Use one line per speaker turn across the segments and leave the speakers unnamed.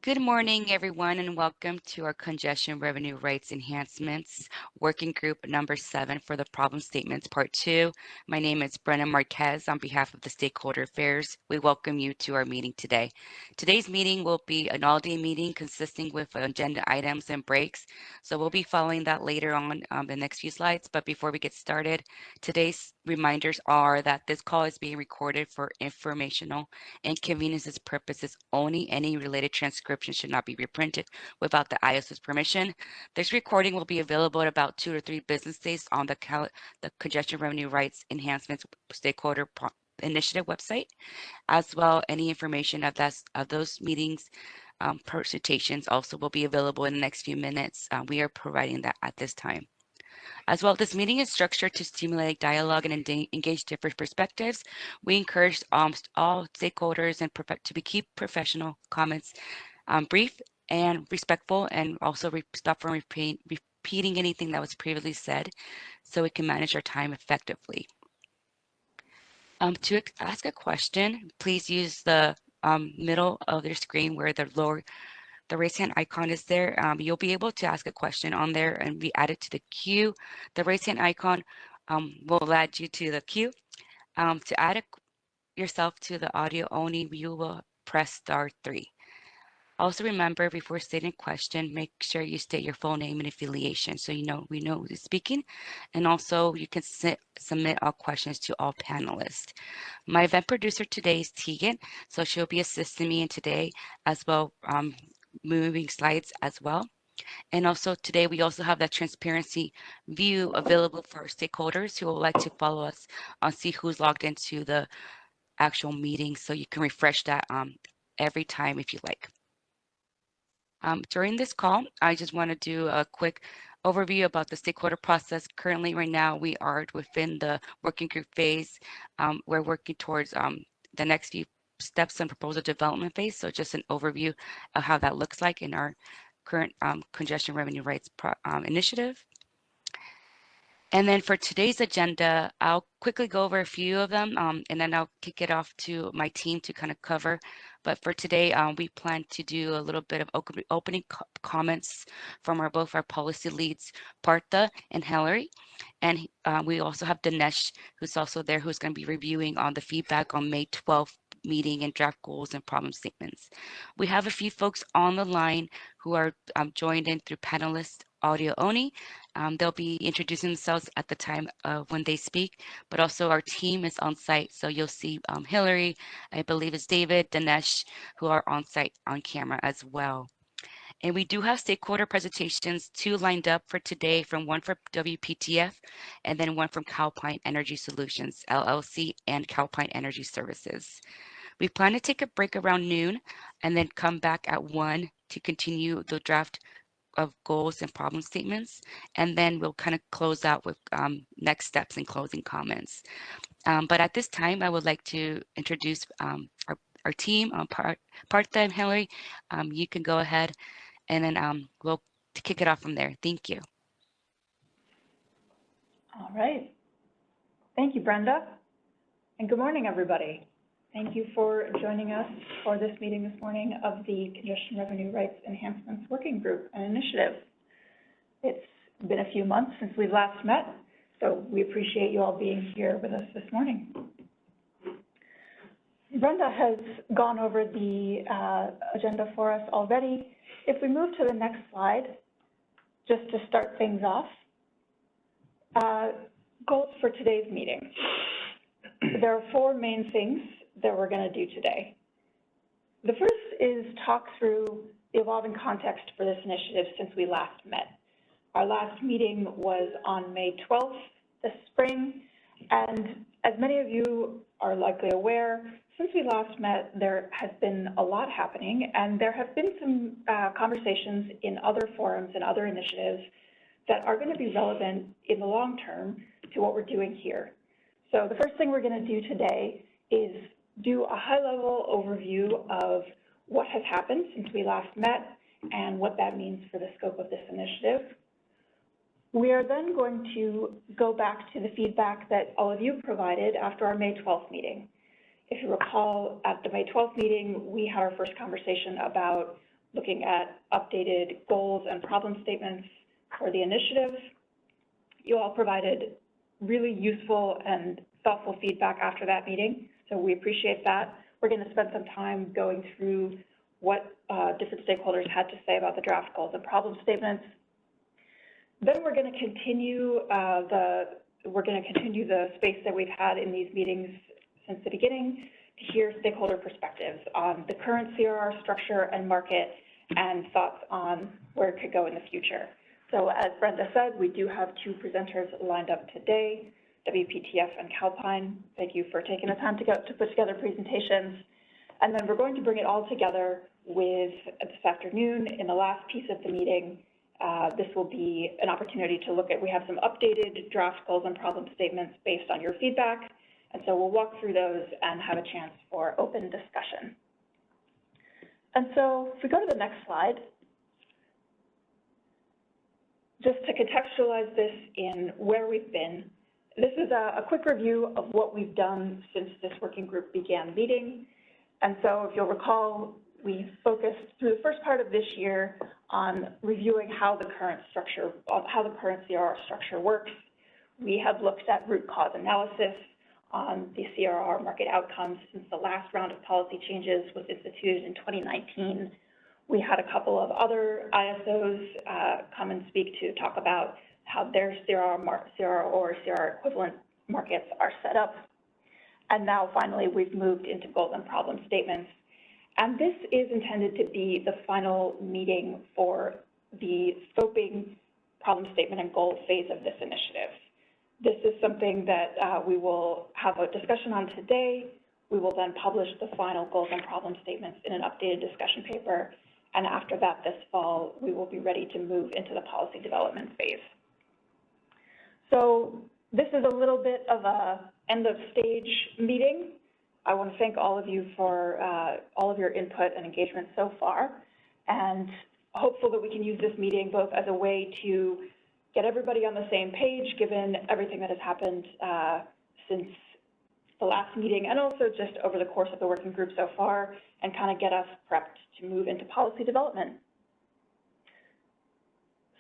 Good morning, everyone, and welcome to our Congestion Revenue Rates Enhancements Working Group number 7 for the Problem Statements Part 2. My name is Brenna Marquez on behalf of the Stakeholder Affairs. We welcome you to our meeting today. Today's meeting will be an all-day meeting consisting with agenda items and breaks. So we'll be following that later on the next few slides. But before we get started, today's reminders are that this call is being recorded for informational and conveniences purposes only. Any related transcription should not be reprinted without the ISO's permission. This recording will be available in about 2 to 3 business days on the Congestion Revenue Rights Enhancements Stakeholder Initiative website. As well, any information of those meetings presentations also will be available in the next few minutes. We are providing that at this time. As well, this meeting is structured to stimulate dialogue and engage different perspectives. We encourage all stakeholders and to keep professional comments brief and respectful, and also stop from repeating anything that was previously said, so we can manage our time effectively. To ask a question, please use the middle of your screen where the raise hand icon is there. You'll be able to ask a question on there and be added to the queue. The raise hand icon will add you to the queue. To add yourself to the audio only, you will press *3. Also remember, before stating a question, make sure you state your full name and affiliation so we know who's speaking. And also you can submit all questions to all panelists. My event producer today is Tegan, so she'll be assisting me in today as well, moving slides as well. And also today we also have that transparency view available for our stakeholders who would like to follow us on see who's logged into the actual meeting, so you can refresh that every time if you like. During this call, I just want to do a quick overview about the stakeholder process. Currently, right now, we are within the working group phase. We're working towards the next few steps in proposal development phase. So just an overview of how that looks like in our current Congestion Revenue Rights initiative. And then for today's agenda, I'll quickly go over a few of them, and then I'll kick it off to my team to kind of cover. But for today, we plan to do a little bit of opening comments from both our policy leads, Partha and Hillary. And we also have Dinesh, who's also there, who's going to be reviewing on the feedback on May 12th meeting and draft goals and problem statements. We have a few folks on the line who are joined in through panelist audio only. They'll be introducing themselves at the time when they speak, but also our team is on site. So you'll see Hillary, I believe it's David, Dinesh, who are on site on camera as well. And we do have stakeholder presentations, 2 lined up for today, one from WPTF and then one from Calpine Energy Solutions, LLC, and Calpine Energy Services. We plan to take a break around noon and then come back at 1 to continue the draft of goals and problem statements, and then we'll kind of close out with next steps and closing comments. But at this time, I would like to introduce our team, Partha and Hillary. You can go ahead, and then we'll kick it off from there. Thank you.
All right. Thank you, Brenda. And good morning, everybody. Thank you for joining us for this meeting this morning of the Congestion Revenue Rights Enhancements Working Group and Initiative. It's been a few months since we last met, so we appreciate you all being here with us this morning. Brenda has gone over the agenda for us already. If we move to the next slide, just to start things off, goals for today's meeting. There are 4 main things that we're going to do today. The first is talk through the evolving context for this initiative since we last met. Our last meeting was on May 12th this spring, and as many of you are likely aware, since we last met, there has been a lot happening, and there have been some conversations in other forums and other initiatives that are going to be relevant in the long term to what we're doing here. So the first thing we're going to do today is do a high-level overview of what has happened since we last met and what that means for the scope of this initiative. We are then going to go back to the feedback that all of you provided after our May 12th meeting. If you recall, at the May 12th meeting, we had our first conversation about looking at updated goals and problem statements for the initiative. You all provided really useful and thoughtful feedback after that meeting, so we appreciate that. We're going to spend some time going through what different stakeholders had to say about the draft goals and problem statements. Then we're going to continue the space that we've had in these meetings since the beginning to hear stakeholder perspectives on the current CRR structure and market and thoughts on where it could go in the future. So as Brenda said, we do have two presenters lined up today, WPTF and Calpine. Thank you for taking the time to put together presentations. And then we're going to bring it all together with this afternoon in the last piece of the meeting. This will be an opportunity to look at, we have some updated draft goals and problem statements based on your feedback. And so we'll walk through those and have a chance for open discussion. And so if we go to the next slide, just to contextualize this in where we've been, this is a quick review of what we've done since this working group began meeting. And so if you'll recall, we focused through the first part of this year on reviewing how the current CRR structure works. We have looked at root cause analysis on the CRR market outcomes since the last round of policy changes was instituted in 2019. We had a couple of other ISOs come and speak to talk about how their CRR or CRR equivalent markets are set up. And now finally, we've moved into goals and problem statements. And this is intended to be the final meeting for the scoping, problem statement, and goal phase of this initiative. This is something that we will have a discussion on today. We will then publish the final goals and problem statements in an updated discussion paper. And after that, this fall, we will be ready to move into the policy development phase. So this is a little bit of a end of stage meeting. I want to thank all of you for all of your input and engagement so far, and hopeful that we can use this meeting both as a way to get everybody on the same page, given everything that has happened since the last meeting, and also just over the course of the working group so far, and kind of get us prepped to move into policy development.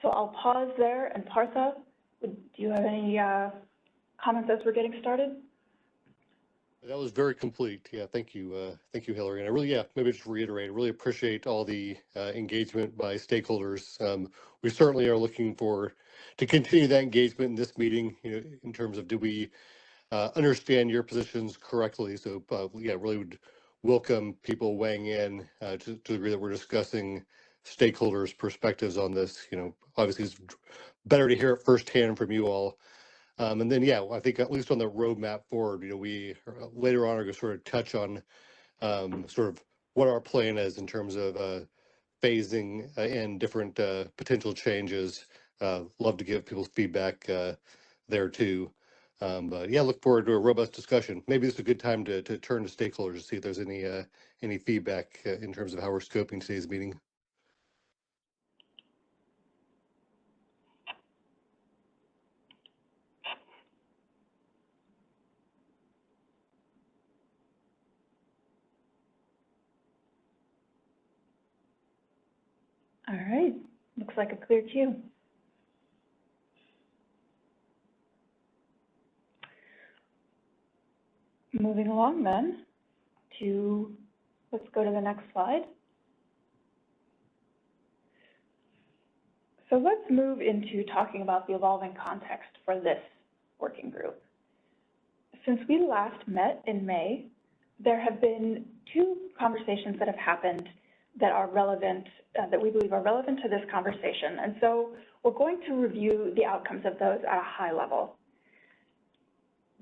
So I'll pause there, and Partha, do you have any comments as we're getting started?
That was very complete. Yeah, thank you, Hillary. And I really, maybe just reiterate, I really appreciate all the engagement by stakeholders. We certainly are looking to continue that engagement in this meeting, in terms of, do we understand your positions correctly? So really would welcome people weighing in to the degree that we're discussing stakeholders' perspectives on this. Obviously it's better to hear it firsthand from you all. And then, I think at least on the roadmap forward, we later on are going to sort of touch on sort of what our plan is in terms of phasing and different potential changes. Love to give people's feedback there too. But look forward to a robust discussion. Maybe this is a good time to turn to stakeholders to see if there's any feedback in terms of how we're scoping today's meeting.
All right, looks like a clear queue. Moving along then let's go to the next slide. So let's move into talking about the evolving context for this working group. Since we last met in May, there have been two conversations that have happened that are relevant, that we believe are relevant to this conversation. And so we're going to review the outcomes of those at a high level.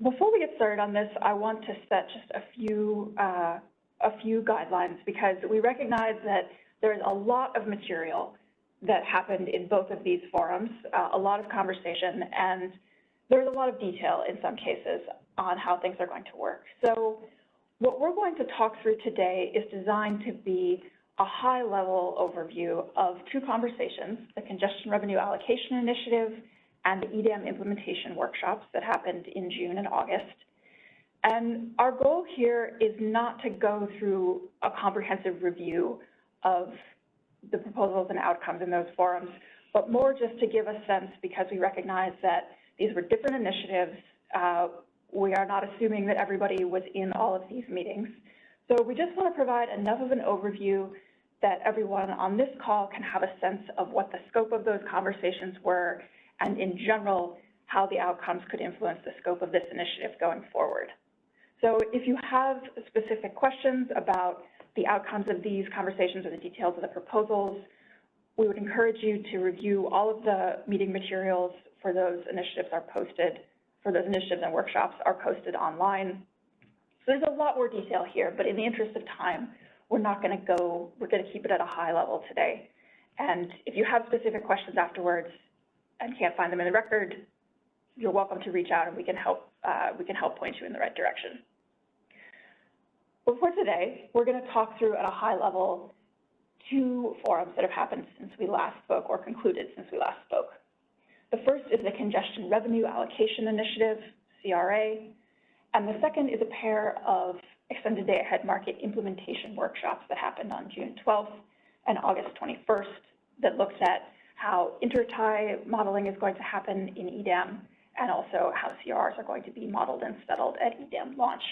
Before we get started on this, I want to set just a few guidelines, because we recognize that there's a lot of material that happened in both of these forums, a lot of conversation, and there's a lot of detail in some cases on how things are going to work. So what we're going to talk through today is designed to be a high-level overview of two conversations, the Congestion Revenue Allocation Initiative and the EDAM implementation workshops that happened in June and August. And our goal here is not to go through a comprehensive review of the proposals and outcomes in those forums, but more just to give a sense, because we recognize that these were different initiatives. We are not assuming that everybody was in all of these meetings. So we just want to provide enough of an overview that everyone on this call can have a sense of what the scope of those conversations were, and in general, how the outcomes could influence the scope of this initiative going forward. So if you have specific questions about the outcomes of these conversations or the details of the proposals, we would encourage you to review all of the meeting materials for those initiatives and workshops are posted online. So there's a lot more detail here, but in the interest of time, we're going to keep it at a high level today. And if you have specific questions afterwards and can't find them in the record, you're welcome to reach out and we can help point you in the right direction. But for today, we're going to talk through at a high level 2 forums that have happened since we last spoke, or concluded since we last spoke. The first is the Congestion Revenue Allocation Initiative, CRA, and the second is a pair of Extended Day-Ahead Market implementation workshops that happened on June 12th and August 21st that looked at how intertie modeling is going to happen in EDAM, and also how CRRs are going to be modeled and settled at EDAM launch.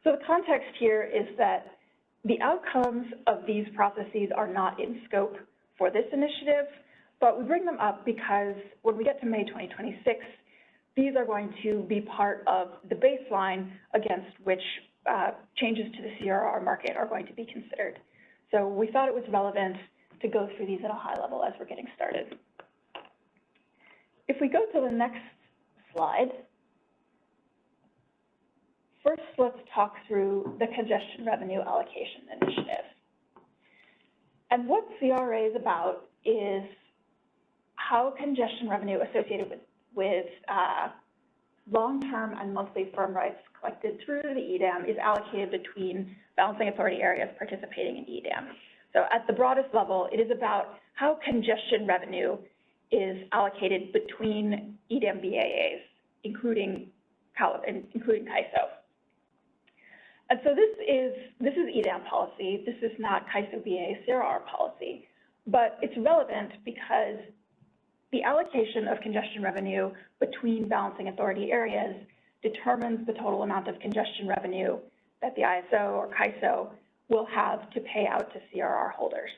So the context here is that the outcomes of these processes are not in scope for this initiative, but we bring them up because when we get to May 2026, these are going to be part of the baseline against which changes to the CRR market are going to be considered. So we thought it was relevant to go through these at a high level as we're getting started. If we go to the next slide, first let's talk through the Congestion Revenue Allocation Initiative. And what CRA is about is how congestion revenue associated with long-term and monthly firm rights collected through the EDAM is allocated between balancing authority areas participating in EDAM. So at the broadest level, it is about how congestion revenue is allocated between EDAM BAAs, including CAISO. And so this is EDAM policy. This is not CAISO BA CRR policy, but it's relevant because the allocation of congestion revenue between balancing authority areas determines the total amount of congestion revenue that the ISO or CAISO will have to pay out to CRR holders.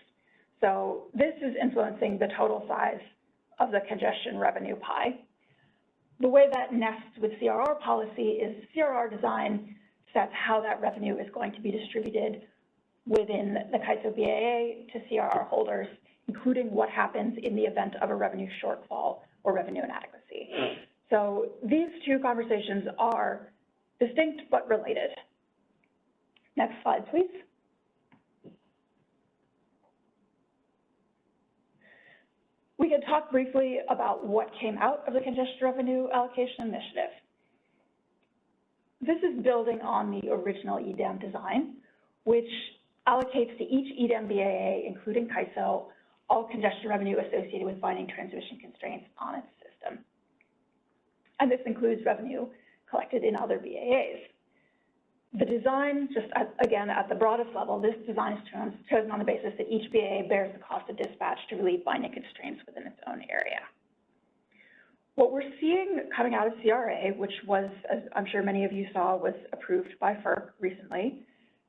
So this is influencing the total size of the congestion revenue pie. The way that nests with CRR policy is CRR design sets how that revenue is going to be distributed within the CAISO BAA to CRR holders, including what happens in the event of a revenue shortfall or revenue inadequacy. So these 2 conversations are distinct but related. Next slide, please. We can talk briefly about what came out of the Congestion Revenue Allocation Initiative. This is building on the original EDAM design, which allocates to each EDAM BAA, including CAISO, all congestion revenue associated with binding transmission constraints on its system. And this includes revenue collected in other BAAs. The design, just again at the broadest level, this design is chosen on the basis that each BAA bears the cost of dispatch to relieve binding constraints within its own area. What we're seeing coming out of CRA, which was, as I'm sure many of you saw, was approved by FERC recently,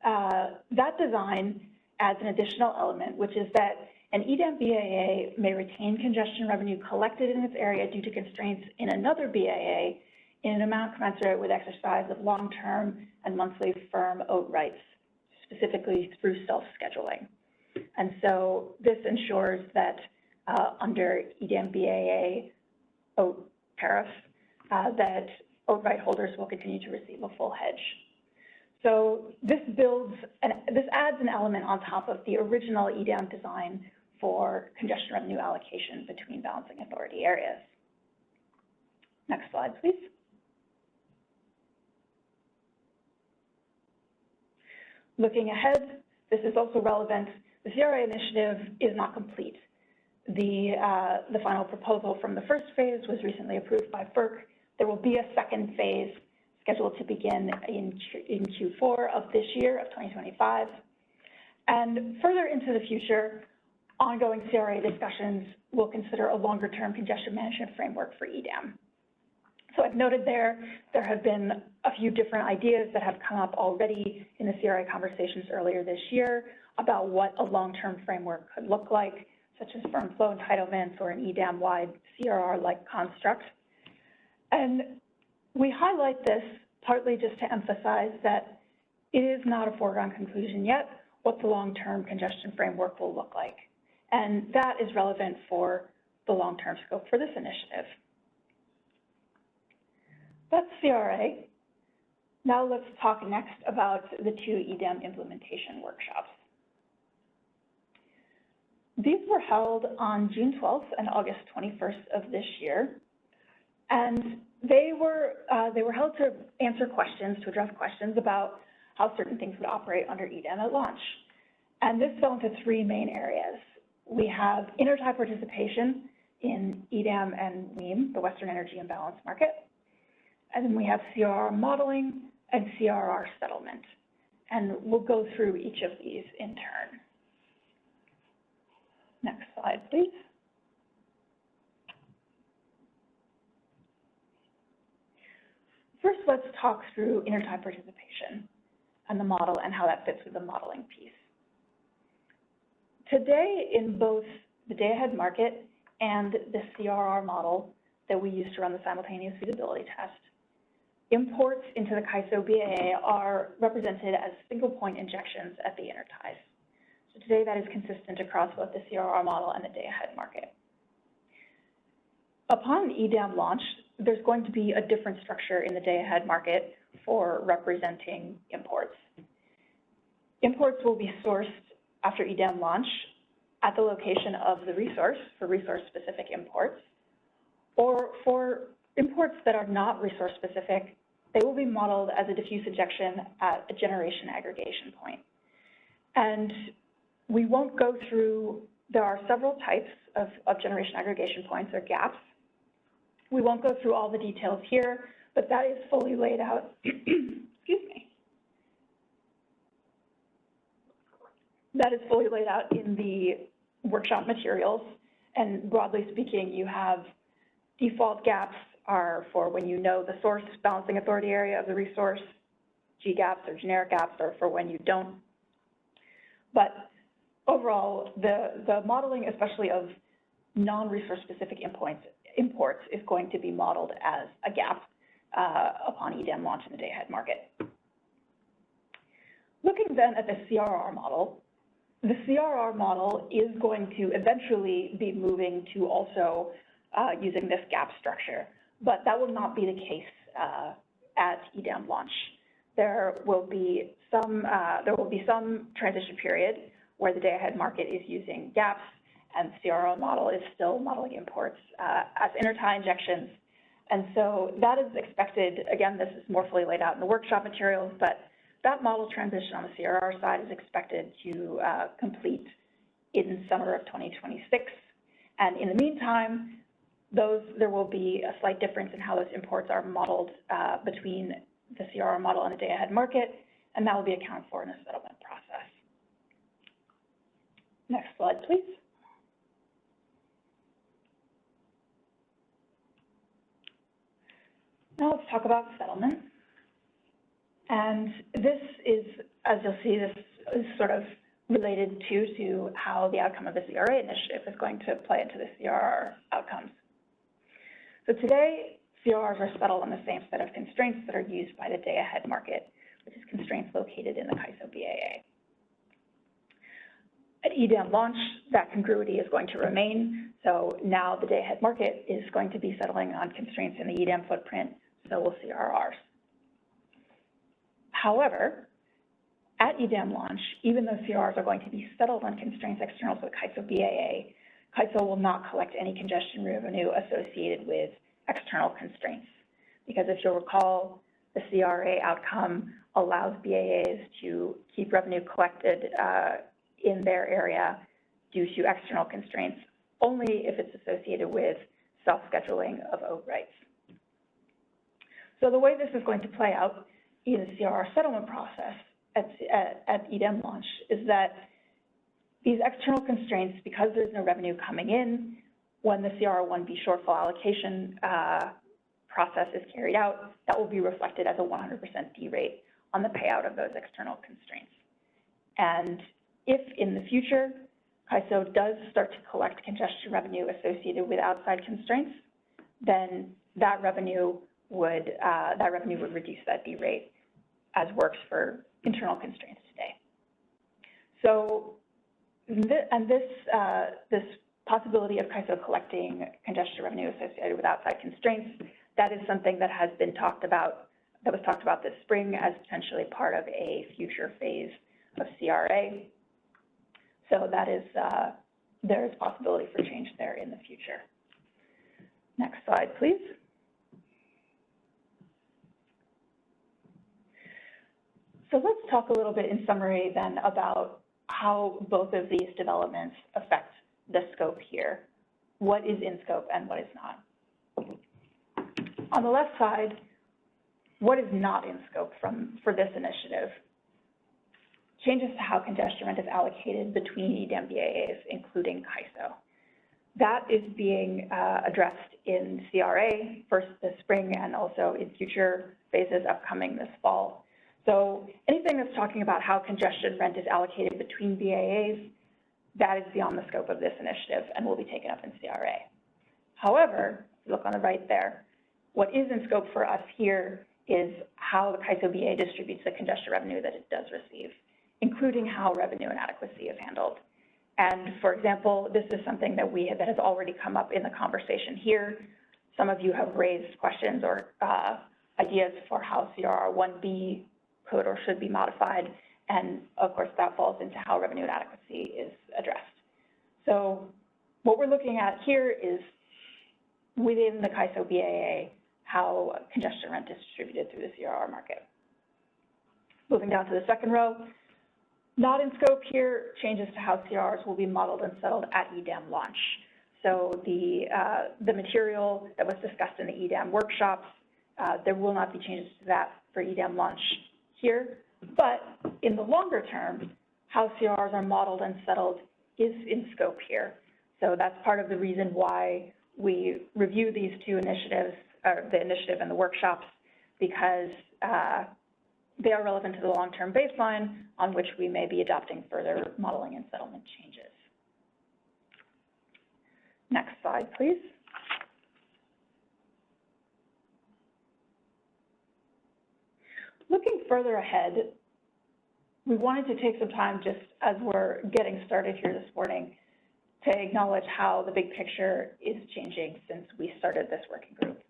that design adds an additional element, which is that an EDAM BAA may retain congestion revenue collected in its area due to constraints in another BAA in an amount commensurate with exercise of long-term and monthly firm OAT rights, specifically through self-scheduling. And so this ensures that under EDAM BAA OAT tariff, that OAT right holders will continue to receive a full hedge. So this adds an element on top of the original EDAM design for congestion revenue allocation between balancing authority areas. Next slide, please. Looking ahead, this is also relevant. The CRA initiative is not complete. The final proposal from the first phase was recently approved by FERC. There will be a second phase scheduled to begin in Q4 of this year, of 2025. And further into the future, ongoing CRA discussions will consider a longer-term congestion management framework for EDAM. So I've noted there have been a few different ideas that have come up already in the CRA conversations earlier this year about what a long-term framework could look like, such as firm flow entitlements or an EDAM-wide CRR-like construct. And we highlight this partly just to emphasize that it is not a foregone conclusion yet what the long-term congestion framework will look like. And that is relevant for the long-term scope for this initiative. That's CRA. Now let's talk next about the two EDAM implementation workshops. These were held on June 12th and August 21st of this year. And they were held to answer questions, to address questions about how certain things would operate under EDAM at launch. And this fell into three main areas. We have intertie participation in EDAM and WEAM, the Western Energy Imbalance Market. And then we have CRR modeling and CRR settlement. And we'll go through each of these in turn. Next slide, please. First, let's talk through intertie participation and the model and how that fits with the modeling piece. Today, in both the day-ahead market and the CRR model that we use to run the simultaneous feasibility test, imports into the CAISO BAA are represented as single-point injections at the interties. So today, that is consistent across both the CRR model and the day-ahead market. Upon EDAM launch, there's going to be a different structure in the day-ahead market for representing imports. Imports will be sourced after EDAM launch at the location of the resource for resource-specific imports, or for imports that are not resource-specific, they will be modeled as a diffuse injection at a generation aggregation point. And we won't go through, there are several types of generation aggregation points or gaps. We won't go through all the details here, but that is fully laid out, excuse me. That is fully laid out in the workshop materials. And broadly speaking, you have default gaps are for when you know the source balancing authority area of the resource. G gaps or generic gaps are for when you don't. But overall, the modeling, especially of non-resource specific imports, is going to be modeled as a gap upon EDAM launch in the day-ahead market. Looking then at the CRR model, the CRR model is going to eventually be moving to also using this gap structure, but that will not be the case at EDAM launch. There will be some transition period where the day-ahead market is using gaps, and the CRR model is still modeling imports as intertie injections. And so that is expected, again, this is more fully laid out in the workshop materials, but that model transition on the CRR side is expected to complete in summer of 2026. And in the meantime, there will be a slight difference in how those imports are modeled between the CRR model and the day-ahead market, and that will be accounted for in the settlement process. Next slide, please. Now let's talk about settlement. And this is, as you'll see, this is sort of related to how the outcome of the CRA initiative is going to play into the CRR outcomes. So today, CRRs are settled on the same set of constraints that are used by the day-ahead market, which is constraints located in the CAISO BAA. At EDAM launch, that congruity is going to remain. So now the day-ahead market is going to be settling on constraints in the EDAM footprint, so will CRRs. However, at EDAM launch, even though CRRs are going to be settled on constraints external to the CAISO BAA, CAISO will not collect any congestion revenue associated with external constraints. Because if you'll recall, the CRA outcome allows BAAs to keep revenue collected in their area due to external constraints, only if it's associated with self-scheduling of owed rights. So the way this is going to play out in the CRR settlement process at EDAM launch is that these external constraints, because there's no revenue coming in, when the CR1B shortfall allocation process is carried out, that will be reflected as a 100% D rate on the payout of those external constraints. And if in the future, CAISO does start to collect congestion revenue associated with outside constraints, then that revenue would reduce that D rate, as works for internal constraints today. So, this possibility of CAISO collecting congestion revenue associated with outside constraints, that is something that has been talked about, that was talked about this spring as potentially part of a future phase of CRA. So that is, there is possibility for change there in the future. Next slide, please. So let's talk a little bit in summary then about how both of these developments affect the scope here. What is in scope and what is not? On the left side, what is not in scope for this initiative? Changes to how congestion rent is allocated between EDAM BAAs, including CAISO. That is being addressed in CRA, first this spring and also in future phases upcoming this fall. So anything that's talking about how congestion rent is allocated between BAAs, that is beyond the scope of this initiative and will be taken up in CRA. However, look on the right there, what is in scope for us here is how the CAISO BA distributes the congestion revenue that it does receive, including how revenue inadequacy is handled. And for example, this is something that that has already come up in the conversation here. Some of you have raised questions or ideas for how CRR1B could or should be modified. And of course, that falls into how revenue inadequacy is addressed. So what we're looking at here is within the CAISO BAA, how congestion rent is distributed through the CRR market. Moving down to the second row, not in scope here, changes to how CRRs will be modeled and settled at EDAM launch. So the material that was discussed in the EDAM workshops, there will not be changes to that for EDAM launch here, but in the longer term, how CRRs are modeled and settled is in scope here. So that's part of the reason why we review these two initiatives, or the initiative and the workshops, because they are relevant to the long-term baseline on which we may be adopting further modeling and settlement changes. Next slide, please. Looking further ahead, we wanted to take some time, just as we're getting started here this morning, to acknowledge how the big picture is changing since we started this working group.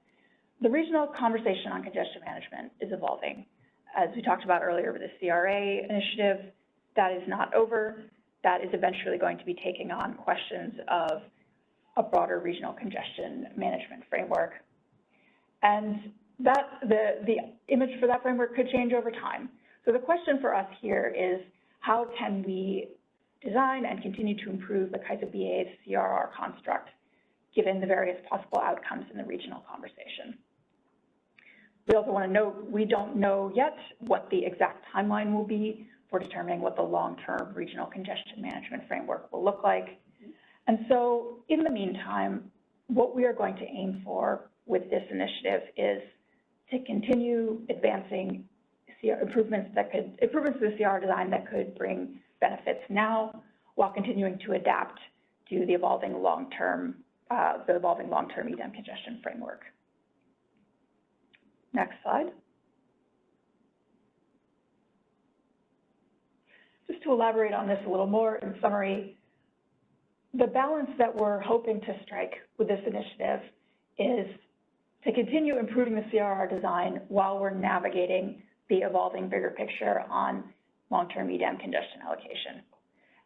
The regional conversation on congestion management is evolving. As we talked about earlier with the CRA initiative, that is not over. That is eventually going to be taking on questions of a broader regional congestion management framework. And that the image for that framework could change over time. So the question for us here is, how can we design and continue to improve the CAISO BA's CRR construct, given the various possible outcomes in the regional conversation? We also want to note, we don't know yet what the exact timeline will be for determining what the long-term regional congestion management framework will look like. And so in the meantime, what we are going to aim for with this initiative is to continue advancing improvements to the CR design that could bring benefits now, while continuing to adapt to the evolving long-term EDAM congestion framework. Next slide. Just to elaborate on this a little more, in summary, the balance that we're hoping to strike with this initiative is to continue improving the CRR design while we're navigating the evolving bigger picture on long-term EDAM congestion allocation.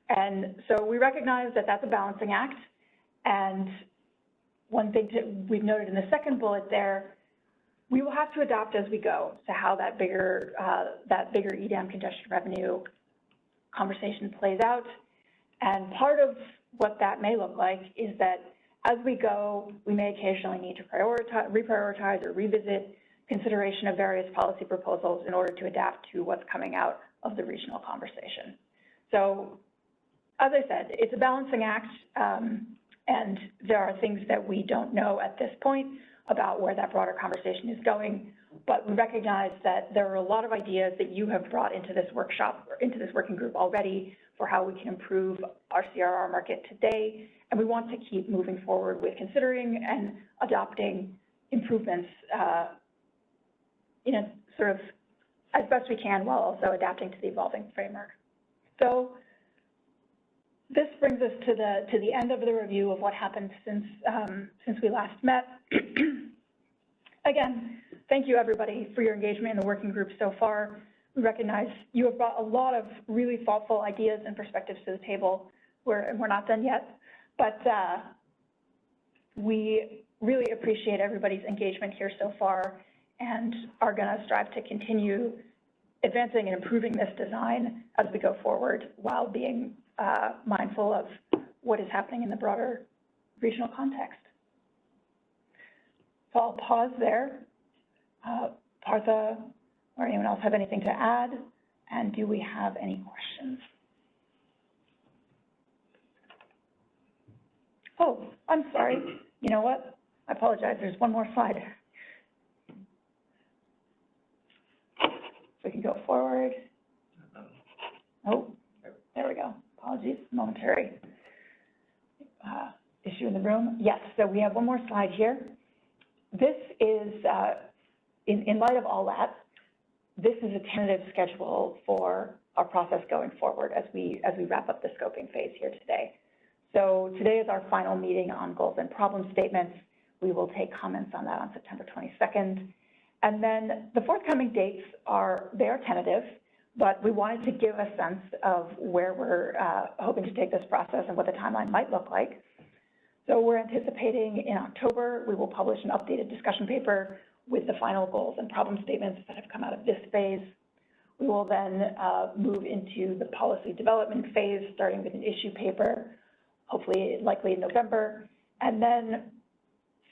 And so we recognize that that's a balancing act. And one thing we've noted in the second bullet there, we will have to adapt as we go to how that bigger EDAM congestion revenue conversation plays out. And part of what that may look like is that as we go, we may occasionally need to reprioritize or revisit consideration of various policy proposals in order to adapt to what's coming out of the regional conversation. So as I said, it's a balancing act, and there are things that we don't know at this point about where that broader conversation is going, but we recognize that there are a lot of ideas that you have brought into this workshop, or into this working group already, for how we can improve our CRR market today, and we want to keep moving forward with considering and adopting improvements, sort of as best we can, while also adapting to the evolving framework. So this brings us to the end of the review of what happened since we last met. Again, thank you everybody for your engagement in the working group so far. We recognize you have brought a lot of really thoughtful ideas and perspectives to the table. We're not done yet, but we really appreciate everybody's engagement here so far, and are going to strive to continue advancing and improving this design as we go forward, while being mindful of what is happening in the broader regional context. So I'll pause there. Partha or anyone else have anything to add? And do we have any questions? Oh, I'm sorry. You know what? I apologize. There's one more slide. We can go forward. Oh, there we go. Apologies, momentary issue in the room. Yes, so we have one more slide here. This is, in light of all that, this is a tentative schedule for our process going forward as we wrap up the scoping phase here today. So today is our final meeting on goals and problem statements. We will take comments on that on September 22nd. And then the forthcoming dates they are tentative, but we wanted to give a sense of where we're hoping to take this process and what the timeline might look like. So we're anticipating in October, we will publish an updated discussion paper with the final goals and problem statements that have come out of this phase. We will then move into the policy development phase, starting with an issue paper, hopefully likely in November. And then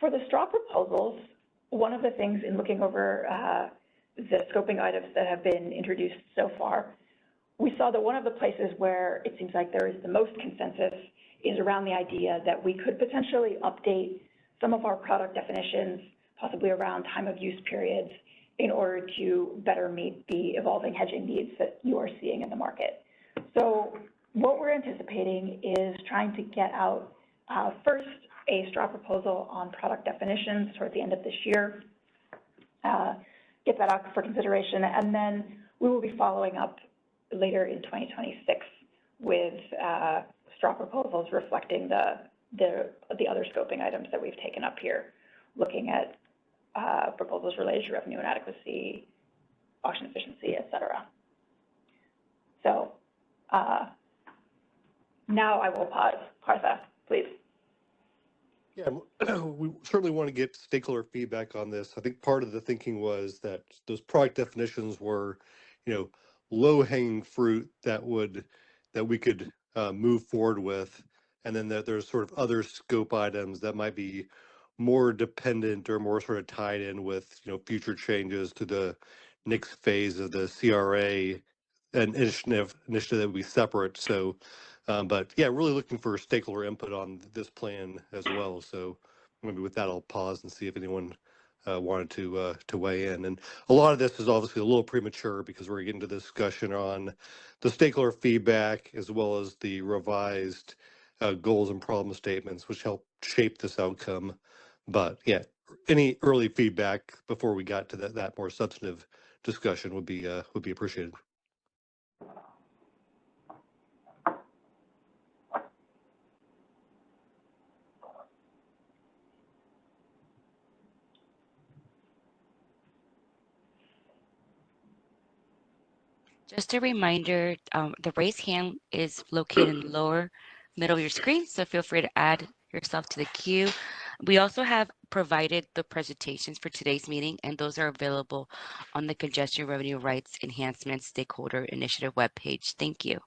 for the straw proposals, one of the things in looking over the scoping items that have been introduced so far, we saw that one of the places where it seems like there is the most consensus is around the idea that we could potentially update some of our product definitions, possibly around time of use periods, in order to better meet the evolving hedging needs that you are seeing in the market. So what we're anticipating is trying to get out first a straw proposal on product definitions toward the end of this year, get that out for consideration, and then we will be following up later in 2026 with straw proposals reflecting the other scoping items that we've taken up here, looking at proposals related to revenue inadequacy, auction efficiency, et cetera. So now I will pause. Partha, please.
Yeah, we certainly want to get stakeholder feedback on this. I think part of the thinking was that those product definitions were, low-hanging fruit that we could move forward with, and then that there's sort of other scope items that might be more dependent or more sort of tied in with future changes to the next phase of the CRA and initiative that would be separate. So. But yeah, really looking for stakeholder input on this plan as well. So maybe with that, I'll pause and see if anyone wanted to weigh in. And a lot of this is obviously a little premature because we're getting to the discussion on the stakeholder feedback as well as the revised goals and problem statements, which help shape this outcome. But yeah, any early feedback before we got to that more substantive discussion would be appreciated.
Just a reminder, the raise hand is located in the lower middle of your screen, so feel free to add yourself to the queue. We also have provided the presentations for today's meeting, and those are available on the Congestion Revenue Rights Enhancements Stakeholder Initiative webpage. Thank you.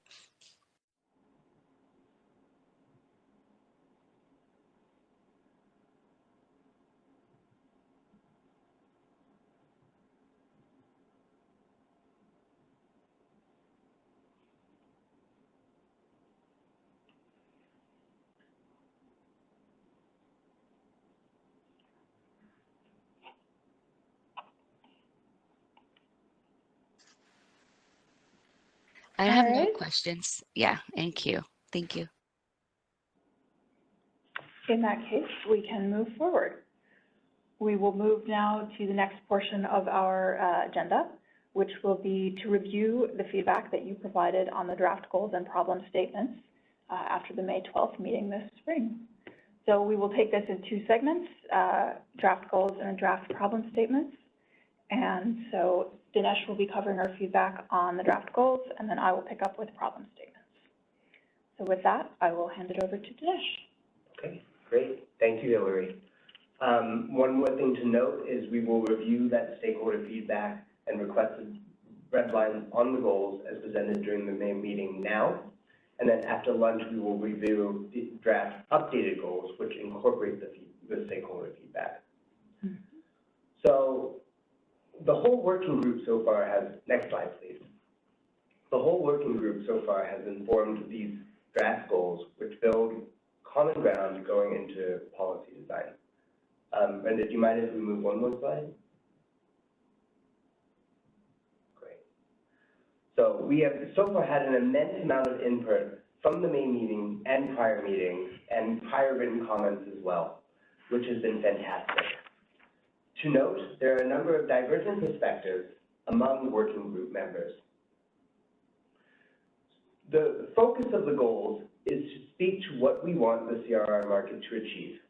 I
All
have no
right.
questions. Yeah, thank you. Thank you.
In that case, we can move forward. We will move now to the next portion of our agenda, which will be to review the feedback that you provided on the draft goals and problem statements after the May 12th meeting this spring. So we will take this in two segments, draft goals and draft problem statements. And so Dinesh will be covering our feedback on the draft goals, and then I will pick up with problem statements. So with that, I will hand it over to Dinesh.
Okay, great. Thank you, Hillary. One more thing to note is we will review that stakeholder feedback and requested red lines on the goals as presented during the May meeting now. And then after lunch, we will review the draft updated goals, which incorporate the stakeholder feedback. Mm-hmm. So the whole working group so far has, next slide, please. The whole working group so far has informed these draft goals, which build common ground going into policy design. Brenda, do you mind if we move one more slide? Great. So we have so far had an immense amount of input from the main meeting and prior meetings and prior written comments as well, which has been fantastic. To note, there are a number of divergent perspectives among working group members. The focus of the goals is to speak to what we want the CRR market to achieve,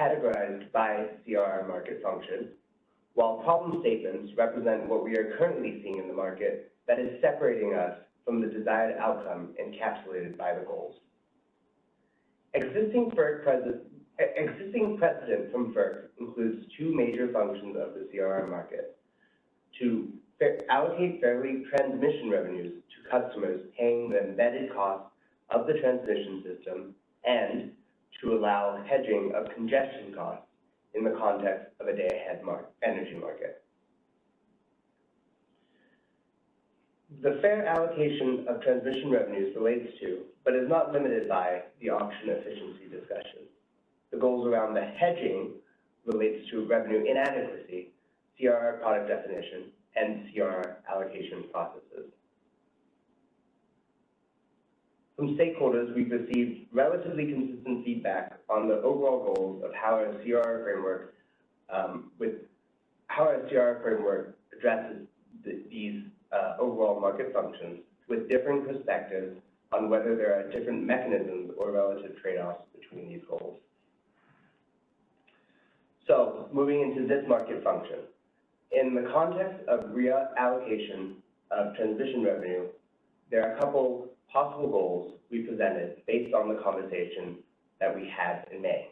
categorized by CRR market function, while problem statements represent what we are currently seeing in the market that is separating us from the desired outcome encapsulated by the goals. Existing precedent from FERC includes two major functions of the CRR market: to allocate fairly transmission revenues to customers paying the embedded costs of the transmission system, and to allow hedging of congestion costs in the context of a day-ahead energy market. The fair allocation of transmission revenues relates to, but is not limited by, the auction efficiency discussion. The goals around the hedging relates to revenue inadequacy, CRR product definition, and CRR allocation processes. From stakeholders, we've received relatively consistent feedback on the overall goals of how our CRR framework addresses these overall market functions, with differing perspectives on whether there are different mechanisms or relative trade-offs between these goals. So, moving into this market function. In the context of reallocation of transmission revenue, there are a couple possible goals we presented based on the conversation that we had in May.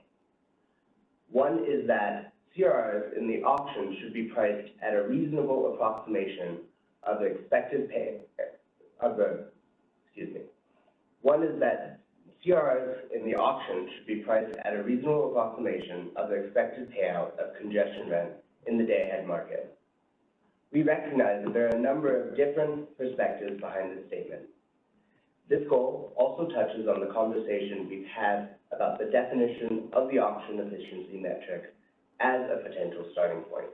One is that CRRs in the auction should be priced at a reasonable approximation of the expected One is that CRRs in the auction should be priced at a reasonable approximation of the expected payout of congestion rent in the day-ahead market. We recognize that there are a number of different perspectives behind this statement. This goal also touches on the conversation we've had about the definition of the auction efficiency metric as a potential starting point.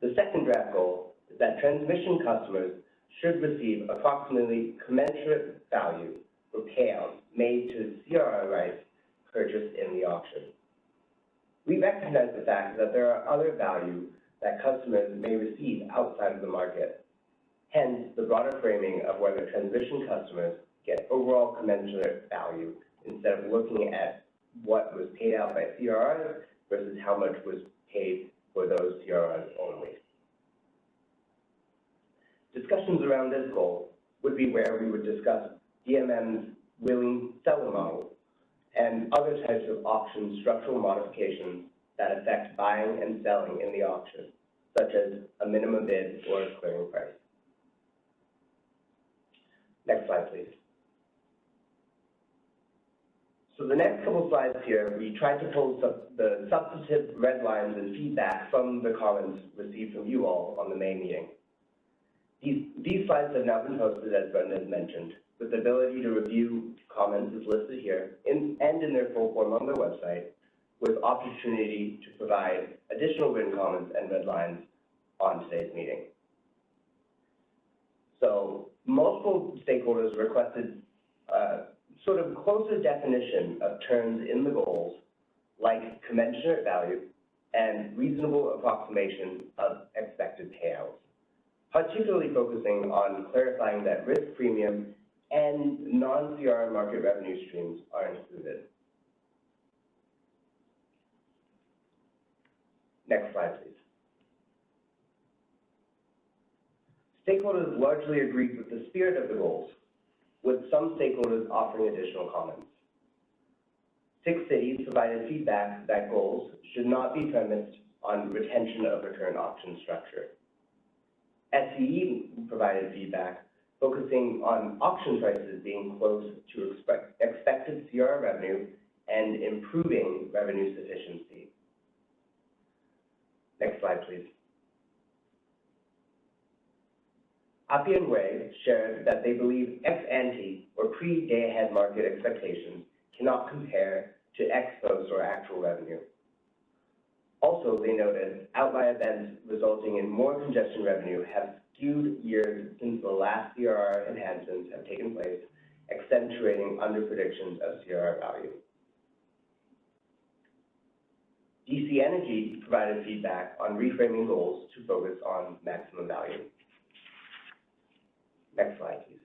The second draft goal is that transmission customers should receive approximately commensurate value for payouts made to CRR rights purchased in the auction. We recognize the fact that there are other value that customers may receive outside of the market. Hence, the broader framing of whether transmission customers get overall commensurate value instead of looking at what was paid out by CRRs versus how much was paid for those CRRs only. Discussions around this goal would be where we would discuss DMM's willing seller model and other types of auction structural modifications that affect buying and selling in the auction, such as a minimum bid or a clearing price. Next slide, please. So the next couple slides here, we tried to pull the substantive red lines and feedback from the comments received from you all on the May meeting. These slides have now been posted, as Brenda has mentioned, with the ability to review comments as listed here and in their full form on their website, with opportunity to provide additional written comments and red lines on today's meeting. So multiple stakeholders requested sort of closer definition of terms in the goals, like commensurate value and reasonable approximation of expected payouts, particularly focusing on clarifying that risk premium and non-CRR market revenue streams are included. Next slide, please. Stakeholders largely agreed with the spirit of the goals, with some stakeholders offering additional comments. 6 cities provided feedback that goals should not be premised on retention of return option structure. SCE provided feedback focusing on auction prices being close to expected CRR revenue and improving revenue sufficiency. Next slide, please. Appian Way shared that they believe ex-ante or pre-day-ahead market expectations cannot compare to ex-post or actual revenue. Also, they noted outlier events resulting in more congestion revenue have skewed years since the last CRR enhancements have taken place, accentuating underpredictions of CRR value. DC Energy provided feedback on reframing goals to focus on maximum value. Next slide, please.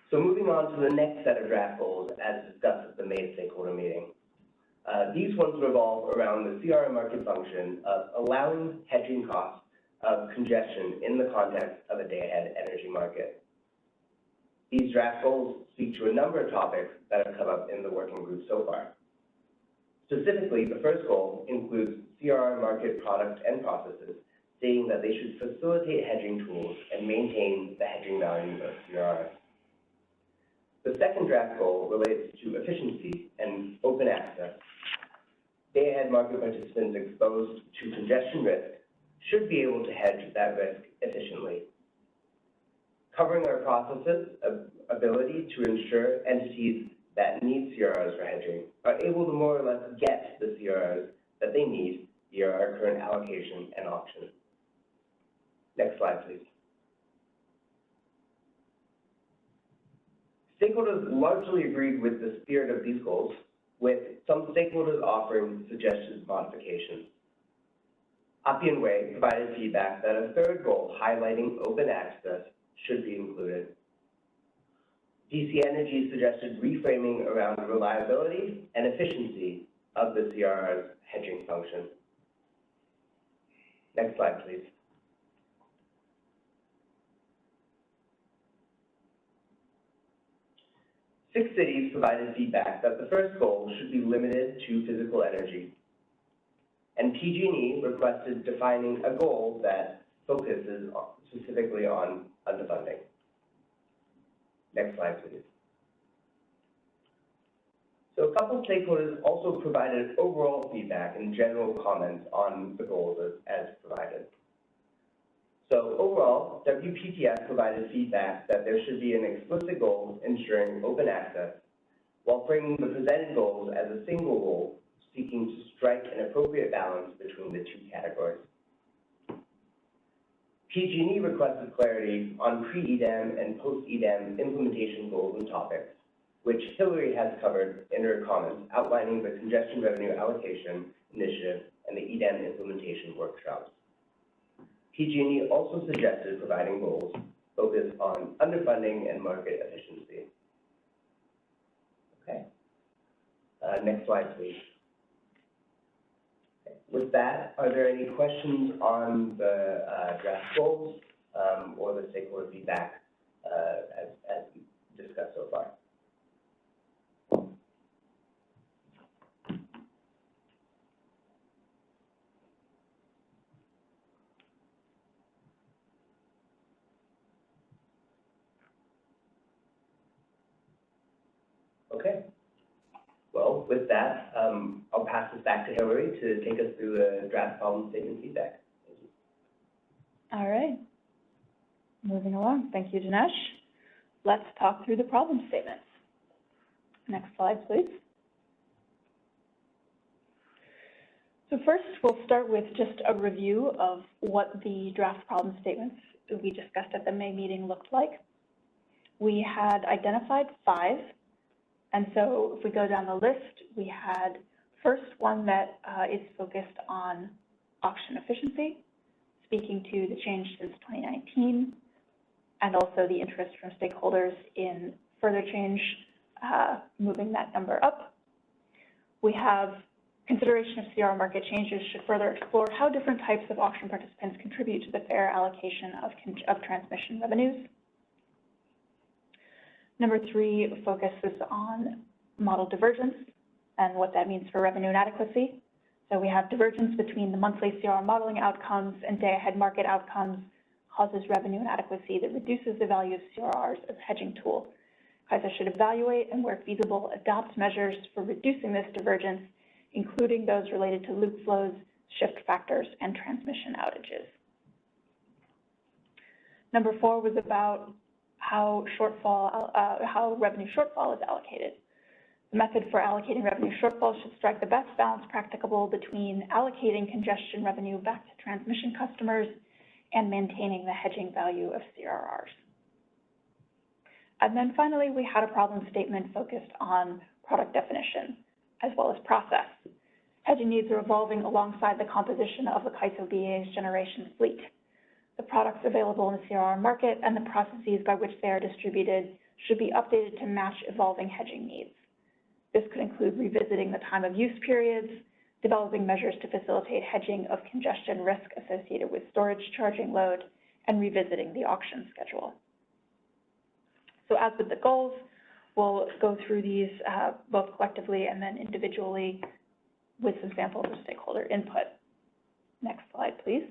So moving on to the next set of draft goals as discussed at the May stakeholder meeting. These ones revolve around the CRR market function of allowing hedging costs of congestion in the context of a day-ahead energy market. These draft goals speak to a number of topics that have come up in the working group so far. Specifically, the first goal includes CRR market products and processes, stating that they should facilitate hedging tools and maintain the hedging value of CRRs. The second draft goal relates to efficiency and open access. Day-ahead market participants exposed to congestion risk should be able to hedge that risk efficiently. Covering our processes, ability to ensure entities that need CRRs for hedging are able to more or less get the CRRs that they need via our current allocation and auction. Next slide, please. Stakeholders largely agreed with the spirit of these goals, with some stakeholders offering suggested modifications. Appian Way provided feedback that a third goal highlighting open access should be included. DC Energy suggested reframing around reliability and efficiency of the CRR's hedging function. Next slide, please. Six cities provided feedback that the first goal should be limited to physical energy. And PG&E requested defining a goal that focuses specifically on underfunding. Next slide, please. So a couple stakeholders also provided overall feedback and general comments on the goals as provided. So overall, WPTF provided feedback that there should be an explicit goal ensuring open access, while framing the presented goals as a single goal, seeking to strike an appropriate balance between the two categories. PG&E requested clarity on pre-EDAM and post-EDAM implementation goals and topics, which Hillary has covered in her comments outlining the congestion revenue allocation initiative and the EDAM implementation workshops. PG&E also suggested providing goals focused on underfunding and market efficiency. Okay. Next slide, please. Okay. With that, are there any questions on the draft goals or the stakeholder feedback as discussed so far? Okay. Well, with that, I'll pass this back to Hillary to take us through the draft problem statement feedback. Thank you.
All right. Moving along. Thank you, Dinesh. Let's talk through the problem statements. Next slide, please. So first, we'll start with just a review of what the draft problem statements we discussed at the May meeting looked like. We had identified 5, and so if we go down the list, we had first one that is focused on auction efficiency, speaking to the change since 2019, and also the interest from stakeholders in further change, moving that number up. We have consideration of CR market changes should further explore how different types of auction participants contribute to the fair allocation of transmission revenues. Number 3 focuses on model divergence and what that means for revenue inadequacy. So we have divergence between the monthly CR modeling outcomes and day-ahead market outcomes causes revenue inadequacy that reduces the value of CRRs as a hedging tool. CAISO should evaluate and, where feasible, adopt measures for reducing this divergence, including those related to loop flows, shift factors, and transmission outages. Number 4 was about how revenue shortfall is allocated. The method for allocating revenue shortfall should strike the best balance practicable between allocating congestion revenue back to transmission customers and maintaining the hedging value of CRRs. And then finally, we had a problem statement focused on product definition, as well as process. Hedging needs are evolving alongside the composition of the CAISO BA's generation fleet. The products available in the CRR market and the processes by which they are distributed should be updated to match evolving hedging needs. This could include revisiting the time of use periods, developing measures to facilitate hedging of congestion risk associated with storage charging load, and revisiting the auction schedule. So as with the goals, we'll go through these both collectively and then individually with some samples of stakeholder input. Next slide, please.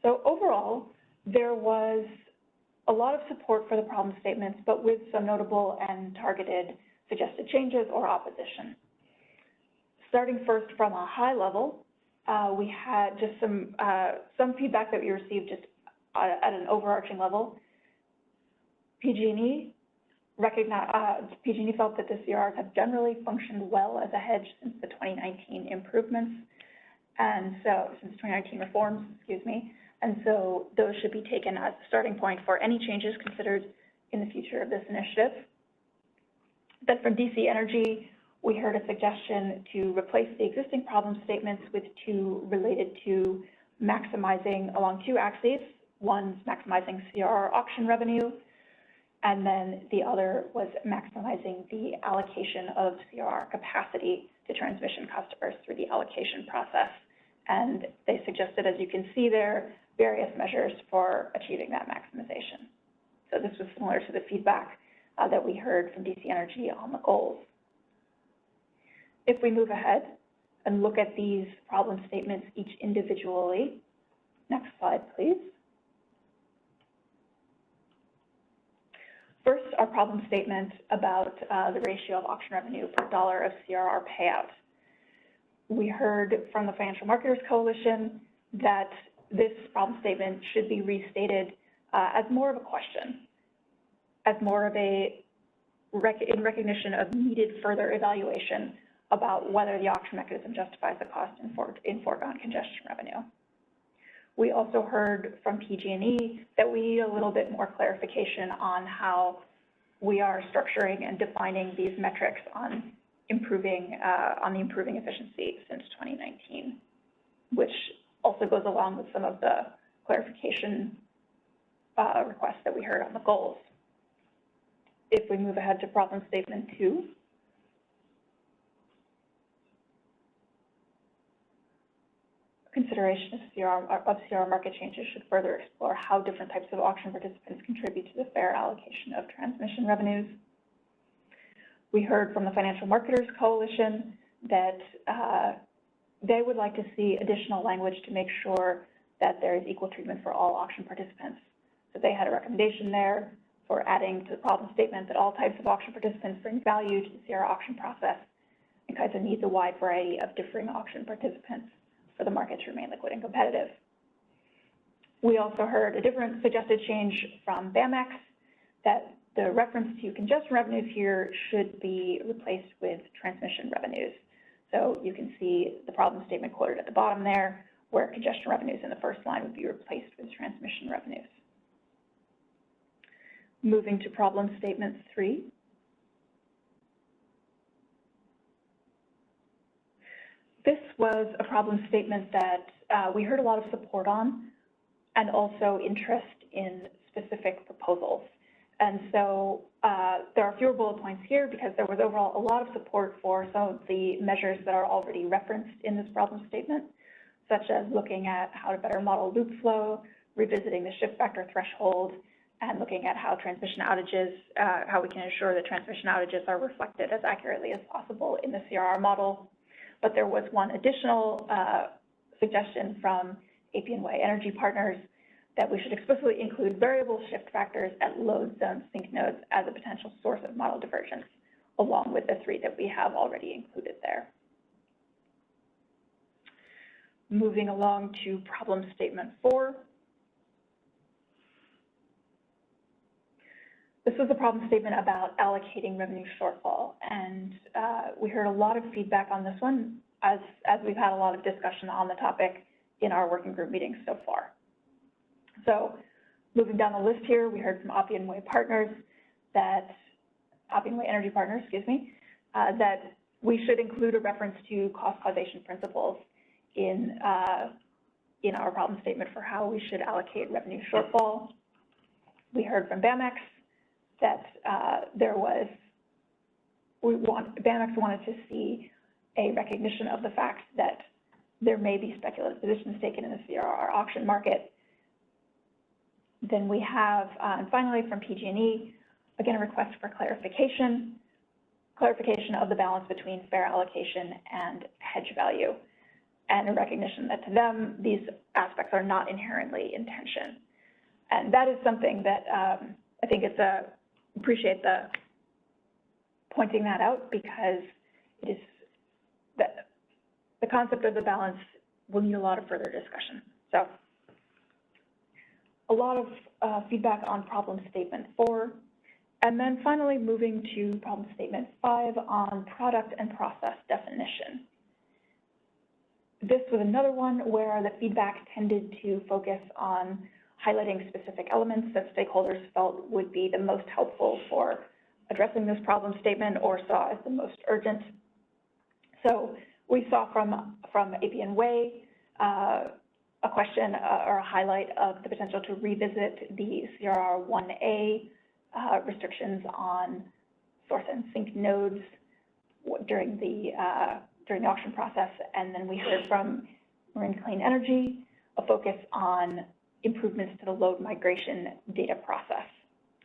So overall, there was a lot of support for the problem statements, but with some notable and targeted suggested changes or opposition. Starting first from a high level, we had just some feedback that we received just at an overarching level. PG&E felt that the CRRs have generally functioned well as a hedge since the 2019 improvements, and so since 2019 reforms, excuse me, and so those should be taken as a starting point for any changes considered in the future of this initiative. Then from DC Energy, we heard a suggestion to replace the existing problem statements with 2 related to maximizing along 2 axes. One's maximizing CRR auction revenue, and then the other was maximizing the allocation of CRR capacity to transmission customers through the allocation process. And they suggested, as you can see there, various measures for achieving that maximization. So this was similar to the feedback that we heard from DC Energy on the goals. If we move ahead and look at these problem statements each individually, next slide, please. First, our problem statement about the ratio of auction revenue per dollar of CRR payout. We heard from the Financial Marketers Coalition that this problem statement should be restated as more of a question, as more of a in recognition of needed further evaluation about whether the auction mechanism justifies the cost in foregone congestion revenue. We also heard from PG&E that we need a little bit more clarification on how we are structuring and defining these metrics on improving efficiency since 2019, which also goes along with some of the clarification requests that we heard on the goals. If we move ahead to problem statement 2, consideration of CR market changes should further explore how different types of auction participants contribute to the fair allocation of transmission revenues. We heard from the Financial Marketers Coalition that they would like to see additional language to make sure that there is equal treatment for all auction participants. So they had a recommendation there for adding to the problem statement that all types of auction participants bring value to the CR auction process, and CAISO needs a wide variety of differing auction participants for the market to remain liquid and competitive. We also heard a different suggested change from BAMX that the reference to congestion revenues here should be replaced with transmission revenues. So you can see the problem statement quoted at the bottom there, where congestion revenues in the first line would be replaced with transmission revenues. Moving to problem statement 3. This was a problem statement that we heard a lot of support on, and also interest in specific proposals. And so there are fewer bullet points here because there was overall a lot of support for some of the measures that are already referenced in this problem statement, such as looking at how to better model loop flow, revisiting the shift factor threshold, and looking at how transmission outages, how we can ensure that transmission outages are reflected as accurately as possible in the CRR model. But there was one additional suggestion from APNY Energy Partners that we should explicitly include variable shift factors at load zone sync nodes as a potential source of model divergence, along with the 3 that we have already included there. Moving along to problem statement 4. This was a problem statement about allocating revenue shortfall, and we heard a lot of feedback on this one as we've had a lot of discussion on the topic in our working group meetings so far. So moving down the list here, we heard from APNY Partners that, APNY Energy Partners, that we should include a reference to cost causation principles in our problem statement for how we should allocate revenue shortfall. We heard from BAMX that BAMX wanted to see a recognition of the fact that there may be speculative positions taken in the CRR auction market. Then we have, and finally from PG&E, again, a request for clarification of the balance between fair allocation and hedge value, and a recognition that to them, these aspects are not inherently in tension. And that is something that I think appreciate the pointing that out, because it is the concept of the balance will need a lot of further discussion. So a lot of feedback on problem statement 4. And then finally moving to problem statement 5 on product and process definition. This was another one where the feedback tended to focus on highlighting specific elements that stakeholders felt would be the most helpful for addressing this problem statement or saw as the most urgent. So we saw from APNY a question or a highlight of the potential to revisit the CRR 1A restrictions on source and sink nodes during the auction process. And then we heard from Marine Clean Energy a focus on improvements to the load migration data process.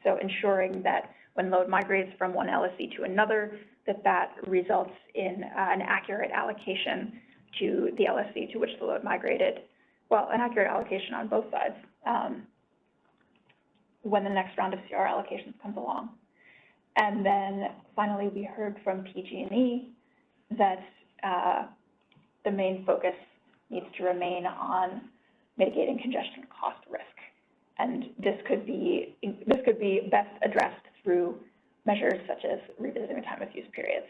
So ensuring that when load migrates from one LSC to another, that results in an accurate allocation to the LSC to which the load migrated. Well, an accurate allocation on both sides when the next round of CR allocations comes along. And then finally, we heard from PG&E that the main focus needs to remain on mitigating congestion cost risk. And this could be best addressed through measures such as revisiting the time of use periods,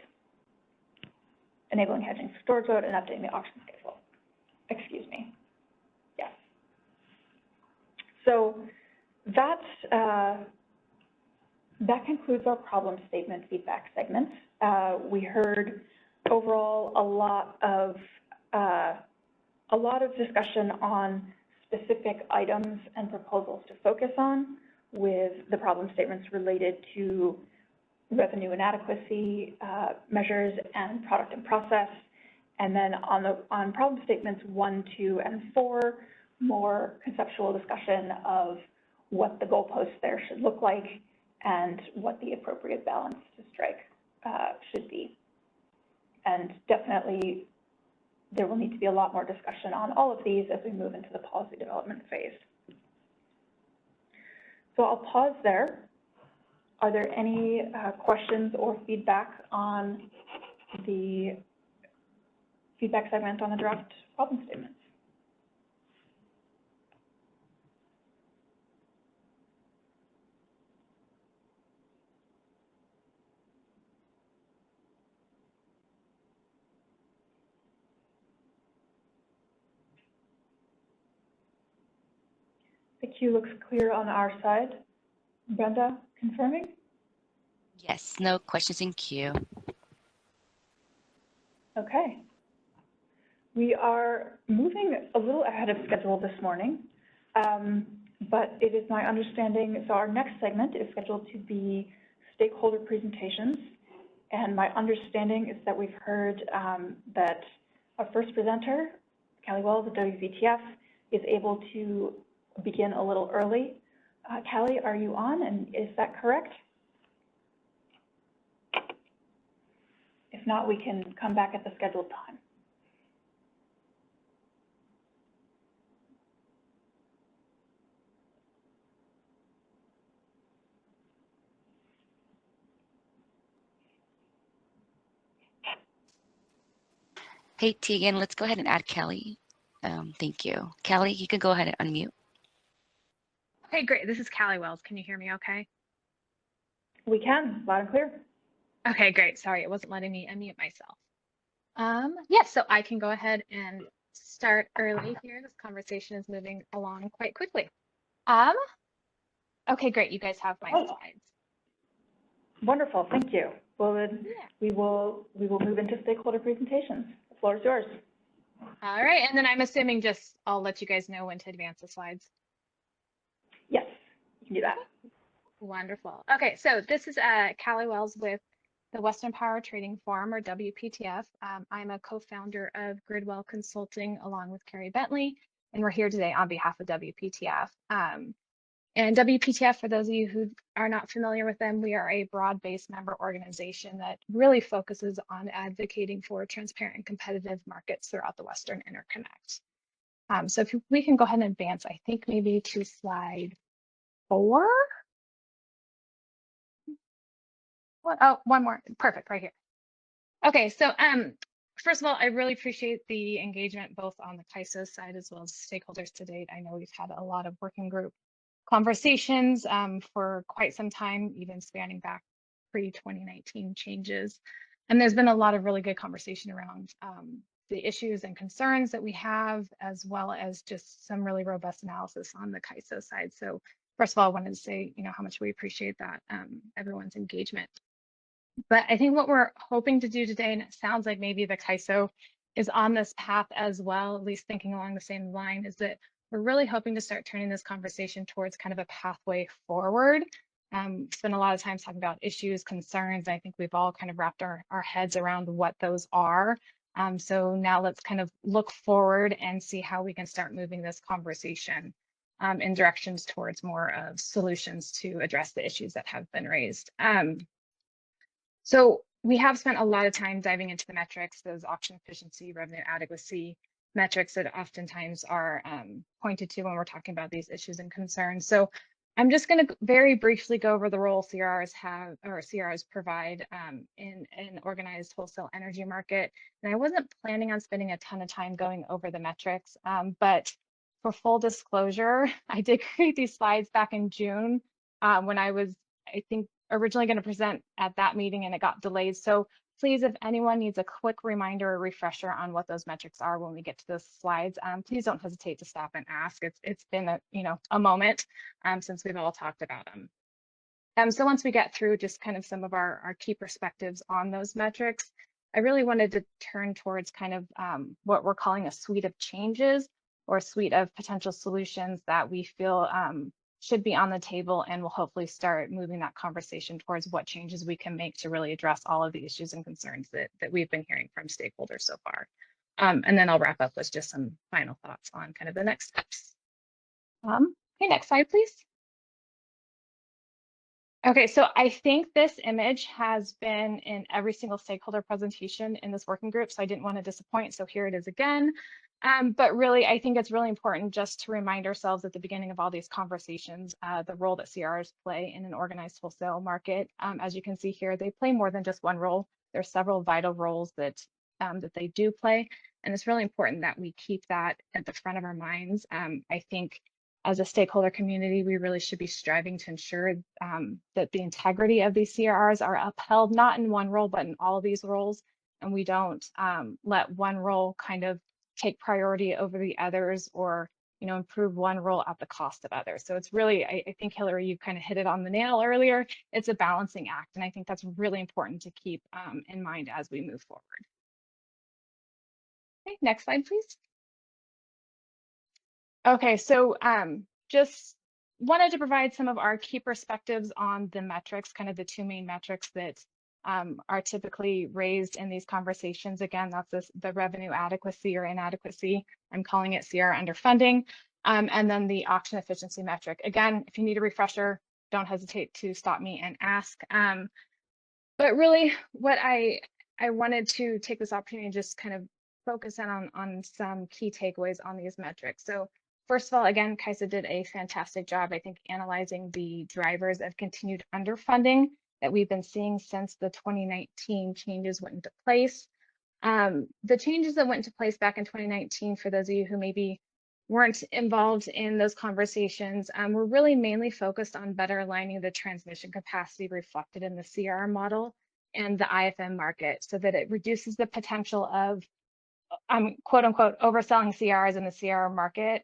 enabling hedging for storage load, and updating the auction schedule. Excuse me. Yes. So that concludes our problem statement feedback segment. We heard overall a lot of discussion on specific items and proposals to focus on, with the problem statements related to revenue inadequacy measures and product and process. And then on problem statements 1, 2, and 4, more conceptual discussion of what the goalposts there should look like and what the appropriate balance to strike should be. And definitely there will need to be a lot more discussion on all of these as we move into the policy development phase. So I'll pause there. Are there any questions or feedback on the feedback segment on the draft problem statements? The queue looks clear on our side. Brenda, confirming?
Yes, no questions in queue.
Okay. We are moving a little ahead of schedule this morning, but it is my understanding, so our next segment is scheduled to be stakeholder presentations. And my understanding is that we've heard that our first presenter, Callie Wells of WPTF, is able to begin a little early. Callie, are you on, and is that correct? If not, we can come back at the scheduled time.
Hey, Tegan, let's go ahead and add Kelly. Thank you. Kelly, you can go ahead and unmute.
Okay, great. This is Callie Wells. Can you hear me okay?
We can, loud and clear.
Okay, great. Sorry, it wasn't letting me unmute myself. Yes, so I can go ahead and start early here. This conversation is moving along quite quickly. Okay, great. You guys have my slides.
Wonderful, thank you. Well, then
Yeah.
we will move into stakeholder presentations. The floor is yours.
All right, and then I'm assuming just I'll let you guys know when to advance the slides.
Yes, you can do that.
Wonderful. Okay, so this is Callie Wells with the Western Power Trading Forum, or WPTF. I'm a co-founder of Gridwell Consulting along with Carrie Bentley, and we're here today on behalf of WPTF. And WPTF, for those of you who are not familiar with them, we are a broad-based member organization that really focuses on advocating for transparent and competitive markets throughout the Western Interconnect. So if we can go ahead and advance, I think maybe to slide 4. What? Oh, one more. Perfect, right here. Okay, so first of all, I really appreciate the engagement both on the CAISO side as well as stakeholders to date. I know we've had a lot of working group conversations for quite some time, even spanning back pre-2019 changes. And there's been a lot of really good conversation around the issues and concerns that we have, as well as just some really robust analysis on the CAISO side. So first of all, I wanted to say, how much we appreciate that, everyone's engagement. But I think what we're hoping to do today, and it sounds like maybe the CAISO is on this path as well, at least thinking along the same line, is that we're really hoping to start turning this conversation towards kind of a pathway forward. Spend a lot of time talking about issues, concerns. I think we've all kind of wrapped our heads around what those are. So now let's kind of look forward and see how we can start moving this conversation in directions towards more of solutions to address the issues that have been raised. So we have spent a lot of time diving into the metrics, those auction efficiency, revenue adequacy metrics that oftentimes are pointed to when we're talking about these issues and concerns. So I'm just going to very briefly go over the role CRRs have, or CRRs provide in an organized wholesale energy market. And I wasn't planning on spending a ton of time going over the metrics, but for full disclosure, I did create these slides back in June when I was, I think, originally going to present at that meeting and it got delayed. So please, if anyone needs a quick reminder or refresher on what those metrics are when we get to those slides, please don't hesitate to stop and ask. It's been a moment since we've all talked about them. So once we get through just kind of some of our key perspectives on those metrics, I really wanted to turn towards kind of what we're calling a suite of changes or a suite of potential solutions that we feel should be on the table, and we'll hopefully start moving that conversation towards what changes we can make to really address all of the issues and concerns that we've been hearing from stakeholders so far. And then I'll wrap up with just some final thoughts on kind of the next steps. Okay, next slide, please. Okay, so I think this image has been in every single stakeholder presentation in this working group, so I didn't want to disappoint, so here it is again. But really, I think it's really important just to remind ourselves at the beginning of all these conversations, the role that CRs play in an organized wholesale market. As you can see here, they play more than just one role. There are several vital roles that they do play, and it's really important that we keep that at the front of our minds. I think as a stakeholder community, we really should be striving to ensure that the integrity of these CRRs are upheld, not in one role, but in all of these roles, and we don't let one role kind of take priority over the others or improve one rule at the cost of others. So it's really, I think, Hillary, you kind of hit it on the nail earlier. It's a balancing act. And I think that's really important to keep in mind as we move forward. Okay, next slide, please. Okay, so just wanted to provide some of our key perspectives on the metrics, kind of the two main metrics that are typically raised in these conversations. Again, that's the revenue adequacy or inadequacy. I'm calling it CR underfunding. And then the auction efficiency metric. Again, if you need a refresher, don't hesitate to stop me and ask. But really, what I wanted to take this opportunity and just kind of focus in on some key takeaways on these metrics. So first of all, again, Kaisa did a fantastic job, I think, analyzing the drivers of continued underfunding that we've been seeing since the 2019 changes went into place. The changes that went into place back in 2019, for those of you who maybe weren't involved in those conversations, were really mainly focused on better aligning the transmission capacity reflected in the CR model and the IFM market so that it reduces the potential of quote unquote overselling CRs in the CR market,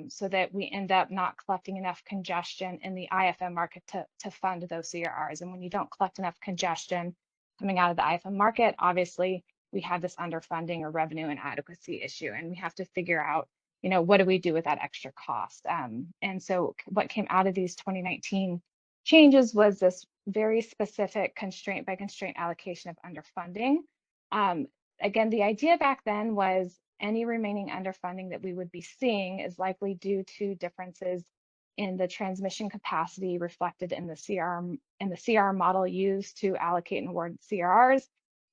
so that we end up not collecting enough congestion in the IFM market to fund those CRRs. And when you don't collect enough congestion coming out of the IFM market, obviously we have this underfunding or revenue inadequacy issue, and we have to figure out, what do we do with that extra cost? And so what came out of these 2019 changes was this very specific constraint by constraint allocation of underfunding. Again, the idea back then was any remaining underfunding that we would be seeing is likely due to differences in the transmission capacity reflected in the CR model used to allocate and award CRRs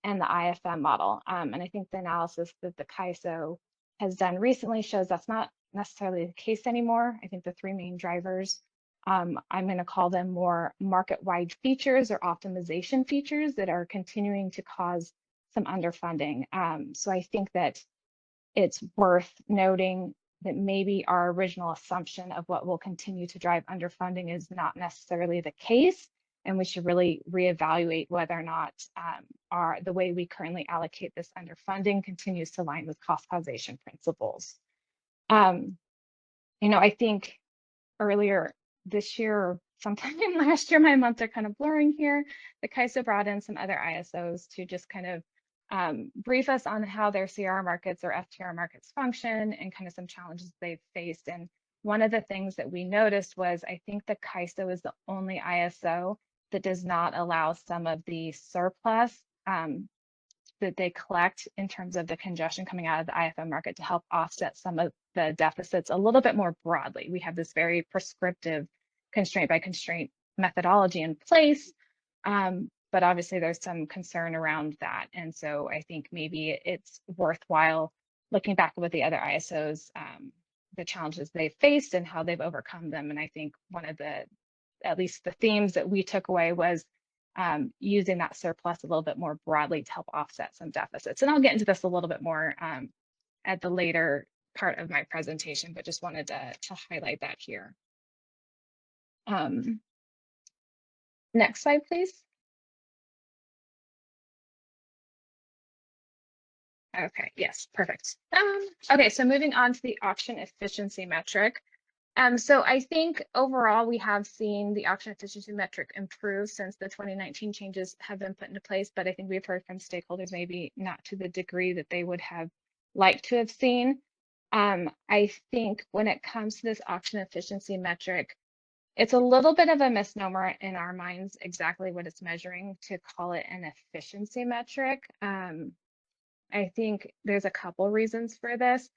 and the IFM model. And I think the analysis that the CAISO has done recently shows that's not necessarily the case anymore. I think the three main drivers, I'm going to call them more market-wide features or optimization features that are continuing to cause some underfunding. So I think that it's worth noting that maybe our original assumption of what will continue to drive underfunding is not necessarily the case, and we should really reevaluate whether or not the way we currently allocate this underfunding continues to align with cost causation principles. I think earlier this year, or sometime last year, my months are kind of blurring here, the CAISO brought in some other ISOs to just kind of brief us on how their CR markets or FTR markets function and kind of some challenges they've faced. And one of the things that we noticed was, I think the CAISO is the only ISO that does not allow some of the surplus that they collect in terms of the congestion coming out of the IFM market to help offset some of the deficits a little bit more broadly. We have this very prescriptive constraint by constraint methodology in place. But obviously there's some concern around that. And so I think maybe it's worthwhile looking back at the other ISOs, the challenges they've faced and how they've overcome them. And I think one of at least the themes that we took away was using that surplus a little bit more broadly to help offset some deficits. And I'll get into this a little bit more at the later part of my presentation, but just wanted to highlight that here. Next slide, please. Okay, yes, perfect. Okay, so moving on to the auction efficiency metric. So I think overall we have seen the auction efficiency metric improve since the 2019 changes have been put into place, but I think we've heard from stakeholders maybe not to the degree that they would have liked to have seen. I think when it comes to this auction efficiency metric, it's a little bit of a misnomer in our minds exactly what it's measuring to call it an efficiency metric. I think there's a couple reasons for this.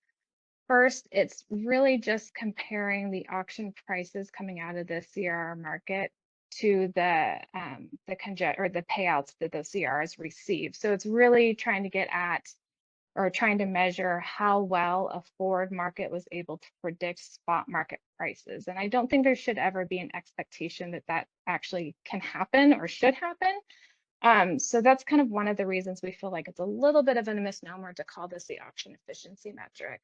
First, it's really just comparing the auction prices coming out of the CRR market to the payouts that those CRRs receive. So it's really trying to get at or trying to measure how well a forward market was able to predict spot market prices. And I don't think there should ever be an expectation that that actually can happen or should happen. So that's kind of one of the reasons we feel like it's a little bit of a misnomer to call this the auction efficiency metric.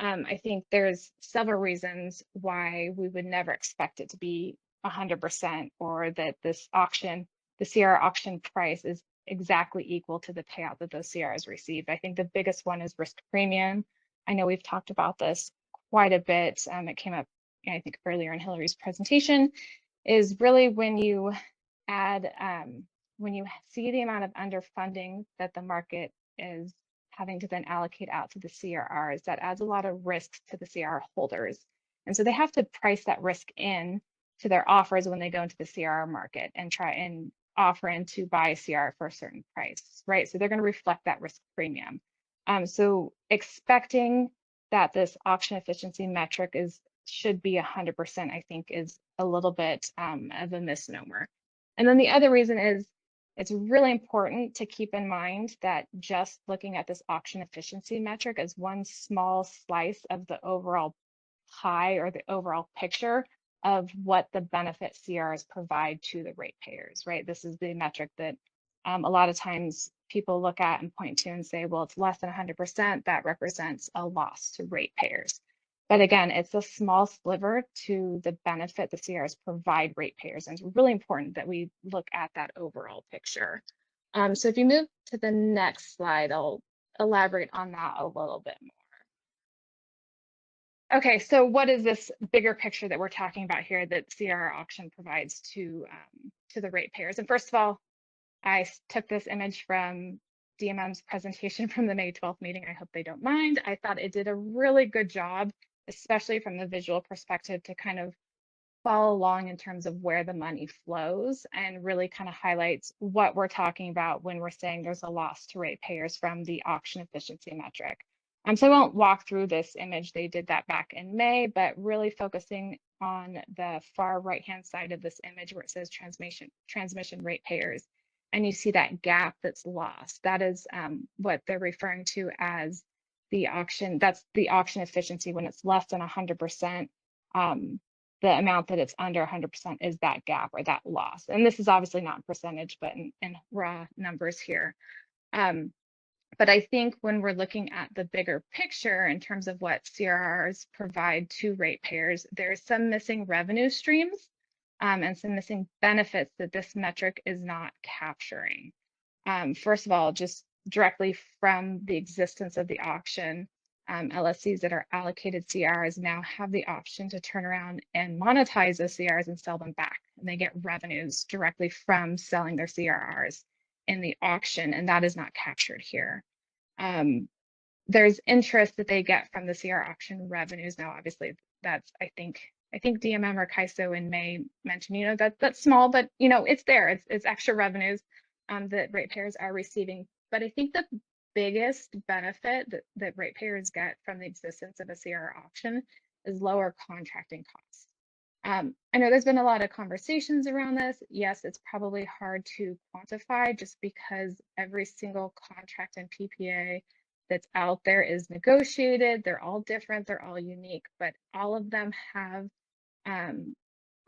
I think there's several reasons why we would never expect it to be 100% or that this auction, the CR auction price is exactly equal to the payout that those CRs received. I think the biggest one is risk premium. I know we've talked about this quite a bit, it came up, I think, earlier in Hillary's presentation, is really when you add, when you see the amount of underfunding that the market is having to then allocate out to the CRRs, that adds a lot of risks to the CRR holders. And so they have to price that risk in to their offers when they go into the CRR market and try and offer in to buy a CRR for a certain price, right? So they're going to reflect that risk premium. So expecting that this auction efficiency metric should be 100%, I think, is a little bit of a misnomer. And then the other reason is it's really important to keep in mind that just looking at this auction efficiency metric as one small slice of the overall pie or the overall picture of what the benefit CRs provide to the ratepayers, right? This is the metric that a lot of times people look at and point to and say, well, it's less than 100%, that represents a loss to ratepayers. But again, it's a small sliver to the benefit the CRs provide ratepayers. And it's really important that we look at that overall picture. So if you move to the next slide, I'll elaborate on that a little bit more. Okay, so what is this bigger picture that we're talking about here that CRR auction provides to the ratepayers? And first of all, I took this image from DMM's presentation from the May 12th meeting. I hope they don't mind. I thought it did a really good job, especially from the visual perspective, to kind of follow along in terms of where the money flows and really kind of highlights what we're talking about when we're saying there's a loss to ratepayers from the auction efficiency metric. So I won't walk through this image. They did that back in May, but really focusing on the far right-hand side of this image where it says transmission ratepayers. And you see that gap that's lost. That is what they're referring to as the auction. That's the auction efficiency when it's less than 100%. The amount that it's under 100% is that gap or that loss. And this is obviously not percentage, but in raw numbers here. But I think when we're looking at the bigger picture in terms of what CRRs provide to ratepayers, there's some missing revenue streams and some missing benefits that this metric is not capturing. First of all, just directly from the existence of the auction, LSCs that are allocated CRs now have the option to turn around and monetize those CRs and sell them back. And they get revenues directly from selling their CRRs in the auction, and that is not captured here. There's interest that they get from the CR auction revenues. Now, obviously, that's, I think DMM or CAISO in May mentioned, that's small, but it's there. It's extra revenues that ratepayers are receiving. But I think the biggest benefit that ratepayers get from the existence of a CR auction is lower contracting costs. I know there's been a lot of conversations around this. Yes, it's probably hard to quantify just because every single contract and PPA that's out there is negotiated. They're all different, they're all unique, but all of them have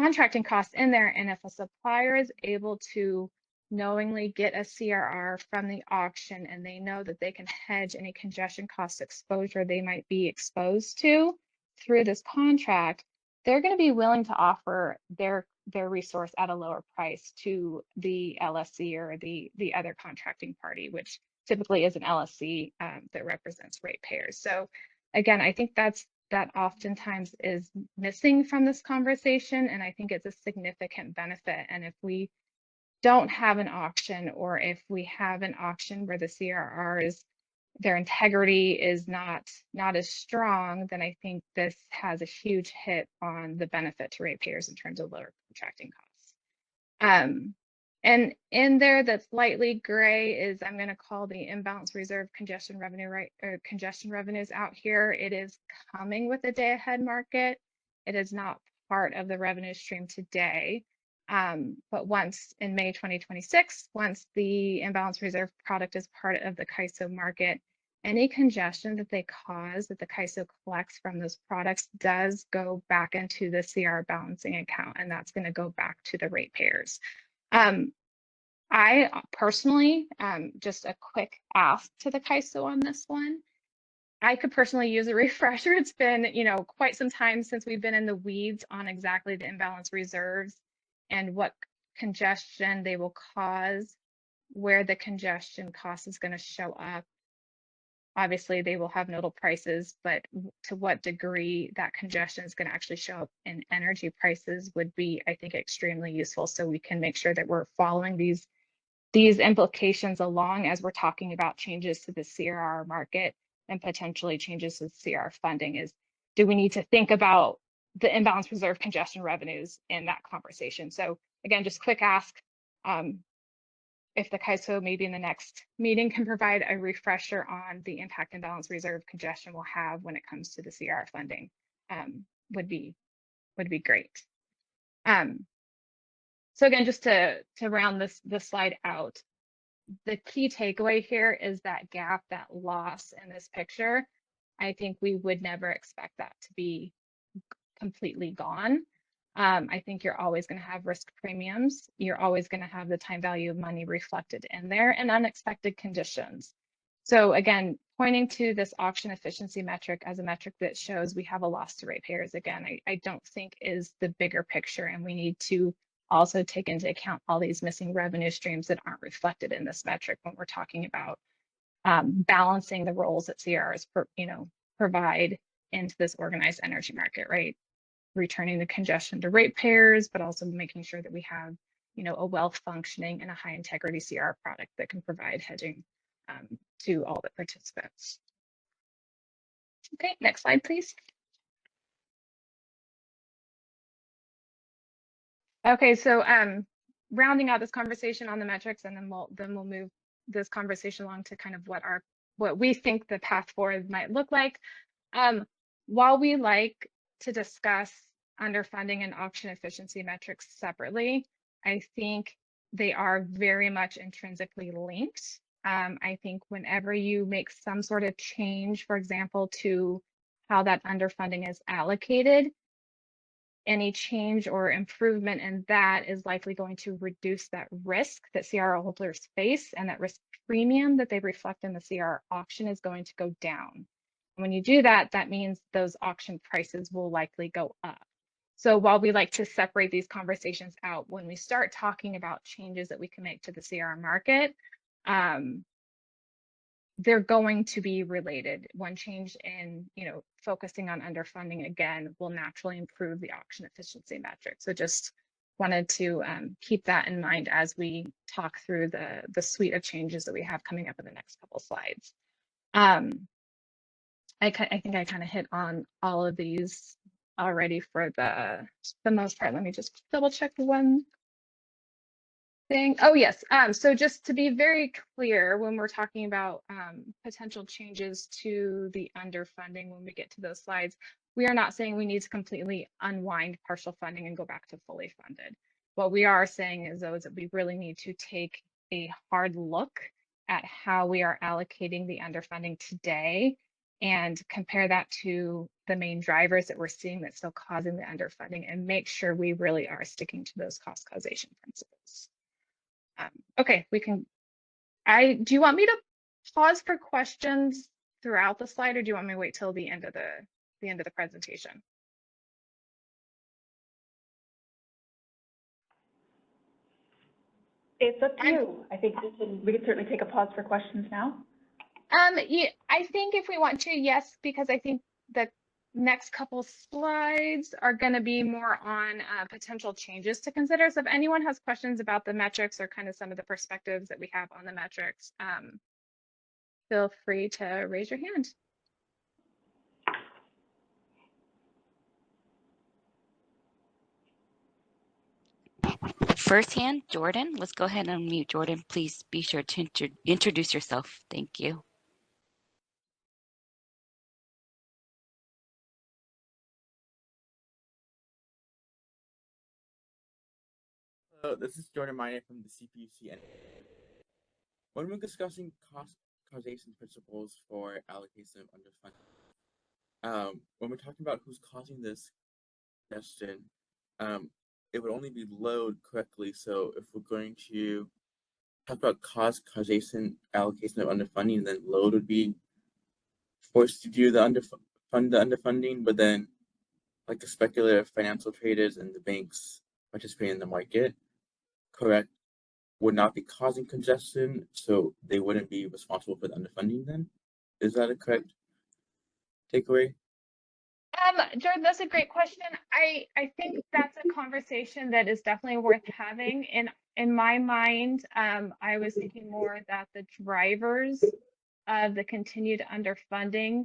contracting costs in there. And if a supplier is able to knowingly get a CRR from the auction and they know that they can hedge any congestion cost exposure they might be exposed to through this contract, they're going to be willing to offer their resource at a lower price to the LSC or the other contracting party, which typically is an LSC that represents ratepayers. So again, I think that oftentimes is missing from this conversation, and I think it's a significant benefit. And if we don't have an auction, or if we have an auction where the CRRs, their integrity is not as strong, then I think this has a huge hit on the benefit to ratepayers in terms of lower contracting costs. And in there, that's lightly gray is, I'm going to call the imbalance reserve congestion revenue, right, or congestion revenues out here. It is coming with a day ahead market. It is not part of the revenue stream today. But once in May 2026, once the imbalance reserve product is part of the CAISO market, any congestion that they cause that the CAISO collects from those products does go back into the CR balancing account, and that's going to go back to the ratepayers. I personally, just a quick ask to the CAISO on this one, I could personally use a refresher. It's been, quite some time since we've been in the weeds on exactly the imbalance reserves and what congestion they will cause, where the congestion cost is going to show up. Obviously, they will have nodal prices, but to what degree that congestion is going to actually show up in energy prices would be, I think, extremely useful, so we can make sure that we're following these implications along as we're talking about changes to the CRR market and potentially changes to the CRR funding. Is, do we need to think about the imbalance reserve congestion revenues in that conversation? So again, just quick ask, if the CAISO maybe in the next meeting can provide a refresher on the impact imbalance reserve congestion will have when it comes to the CRR funding, would be great. So again, just to round this slide out, the key takeaway here is that gap, that loss in this picture. I think we would never expect that to be completely gone. I think you're always going to have risk premiums. You're always going to have the time value of money reflected in there and unexpected conditions. So again, pointing to this auction efficiency metric as a metric that shows we have a loss to ratepayers, again, I don't think is the bigger picture, and we need to also take into account all these missing revenue streams that aren't reflected in this metric when we're talking about balancing the roles that CRRs provide into this organized energy market, right? Returning the congestion to ratepayers, but also making sure that we have, a well-functioning and a high-integrity CR product that can provide hedging to all the participants. Okay, next slide, please. Okay, so rounding out this conversation on the metrics, and then we'll move this conversation along to kind of what we think the path forward might look like. While we like to discuss underfunding and auction efficiency metrics separately, I think they are very much intrinsically linked. I think whenever you make some sort of change, for example, to how that underfunding is allocated, any change or improvement in that is likely going to reduce that risk that CRR holders face, and that risk premium that they reflect in the CRR auction is going to go down. When you do that, that means those auction prices will likely go up. So while we like to separate these conversations out, when we start talking about changes that we can make to the CRR market, they're going to be related. One change in, focusing on underfunding again will naturally improve the auction efficiency metric. So just wanted to keep that in mind as we talk through the suite of changes that we have coming up in the next couple slides. I think I kind of hit on all of these already for the most part. Let me just double check one thing. Oh yes, so just to be very clear, when we're talking about potential changes to the underfunding, when we get to those slides, we are not saying we need to completely unwind partial funding and go back to fully funded. What we are saying is, though, is that we really need to take a hard look at how we are allocating the underfunding today and compare that to the main drivers that we're seeing that's still causing the underfunding, and make sure we really are sticking to those cost causation principles. Okay, we can, do you want me to pause for questions throughout the slide, or do you want me to wait till the end of the presentation?
It's up to you. I think we can certainly take a pause for questions now.
Yeah, I think if we want to, yes, because I think the next couple slides are going to be more on potential changes to consider. So if anyone has questions about the metrics or kind of some of the perspectives that we have on the metrics, feel free to raise your hand.
First hand, Jordan. Let's go ahead and unmute Jordan. Please be sure to introduce yourself. Thank you.
Hello, this is Jordan Minor from the CPUC. When we're discussing cost causation principles for allocation of underfunding, when we're talking about who's causing this congestion, it would only be load correctly. So if we're going to talk about cost causation allocation of underfunding, then load would be forced to do the underfunding, but then like the speculative financial traders and the banks participating in the market, correct, would not be causing congestion, so they wouldn't be responsible for the underfunding then. Is that a correct takeaway?
Jordan, that's a great question. I think that's a conversation that is definitely worth having. In my mind, I was thinking more that the drivers of the continued underfunding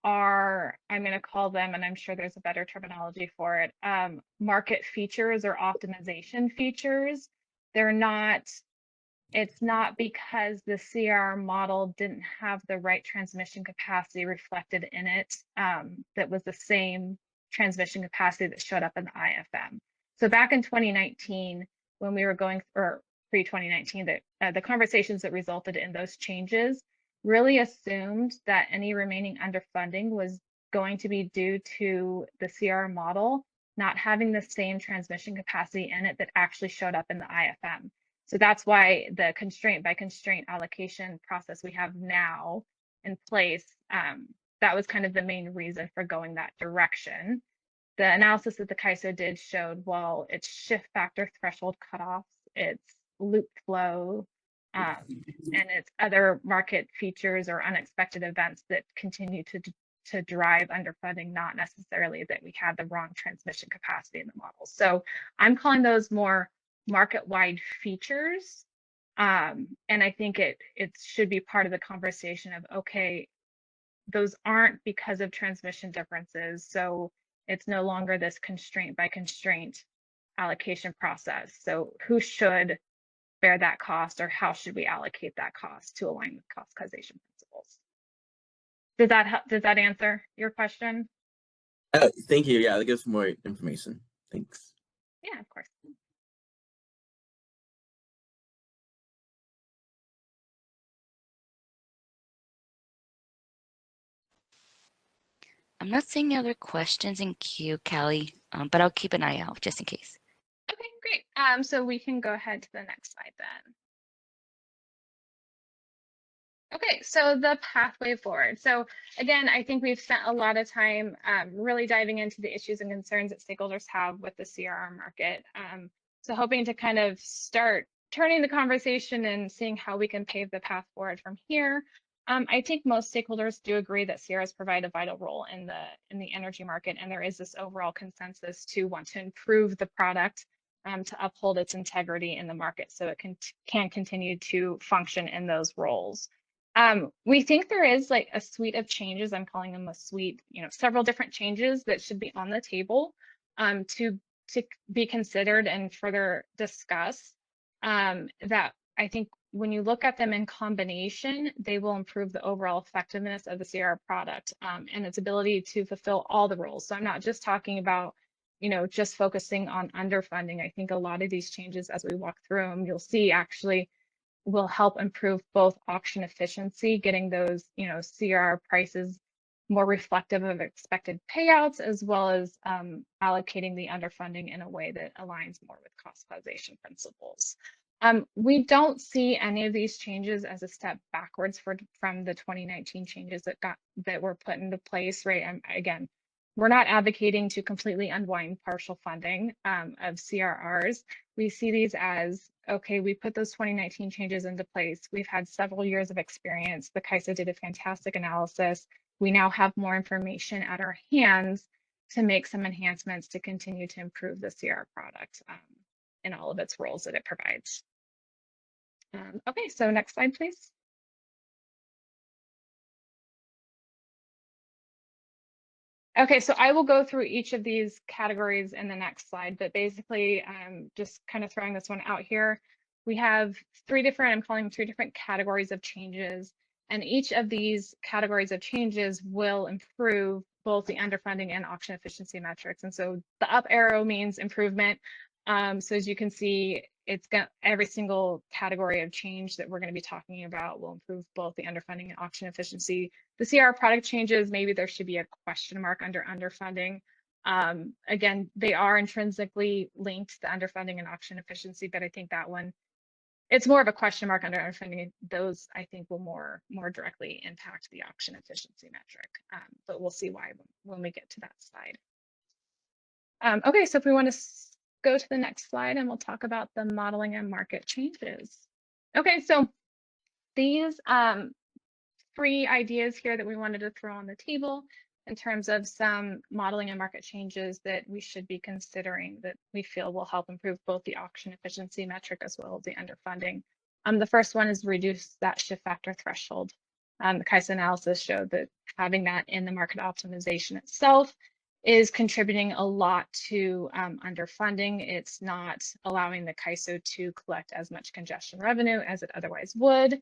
are, I'm going to call them, and I'm sure there's a better terminology for it, market features or optimization features. They're not, it's not because the CR model didn't have the right transmission capacity reflected in it, that was the same transmission capacity that showed up in the IFM. So back in 2019, when we were going, or pre-2019, the conversations that resulted in those changes really assumed that any remaining underfunding was going to be due to the CR model not having the same transmission capacity in it that actually showed up in the IFM. So that's why the constraint by constraint allocation process we have now in place, that was kind of the main reason for going that direction. The analysis that the CAISO did showed, well, it's shift factor threshold cutoffs, it's loop flow, and it's other market features or unexpected events that continue to drive underfunding, not necessarily that we had the wrong transmission capacity in the model. So I'm calling those more market-wide features. And I think it should be part of the conversation of, okay, those aren't because of transmission differences. So it's no longer this constraint by constraint allocation process. So who should bear that cost, or how should we allocate that cost to align with cost causation principles? Does that answer your question?
Thank you. Yeah, that gives more information. Thanks.
Yeah, of course.
I'm not seeing any other questions in queue, Callie, but I'll keep an eye out just in case.
Okay, great. So we can go ahead to the next slide then. Okay, so the pathway forward. So again, I think we've spent a lot of time really diving into the issues and concerns that stakeholders have with the CRR market. So hoping to kind of start turning the conversation and seeing how we can pave the path forward from here. I think most stakeholders do agree that CRRs provide a vital role in the energy market, and there is this overall consensus to want to improve the product to uphold its integrity in the market so it can continue to function in those roles. We think there is like a suite of changes. I'm calling them a suite, several different changes that should be on the table to be considered and further discussed. That I think when you look at them in combination, they will improve the overall effectiveness of the CR product and its ability to fulfill all the roles. So I'm not just talking about, just focusing on underfunding. I think a lot of these changes, as we walk through them, you'll see actually will help improve both auction efficiency, getting those, CR prices more reflective of expected payouts, as well as allocating the underfunding in a way that aligns more with cost causation principles. We don't see any of these changes as a step backwards from the 2019 changes that were put into place, right? Again, we're not advocating to completely unwind partial funding of CRRs. We see these as, okay, we put those 2019 changes into place. We've had several years of experience. The CAISO did a fantastic analysis. We now have more information at our hands to make some enhancements to continue to improve the CR product in all of its roles that it provides. Okay, so next slide, please. Okay, so I will go through each of these categories in the next slide, but basically just kind of throwing this one out here. We have I'm calling them three different categories of changes, and each of these categories of changes will improve both the underfunding and auction efficiency metrics. And so the up arrow means improvement. So as you can see, it's got every single category of change that we're going to be talking about will improve both the underfunding and auction efficiency. The CR product changes, maybe there should be a question mark under underfunding. Again, they are intrinsically linked, the underfunding and auction efficiency, but I think that one, it's more of a question mark under underfunding. Those I think will more directly impact the auction efficiency metric, but we'll see why when we get to that slide. Okay, so if we want to go to the next slide and we'll talk about the modeling and market changes. Okay, so these 3 ideas here that we wanted to throw on the table in terms of some modeling and market changes that we should be considering that we feel will help improve both the auction efficiency metric as well as the underfunding. The first one is reduce that shift factor threshold. The CAISO analysis showed that having that in the market optimization itself is contributing a lot to underfunding. It's not allowing the CAISO to collect as much congestion revenue as it otherwise would.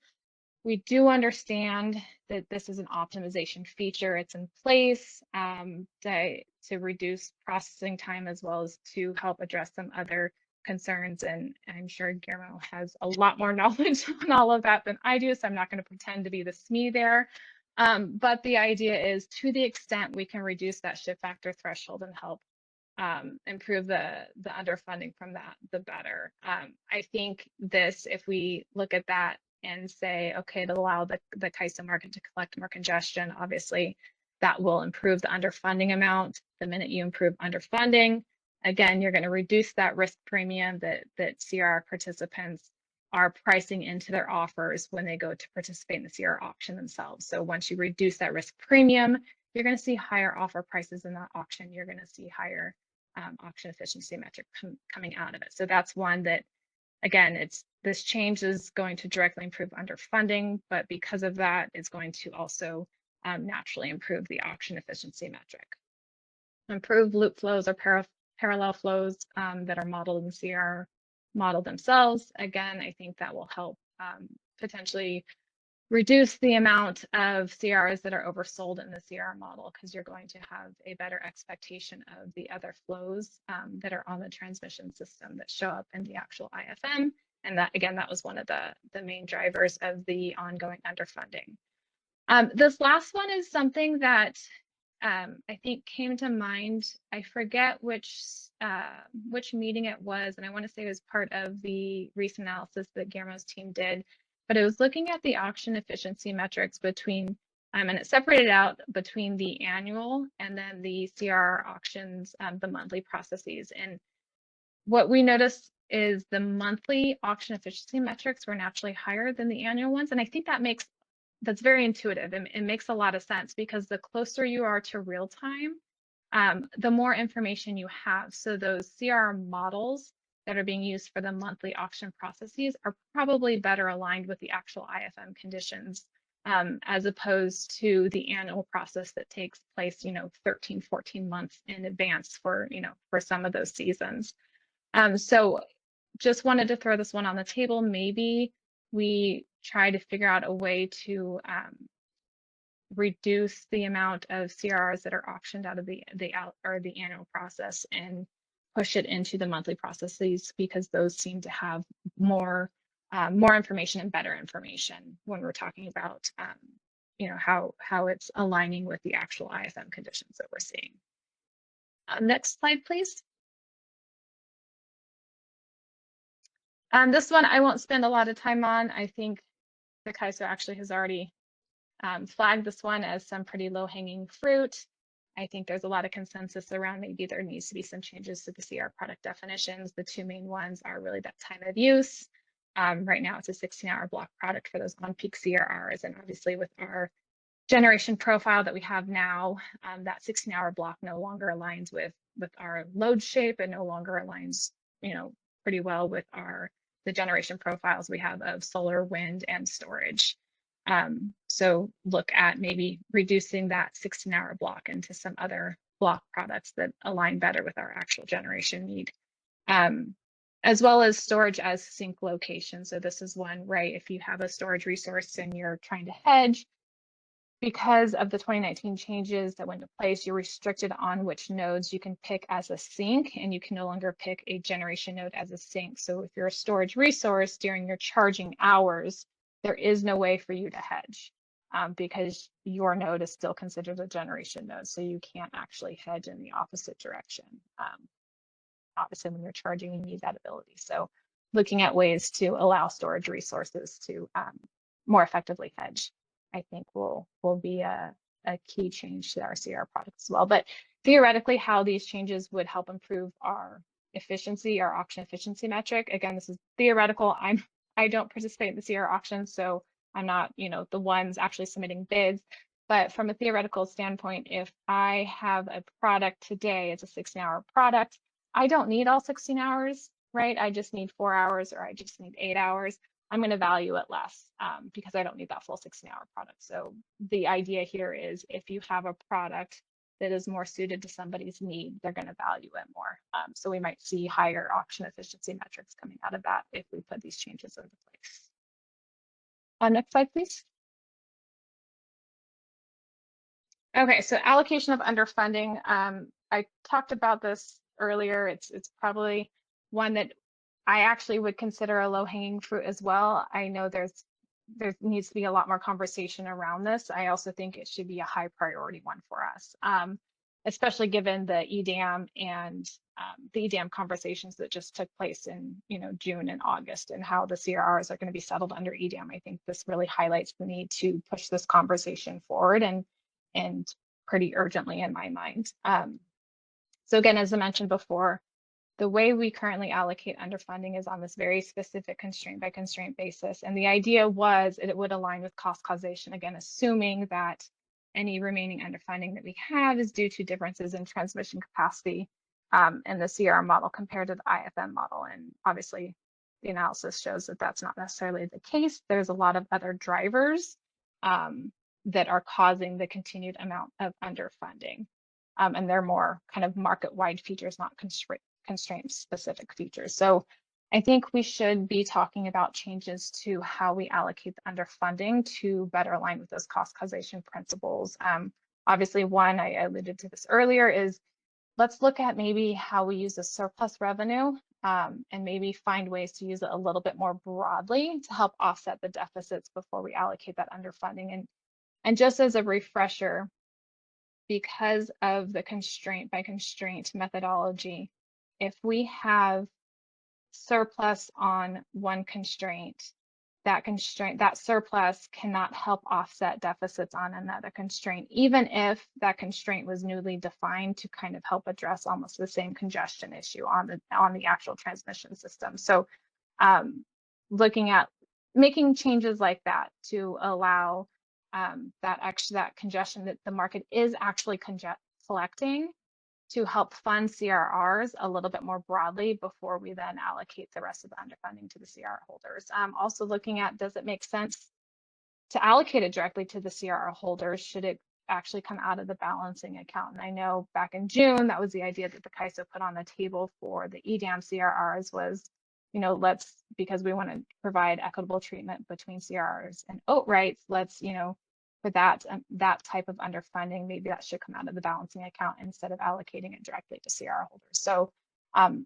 We do understand that this is an optimization feature. It's in place to reduce processing time as well as to help address some other concerns. And I'm sure Guillermo has a lot more knowledge on all of that than I do, so I'm not going to pretend to be the SME there. But the idea is, to the extent we can reduce that shift factor threshold and help improve the underfunding from that, the better. I think this, if we look at that and say, okay, to allow the CAISO market to collect more congestion, obviously that will improve the underfunding amount. The minute you improve underfunding, again, you're going to reduce that risk premium that CRR participants are pricing into their offers when they go to participate in the CRR auction themselves. So once you reduce that risk premium, you're going to see higher offer prices in that auction. You're going to see higher auction efficiency metric coming out of it. So that's one that, again, this change is going to directly improve underfunding, but because of that, it's going to also naturally improve the auction efficiency metric. Improve loop flows or parallel flows that are modeled in CRR model themselves. Again, I think that will help potentially reduce the amount of CRs that are oversold in the CRR model, because you're going to have a better expectation of the other flows that are on the transmission system that show up in the actual IFM. And that, again, that was one of the main drivers of the ongoing underfunding. This last one is something that I think came to mind. I forget which meeting it was, and I want to say it was part of the recent analysis that Guillermo's team did, but it was looking at the auction efficiency metrics between, and it separated out between the annual and then the CRR auctions, the monthly processes. And what we noticed is the monthly auction efficiency metrics were naturally higher than the annual ones. And I think that's very intuitive, and it makes a lot of sense, because the closer you are to real time, the more information you have. So those CRR models that are being used for the monthly auction processes are probably better aligned with the actual IFM conditions, as opposed to the annual process that takes place, 13, 14 months in advance for some of those seasons. So just wanted to throw this one on the table. Maybe we try to figure out a way to reduce the amount of CRRs that are auctioned out of the annual process and push it into the monthly processes, because those seem to have more information and better information when we're talking about how it's aligning with the actual IFM conditions that we're seeing. Next slide, please. This one I won't spend a lot of time on. I think the CAISO actually has already flagged this one as some pretty low-hanging fruit. I think there's a lot of consensus around maybe there needs to be some changes to the CR product definitions. The two main ones are really that time of use. Right now it's a 16-hour block product for those on-peak CRRs, and obviously with our generation profile that we have now, that 16-hour block no longer aligns with our load shape, and no longer aligns pretty well with the generation profiles we have of solar, wind, and storage. So look at maybe reducing that 16-hour block into some other block products that align better with our actual generation need, as well as storage as sink location. So this is one, right? If you have a storage resource and you're trying to hedge, because of the 2019 changes that went into place, you're restricted on which nodes you can pick as a sink, and you can no longer pick a generation node as a sink. So if you're a storage resource during your charging hours, there is no way for you to hedge because your node is still considered a generation node. So you can't actually hedge in the opposite direction. Obviously, when you're charging, you need that ability. So looking at ways to allow storage resources to more effectively hedge, I think will be a key change to our CR products as well. But theoretically, how these changes would help improve our efficiency, our auction efficiency metric. Again, this is theoretical. I don't participate in the CR auction, so I'm not, the ones actually submitting bids. But from a theoretical standpoint, if I have a product today, it's a 16-hour product, I don't need all 16 hours, right? I just need 4 hours or I just need 8 hours. I'm going to value it less because I don't need that full 16-hour product. So the idea here is if you have a product that is more suited to somebody's need, they're going to value it more. So we might see higher auction efficiency metrics coming out of that if we put these changes into place. Next slide, please. Okay, so allocation of underfunding. I talked about this earlier. It's probably one that I actually would consider a low-hanging fruit as well. I know there needs to be a lot more conversation around this. I also think it should be a high priority one for us, especially given the EDAM and the EDAM conversations that just took place in June and August, and how the CRRs are going to be settled under EDAM. I think this really highlights the need to push this conversation forward and pretty urgently in my mind. So again, as I mentioned before, the way we currently allocate underfunding is on this very specific constraint by constraint basis. And the idea was it would align with cost causation, again, assuming that any remaining underfunding that we have is due to differences in transmission capacity in the CR model compared to the IFM model. And obviously, the analysis shows that that's not necessarily the case. There's a lot of other drivers that are causing the continued amount of underfunding. And they're more kind of market-wide features, not constraint-specific features. So I think we should be talking about changes to how we allocate the underfunding to better align with those cost causation principles. Obviously, one, I alluded to this earlier, is let's look at maybe how we use the surplus revenue and maybe find ways to use it a little bit more broadly to help offset the deficits before we allocate that underfunding. And just as a refresher, because of the constraint by constraint methodology, if we have surplus on one constraint, that surplus cannot help offset deficits on another constraint, even if that constraint was newly defined to kind of help address almost the same congestion issue on the actual transmission system. So looking at making changes like that to allow that congestion that the market is actually collecting to help fund CRRs a little bit more broadly before we then allocate the rest of the underfunding to the CRR holders. Also looking at, does it make sense to allocate it directly to the CRR holders? Should it actually come out of the balancing account? And I know back in June, that was the idea that the CAISO put on the table for the EDAM CRRs was, because we want to provide equitable treatment between CRRs and OAT rights, let's, for that type of underfunding, maybe that should come out of the balancing account instead of allocating it directly to CRR holders. So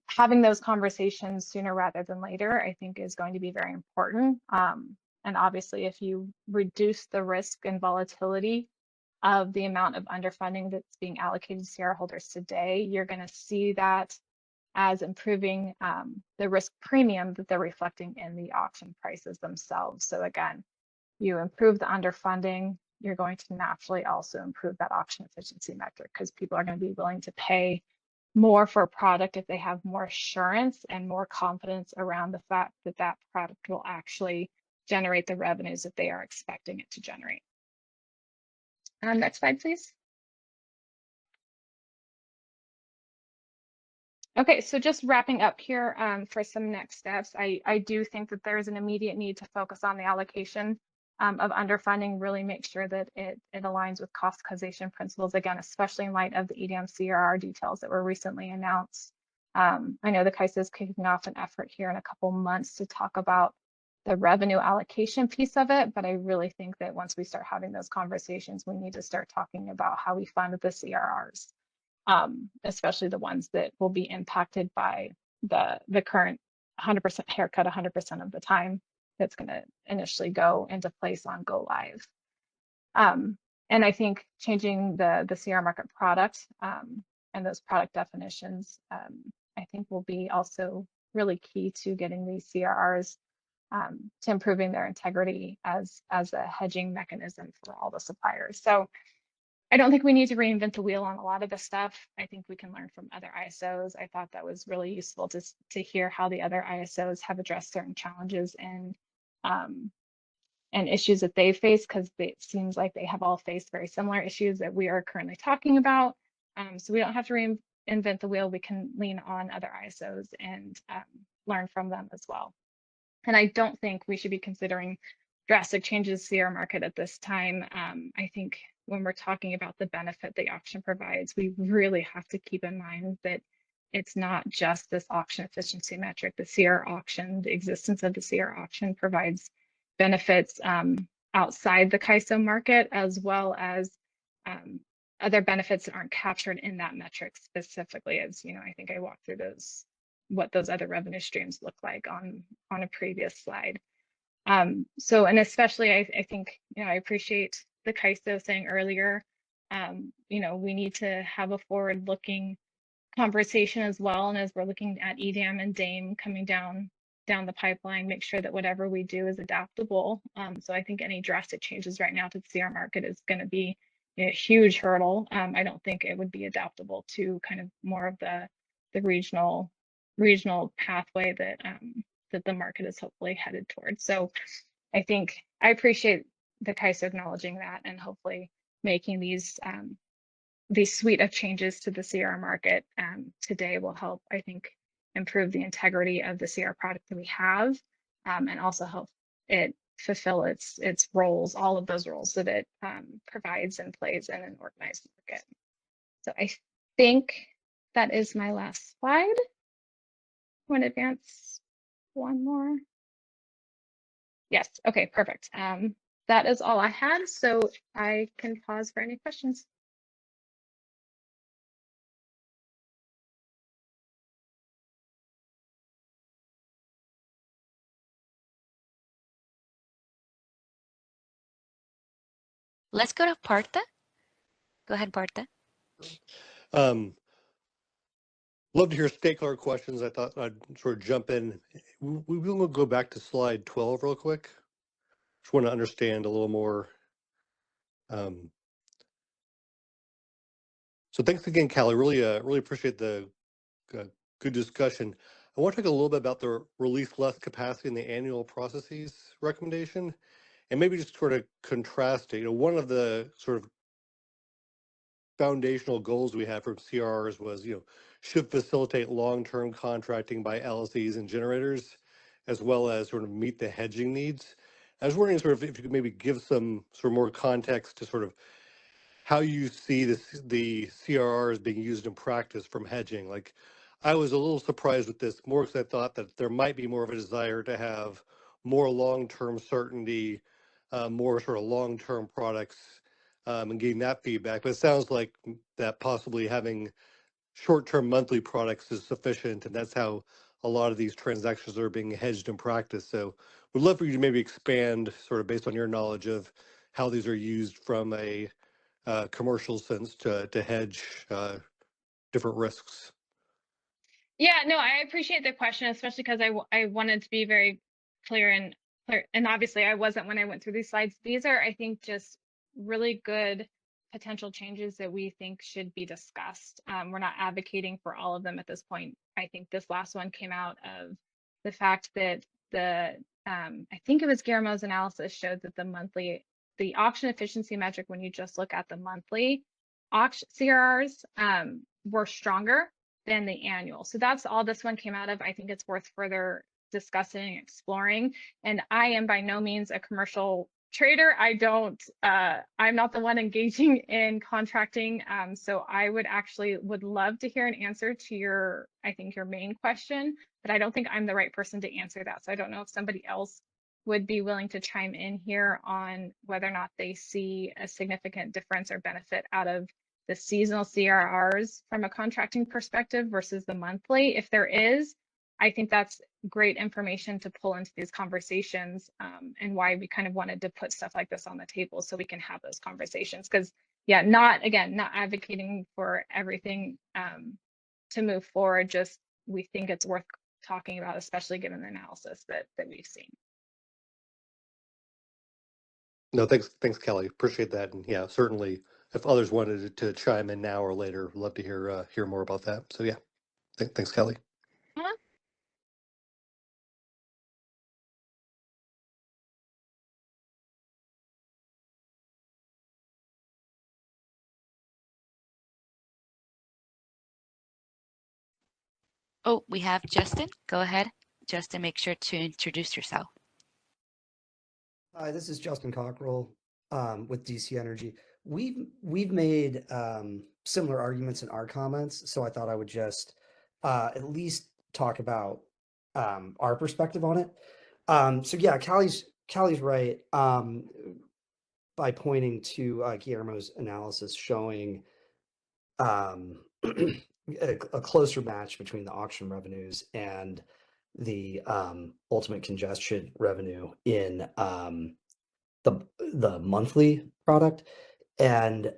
having those conversations sooner rather than later, I think is going to be very important. And obviously, if you reduce the risk and volatility of the amount of underfunding that's being allocated to CRR holders today, you're going to see that as improving the risk premium that they're reflecting in the auction prices themselves. So again, you improve the underfunding, you're going to naturally also improve that auction efficiency metric because people are going to be willing to pay more for a product if they have more assurance and more confidence around the fact that that product will actually generate the revenues that they are expecting it to generate. Next slide, please. Okay, so just wrapping up here for some next steps, I do think that there is an immediate need to focus on the allocation of underfunding, really make sure that it aligns with cost causation principles, again, especially in light of the EDAM CRR details that were recently announced. I know the CAISO is kicking off an effort here in a couple months to talk about the revenue allocation piece of it, but I really think that once we start having those conversations, we need to start talking about how we fund the CRRs. Especially the ones that will be impacted by the current 100% haircut 100% of the time that's going to initially go into place on go live. And I think changing the CR market product and those product definitions, I think will be also really key to getting these CRRs to improving their integrity as a hedging mechanism for all the suppliers. So I don't think we need to reinvent the wheel on a lot of this stuff. I think we can learn from other ISOs. I thought that was really useful to hear how the other ISOs have addressed certain challenges in and issues that they face, because it seems like they have all faced very similar issues that we are currently talking about. So we don't have to reinvent the wheel. We can lean on other ISOs and learn from them as well. And I don't think we should be considering drastic changes to our market at this time. I think when we're talking about the benefit the auction provides, we really have to keep in mind that it's not just this auction efficiency metric. The CR auction, the existence of the CR auction provides benefits outside the CAISO market, as well as other benefits that aren't captured in that metric specifically. As you know, I think I walked through those, what those other revenue streams look like on a previous slide. So, and especially I think, you know, I appreciate the CAISO saying earlier, you know, we need to have a forward-looking conversation as well. And as we're looking at EDAM and DAME coming down the pipeline, make sure that whatever we do is adaptable. So I think any drastic changes right now to the CR market is going to be a huge hurdle. I don't think it would be adaptable to kind of more of the regional pathway that that the market is hopefully headed towards. So I think I appreciate the CAISO acknowledging that, and hopefully making these suite of changes to the CR market today will help, I think, improve the integrity of the CR product that we have, and also help it fulfill its roles, all of those roles that it provides and plays in an organized market. So I think that is my last slide. I want to advance one more. Yes, okay, perfect. That is all I had, so I can pause for any questions.
Let's go to Partha. Go ahead, Partha.
Love to hear stakeholder questions. I thought I'd sort of jump in. We will go back to slide 12 real quick. Just want to understand a little more. So thanks again, Callie. Really appreciate the good discussion. I want to talk a little bit about the release less capacity in the annual processes recommendation, and maybe just sort of contrast it. You know, one of the sort of foundational goals we had from CRRs was, you know, should facilitate long-term contracting by LLCs and generators, as well as sort of meet the hedging needs. I was wondering sort of if you could maybe give some sort of more context to sort of how you see the CRRs being used in practice from hedging. Like, I was a little surprised with this more because I thought that there might be more of a desire to have more long-term certainty, more sort of long-term products, and getting that feedback. But it sounds like that possibly having short-term monthly products is sufficient, and that's how a lot of these transactions are being hedged in practice. So we'd love for you to maybe expand sort of based on your knowledge of how these are used from a commercial sense to hedge different risks.
Yeah, no, I appreciate the question, especially because I wanted to be very clear, and obviously I wasn't when I went through these slides. These are, I think, just really good potential changes that we think should be discussed. We're not advocating for all of them at this point. I think this last one came out of the fact that I think it was Guillermo's analysis showed that the auction efficiency metric, when you just look at the monthly auction CRRs, were stronger than the annual. So that's all this one came out of. I think it's worth further discussing, exploring. And I am by no means a commercial trader. I'm not the one engaging in contracting. So I would love to hear an answer to your main question, but I don't think I'm the right person to answer that. So I don't know if somebody else would be willing to chime in here on whether or not they see a significant difference or benefit out of the seasonal CRRs from a contracting perspective versus the monthly. If there is, I think that's great information to pull into these conversations, and why we kind of wanted to put stuff like this on the table so we can have those conversations. Because yeah, not advocating for everything to move forward, just we think it's worth talking about, especially given the analysis that we've seen.
No, thanks, Kelly. Appreciate that. And yeah, certainly if others wanted to chime in now or later, love to hear more about that. So yeah, thanks, Kelly.
Oh, we have Justin. Go ahead. Justin, make sure to introduce yourself.
Hi, this is Justin Cockrell with DC Energy. We've made similar arguments in our comments, so I thought I would just at least talk about our perspective on it. So yeah, Callie's right by pointing to Guillermo's analysis showing a closer match between the auction revenues and the ultimate congestion revenue in the monthly product. And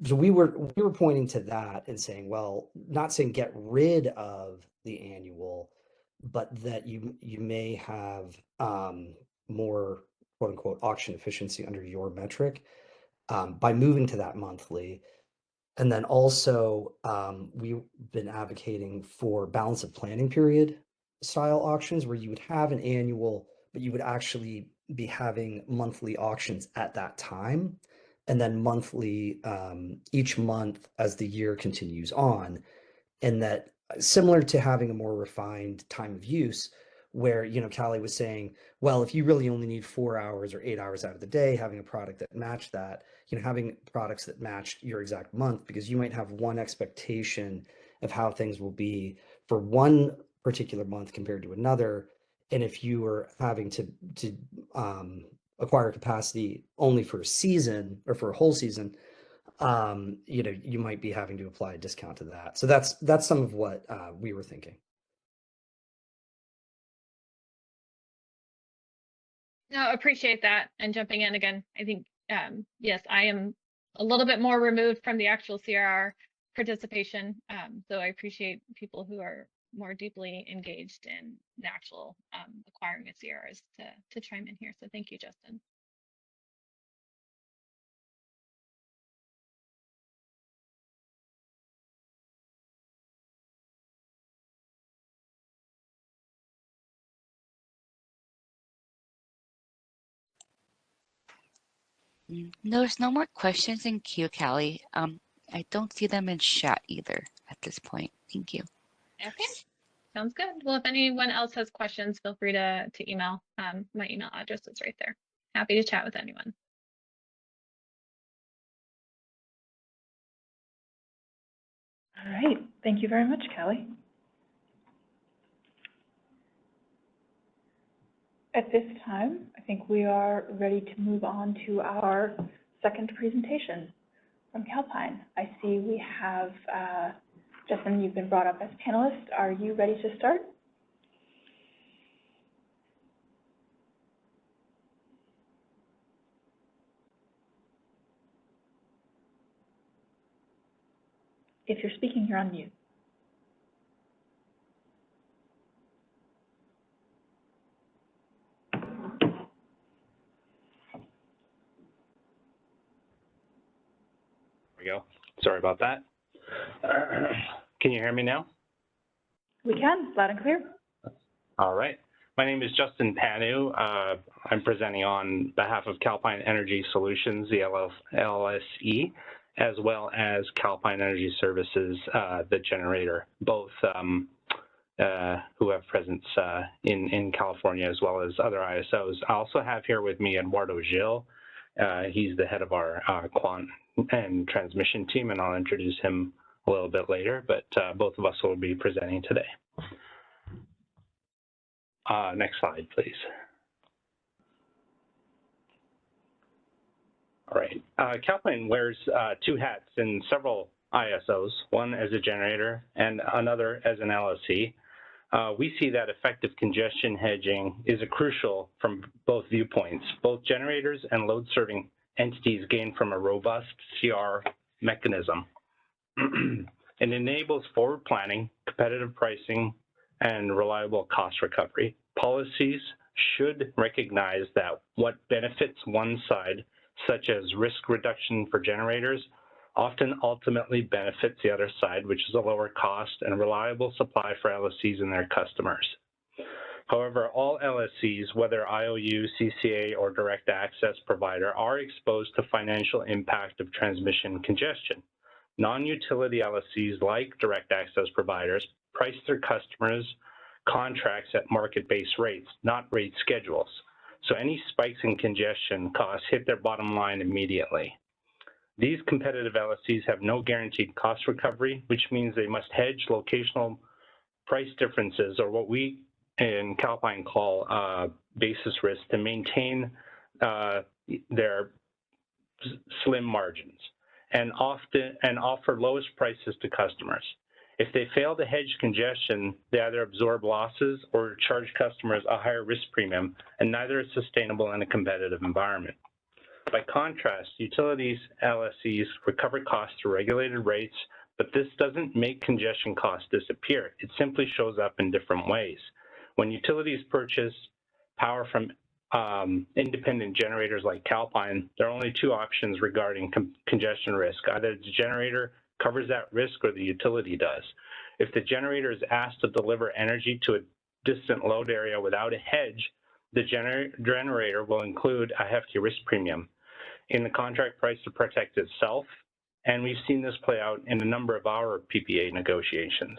so we were pointing to that and saying, well, not saying get rid of the annual, but that you may have more quote unquote auction efficiency under your metric by moving to that monthly. And then also, we've been advocating for balance of planning period style auctions where you would have an annual, but you would actually be having monthly auctions at that time. And then monthly, each month as the year continues on. And that similar to having a more refined time of use, where, Callie was saying, well, if you really only need 4 hours or 8 hours out of the day, having a product that matched that, having products that match your exact month, because you might have one expectation of how things will be for one particular month compared to another. And if you were having to acquire capacity only for a season or for a whole season, you might be having to apply a discount to that. So that's some of what we were thinking.
No, appreciate that. And jumping in again, I think, yes, I am a little bit more removed from the actual CRR participation. So I appreciate people who are more deeply engaged in the actual acquiring of CRRs to chime in here. So thank you, Justin.
There's no more questions in queue, Callie. I don't see them in chat either at this point. Thank you.
Okay, sounds good. Well, if anyone else has questions, feel free to email. My email address is right there. Happy to chat with anyone.
All right, thank you very much, Callie. At this time, I think we are ready to move on to our second presentation from Calpine. I see we have, Justin, you've been brought up as panelist. Are you ready to start? If you're speaking, you're on mute.
We go. Sorry about that. Can you hear me now?
We can, loud and clear.
All right. My name is Justin Panu. I'm presenting on behalf of Calpine Energy Solutions, the LLSE, as well as Calpine Energy Services, the generator, both who have presence in California as well as other ISOs. I also have here with me Eduardo Gil. He's the head of our quant and transmission team, and I'll introduce him a little bit later, but both of us will be presenting today. Next slide, please. All right. Calpine wears two hats in several ISOs, one as a generator and another as an LSE. We see that effective congestion hedging is crucial from both viewpoints. Both generators and load-serving entities gain from a robust CR mechanism. It enables forward planning, competitive pricing, and reliable cost recovery. Policies should recognize that what benefits one side, such as risk reduction for generators, often ultimately benefits the other side, which is a lower cost and reliable supply for LSCs and their customers. However, all LSCs, whether IOU, CCA, or direct access provider, are exposed to financial impact of transmission congestion. Non-utility LSCs, like direct access providers, price their customers' contracts at market-based rates, not rate schedules. So any spikes in congestion costs hit their bottom line immediately. These competitive LSCs have no guaranteed cost recovery, which means they must hedge locational price differences, or what we in Calpine call basis risk, to maintain their slim margins and offer lowest prices to customers. If they fail to hedge congestion, they either absorb losses or charge customers a higher risk premium, and neither is sustainable in a competitive environment. By contrast, utilities LSCs recover costs through regulated rates, but this doesn't make congestion costs disappear. It simply shows up in different ways. When utilities purchase power from independent generators like Calpine, there are only two options regarding congestion risk. Either the generator covers that risk or the utility does. If the generator is asked to deliver energy to a distant load area without a hedge, the generator will include a hefty risk premium in the contract price to protect itself, and we've seen this play out in a number of our PPA negotiations.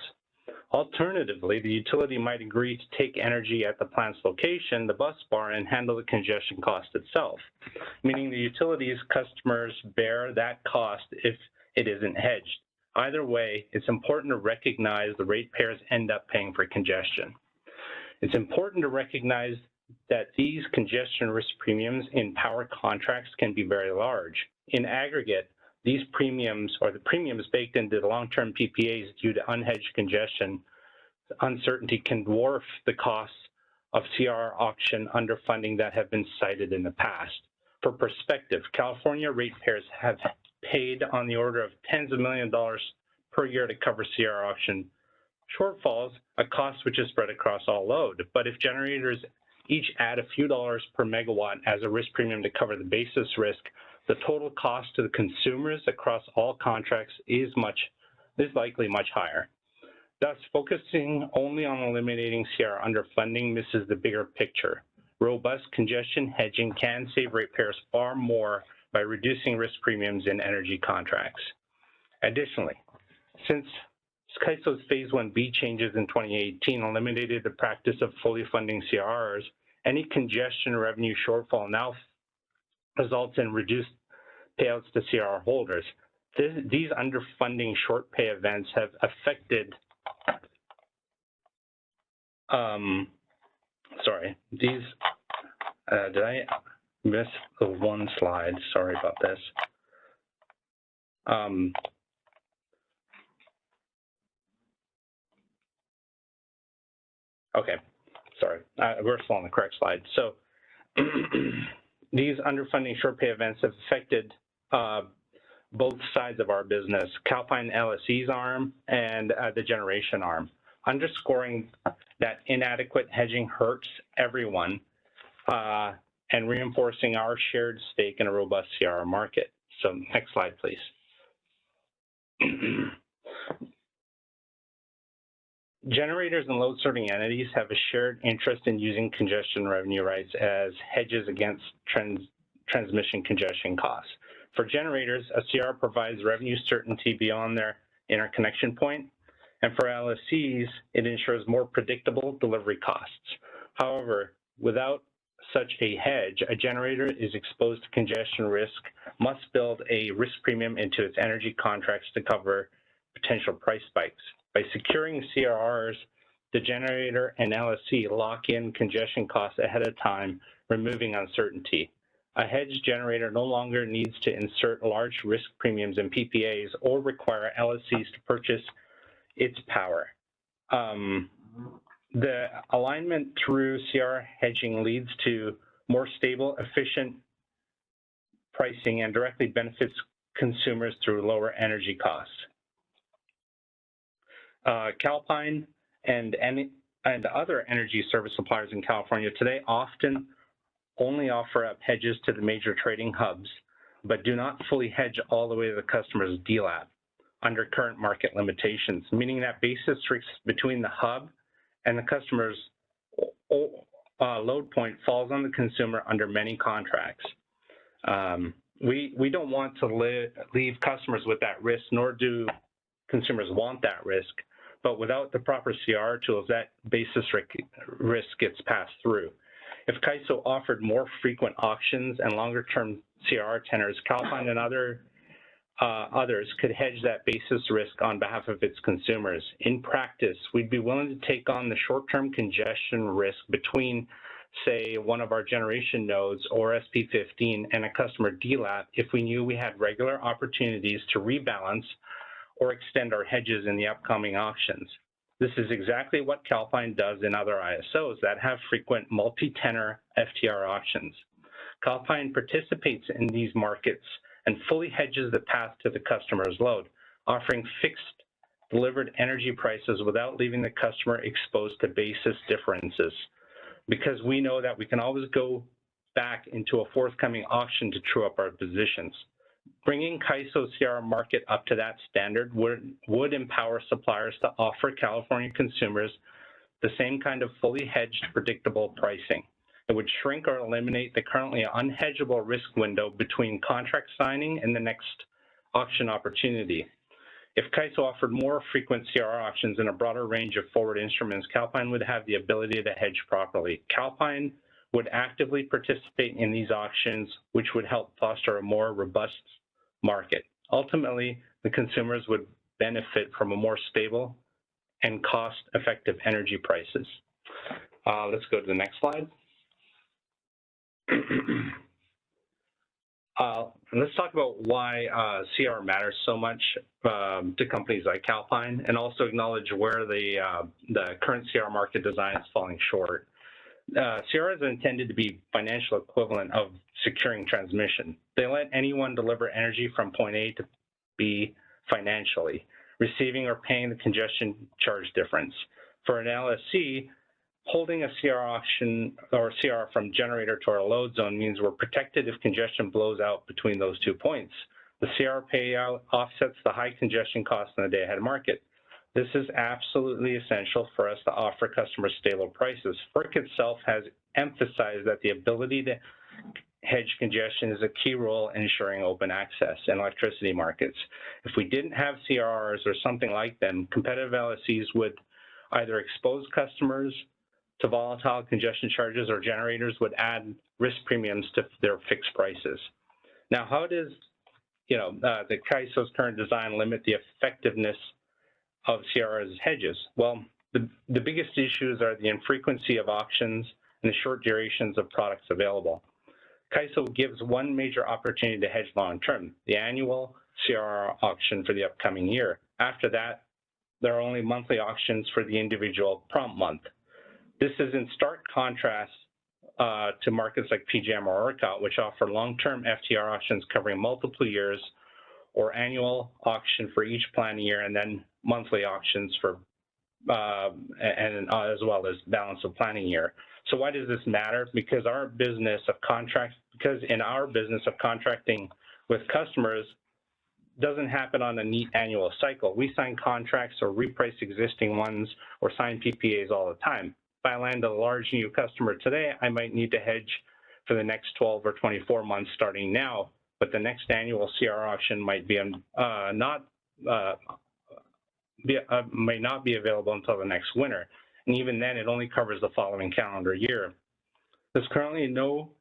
Alternatively, the utility might agree to take energy at the plant's location, the bus bar, and handle the congestion cost itself, meaning the utility's customers bear that cost if it isn't hedged. Either way, it's important to recognize the ratepayers end up paying for congestion. It's important to recognize that these congestion risk premiums in power contracts can be very large. In aggregate, these premiums, or the premiums baked into the long-term PPAs due to unhedged congestion uncertainty, can dwarf the costs of CR auction underfunding that have been cited in the past. For perspective, California ratepayers have paid on the order of tens of millions of dollars per year to cover CR auction shortfalls, a cost which is spread across all load. But if generators each add a few dollars per megawatt as a risk premium to cover the basis risk, the total cost to the consumers across all contracts is likely much higher. Thus, focusing only on eliminating CR underfunding misses the bigger picture. Robust congestion hedging can save ratepayers far more by reducing risk premiums in energy contracts. Additionally, since CAISO's Phase 1B changes in 2018 eliminated the practice of fully funding CRRs, any congestion revenue shortfall now results in reduced payouts to CRR holders. These underfunding short pay events have affected, did I miss the one slide? Sorry about this. Okay, sorry, we're still on the correct slide. So these underfunding short pay events have affected both sides of our business, Calpine LSE's arm and the generation arm, underscoring that inadequate hedging hurts everyone and reinforcing our shared stake in a robust CRR market. So next slide, please. Generators and load-serving entities have a shared interest in using congestion revenue rights as hedges against transmission congestion costs. For generators, a CR provides revenue certainty beyond their interconnection point, and for LSCs, it ensures more predictable delivery costs. However, without such a hedge, a generator is exposed to congestion risk, must build a risk premium into its energy contracts to cover potential price spikes. By securing CRRs, the generator and LSC lock in congestion costs ahead of time, removing uncertainty. A hedged generator no longer needs to insert large risk premiums in PPAs or require LSCs to purchase its power. The alignment through CR hedging leads to more stable, efficient pricing and directly benefits consumers through lower energy costs. Calpine and other energy service suppliers in California today often only offer up hedges to the major trading hubs, but do not fully hedge all the way to the customer's DLAP under current market limitations, meaning that basis risks between the hub and the customer's load point falls on the consumer under many contracts. We don't want to leave customers with that risk, nor do consumers want that risk. but without the proper CR tools, that basis risk gets passed through. If CAISO offered more frequent auctions and longer-term CR tenors, Calpine and others could hedge that basis risk on behalf of its consumers. In practice, we'd be willing to take on the short-term congestion risk between, say, one of our generation nodes or SP15 and a customer DLAP if we knew we had regular opportunities to rebalance or extend our hedges in the upcoming auctions. This is exactly what Calpine does in other ISOs that have frequent multi-tenor FTR auctions. Calpine participates in these markets and fully hedges the path to the customer's load, offering fixed delivered energy prices without leaving the customer exposed to basis differences, because we know that we can always go back into a forthcoming auction to true up our positions. Bringing CAISO CR market up to that standard would empower suppliers to offer California consumers the same kind of fully hedged, predictable pricing. It would shrink or eliminate the currently unhedgeable risk window between contract signing and the next auction opportunity. If CAISO offered more frequent CR auctions and a broader range of forward instruments, Calpine would have the ability to hedge properly. Calpine would actively participate in these auctions, which would help foster a more robust market. Ultimately, the consumers would benefit from a more stable and cost-effective energy prices. Let's go to the next slide. Let's talk about why CR matters so much to companies like Calpine, and also acknowledge where the current CR market design is falling short. CR is intended to be financial equivalent of securing transmission. They let anyone deliver energy from point A to B financially, receiving or paying the congestion charge difference. For an LSC, holding a CR auction or CR from generator to our load zone means we're protected if congestion blows out between those 2 points. The CR payout offsets the high congestion costs in the day-ahead market. This is absolutely essential for us to offer customers stable prices. FERC itself has emphasized that the ability to hedge congestion is a key role in ensuring open access in electricity markets. If we didn't have CRRs or something like them, competitive LSCs would either expose customers to volatile congestion charges, or generators would add risk premiums to their fixed prices. Now, how does the CAISO's current design limit the effectiveness of CRs as hedges? Well, the biggest issues are the infrequency of auctions and the short durations of products available. CAISO gives one major opportunity to hedge long-term, the annual CRR auction for the upcoming year. After that, there are only monthly auctions for the individual prompt month. This is in stark contrast to markets like PJM or ERCOT, which offer long-term FTR auctions covering multiple years, or annual auction for each plan year, and then monthly auctions for as well as balance of planning year. So why does this matter? Because in our business of contracting with customers doesn't happen on a neat annual cycle. We sign contracts or reprice existing ones or sign PPAs all the time. If I land a large new customer today, I might need to hedge for the next 12 or 24 months starting now, but the next annual CR auction might be may not be available until the next winter, and even then it only covers the following calendar year. There's currently no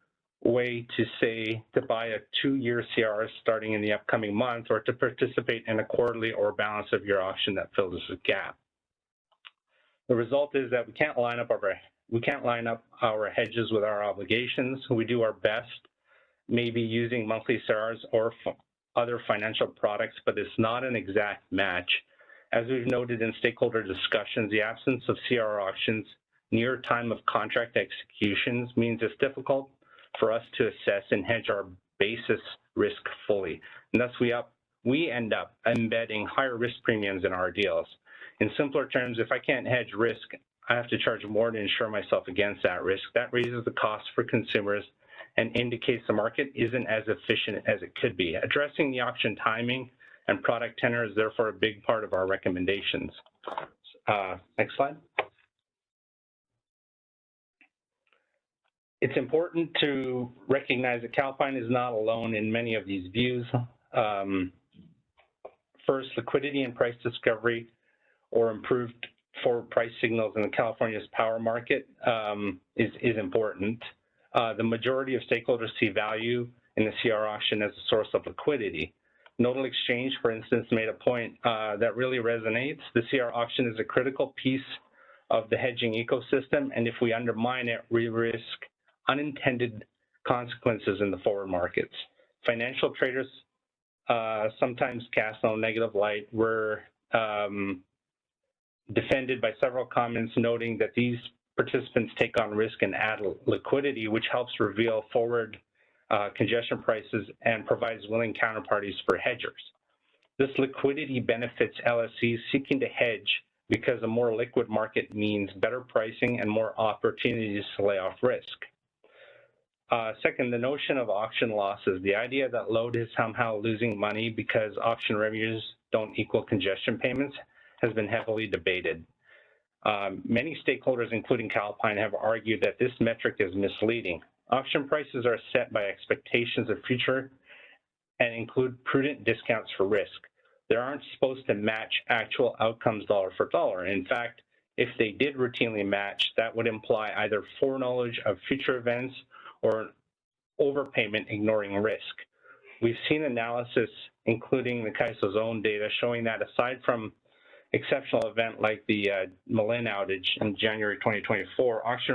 way to buy a 2-year CR starting in the upcoming month, or to participate in a quarterly or balance of year auction that fills this gap. The result is that we can't line up our hedges with our obligations. We do our best, maybe using monthly CRs or other financial products, but it's not an exact match. As we've noted in stakeholder discussions, the absence of CR auctions near time of contract executions means it's difficult for us to assess and hedge our basis risk fully. And thus we end up embedding higher risk premiums in our deals. In simpler terms, if I can't hedge risk, I have to charge more to insure myself against that risk. That raises the cost for consumers and indicates the market isn't as efficient as it could be. Addressing the auction timing and product tenor is therefore a big part of our recommendations. Next slide. It's important to recognize that Calpine is not alone in many of these views. First, liquidity and price discovery or improved forward price signals in California's power market is important. The majority of stakeholders see value in the CR auction as a source of liquidity. Nodal Exchange, for instance, made a point that really resonates. The CR auction is a critical piece of the hedging ecosystem, and if we undermine it, we risk unintended consequences in the forward markets. Financial traders sometimes cast on a negative light. We're defended by several comments noting that these participants take on risk and add liquidity, which helps reveal forward congestion prices and provides willing counterparties for hedgers. This liquidity benefits LSCs seeking to hedge because a more liquid market means better pricing and more opportunities to lay off risk. Second, the notion of auction losses. The idea that load is somehow losing money because auction revenues don't equal congestion payments has been heavily debated. Many stakeholders, including Calpine, have argued that this metric is misleading. Auction prices are set by expectations of future and include prudent discounts for risk. They aren't supposed to match actual outcomes dollar for dollar. In fact, if they did routinely match, that would imply either foreknowledge of future events or an overpayment ignoring risk. We've seen analysis, including the CAISO's own data, showing that aside from exceptional event like the Malin outage in January 2024, auction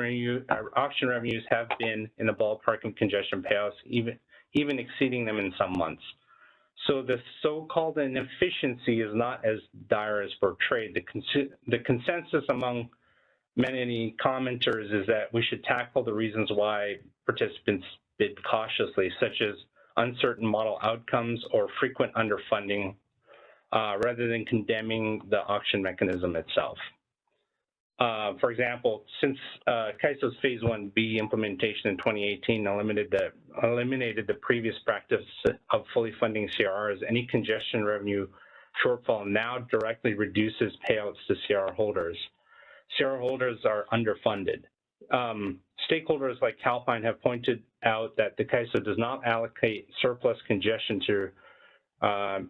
revenues have been in the ballpark of congestion payouts, even exceeding them in some months. So the so-called inefficiency is not as dire as portrayed. The consensus among many commenters is that we should tackle the reasons why participants bid cautiously, such as uncertain model outcomes or frequent underfunding, rather than condemning the auction mechanism itself. For example, since CAISO's Phase 1B implementation in 2018 eliminated the previous practice of fully funding CRRs, any congestion revenue shortfall now directly reduces payouts to CR holders. CR holders are underfunded. Stakeholders like Calpine have pointed out that the CAISO does not allocate surplus congestion to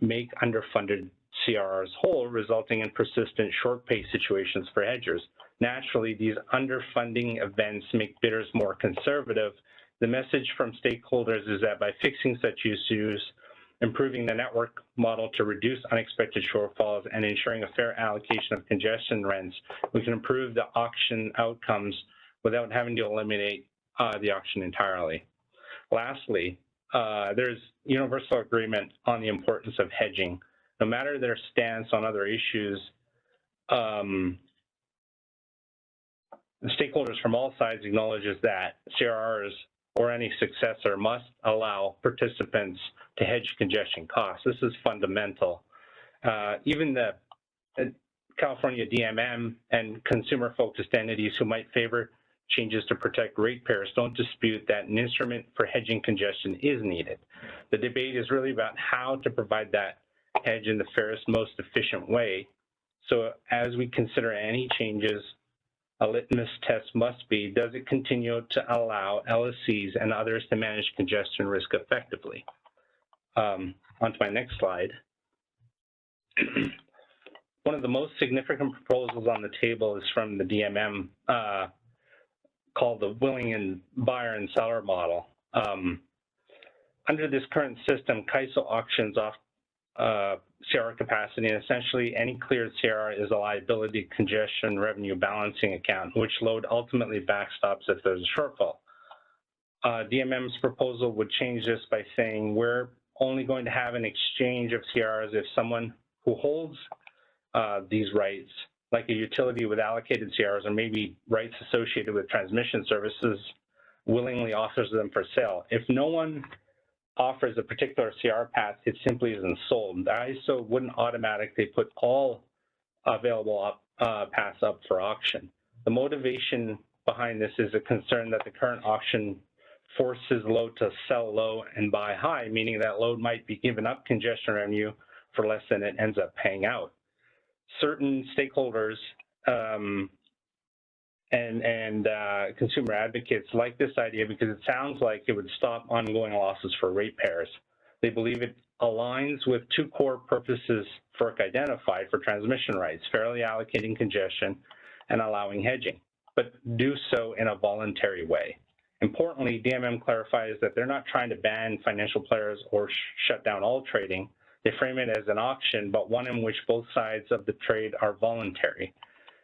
make underfunded CRRs whole, resulting in persistent short pay situations for hedgers. Naturally, these underfunding events make bidders more conservative. The message from stakeholders is that by fixing such issues, improving the network model to reduce unexpected shortfalls, and ensuring a fair allocation of congestion rents, we can improve the auction outcomes without having to eliminate the auction entirely. Lastly, there's universal agreement on the importance of hedging. No matter their stance on other issues, the stakeholders from all sides acknowledges that CRRs or any successor must allow participants to hedge congestion costs. This is fundamental. Even the California DMM and consumer-focused entities who might favor changes to protect ratepayers don't dispute that an instrument for hedging congestion is needed. The debate is really about how to provide that hedge in the fairest, most efficient way. So as we consider any changes, a litmus test must be, does it continue to allow LSCs and others to manage congestion risk effectively? On to my next slide. One of the most significant proposals on the table is from the DMM, called the willing and buyer and seller model. Under this current system, CAISO auctions off CR capacity, and essentially any cleared CR is a liability congestion revenue balancing account, which load ultimately backstops if there's a shortfall. DMM's proposal would change this by saying we're only going to have an exchange of CRs if someone who holds these rights, like a utility with allocated CRs or maybe rights associated with transmission services, willingly offers them for sale. If no one offers a particular CR path, it simply isn't sold. The ISO wouldn't automatically put all available paths up for auction. The motivation behind this is a concern that the current auction forces load to sell low and buy high, meaning that load might be given up congestion revenue for less than it ends up paying out. Certain stakeholders and consumer advocates like this idea because it sounds like it would stop ongoing losses for ratepayers. They believe it aligns with two core purposes FERC identified for transmission rights, fairly allocating congestion and allowing hedging, but do so in a voluntary way. Importantly, DMM clarifies that they're not trying to ban financial players or shut down all trading. They frame it as an auction, but one in which both sides of the trade are voluntary.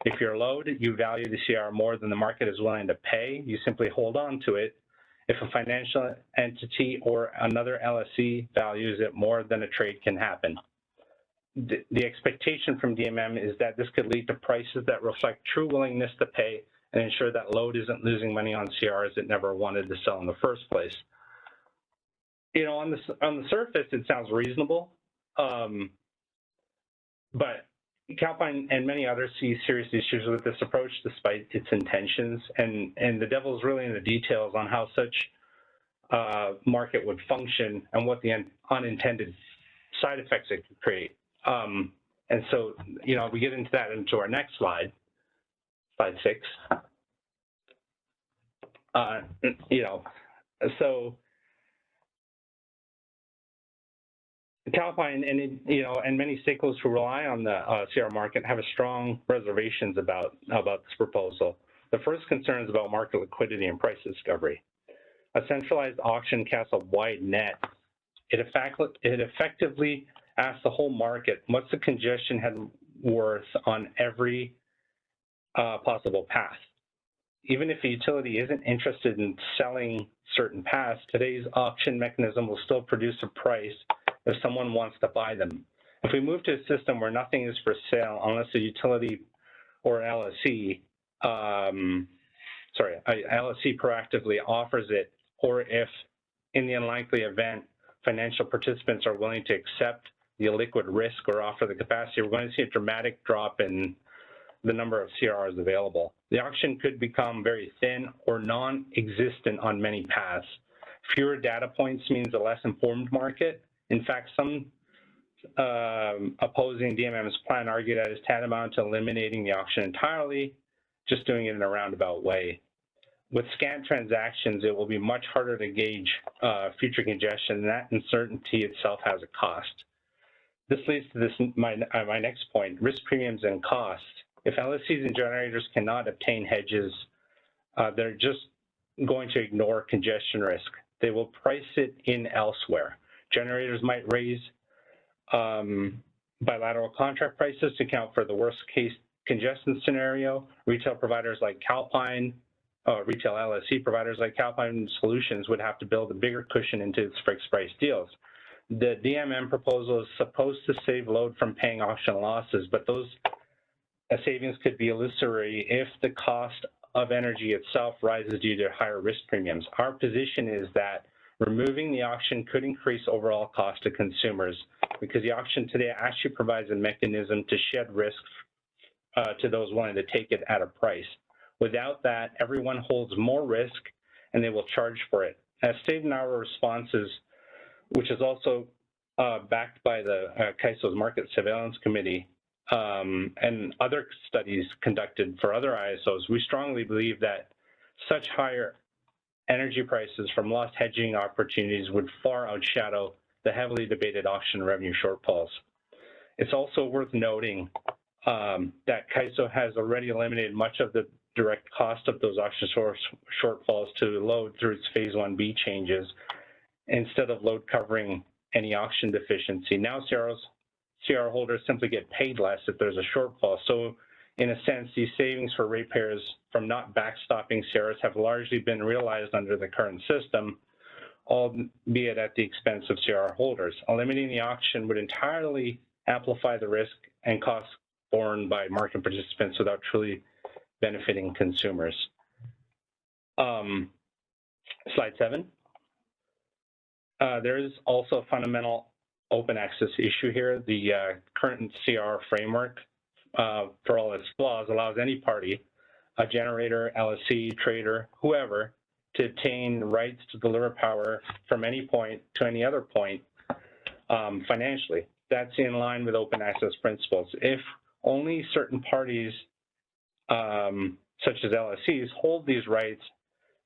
If you're load, you value the CR more than the market is willing to pay, you simply hold on to it. If a financial entity or another LSC values it more than a trade can happen. The expectation from DMM is that this could lead to prices that reflect true willingness to pay and ensure that load isn't losing money on CRs it never wanted to sell in the first place. You know, on the surface, it sounds reasonable, but Calpine and many others see serious issues with this approach despite its intentions, and the devil's really in the details on how such market would function and what the unintended side effects it could create. And so, you know, we get into that into our next slide, slide 6. You know, so Calpine and and many stakeholders who rely on the CR market have a strong reservations about this proposal. The first concern is about market liquidity and price discovery. A centralized auction casts a wide net. It effectively asks the whole market, what's the congestion head worth on every possible path? Even if a utility isn't interested in selling certain paths, today's auction mechanism will still produce a price if someone wants to buy them. If we move to a system where nothing is for sale unless a utility or LSC, LSC proactively offers it, or if in the unlikely event financial participants are willing to accept the illiquid risk or offer the capacity, we're going to see a dramatic drop in the number of CRRs available. The auction could become very thin or non-existent on many paths. Fewer data points means a less informed market. In fact, some opposing DMM's plan argue that it's tantamount to eliminating the auction entirely, just doing it in a roundabout way. With scant transactions, it will be much harder to gauge future congestion, and that uncertainty itself has a cost. This leads to my next point, risk premiums and costs. If LSCs and generators cannot obtain hedges, they're just going to ignore congestion risk. They will price it in elsewhere. Generators might raise bilateral contract prices to account for the worst case congestion scenario. Retail providers like Calpine, retail LSC providers like Calpine Solutions would have to build a bigger cushion into its fixed price deals. The DMM proposal is supposed to save load from paying auction losses, but those savings could be illusory if the cost of energy itself rises due to higher risk premiums. Our position is that removing the auction could increase overall cost to consumers because the auction today actually provides a mechanism to shed risk to those willing to take it at a price. Without that, everyone holds more risk and they will charge for it. As stated in our responses, which is also backed by the CAISO's Market Surveillance Committee and other studies conducted for other ISOs, we strongly believe that such higher energy prices from lost hedging opportunities would far outshadow the heavily debated auction revenue shortfalls. It's also worth noting that CAISO has already eliminated much of the direct cost of those auction shortfalls to load through its Phase 1B changes instead of load covering any auction deficiency. Now CR holders simply get paid less if there's a shortfall. So in a sense, these savings for ratepayers from not backstopping CRs have largely been realized under the current system, albeit at the expense of CR holders. Eliminating the auction would entirely amplify the risk and costs borne by market participants without truly benefiting consumers. Slide 7. There is also a fundamental open access issue here. The current CR framework, for all its flaws, allows any party, a generator, LSC, trader, whoever, to obtain rights to deliver power from any point to any other point financially. That's in line with open access principles. If only certain parties, such as LSCs, hold these rights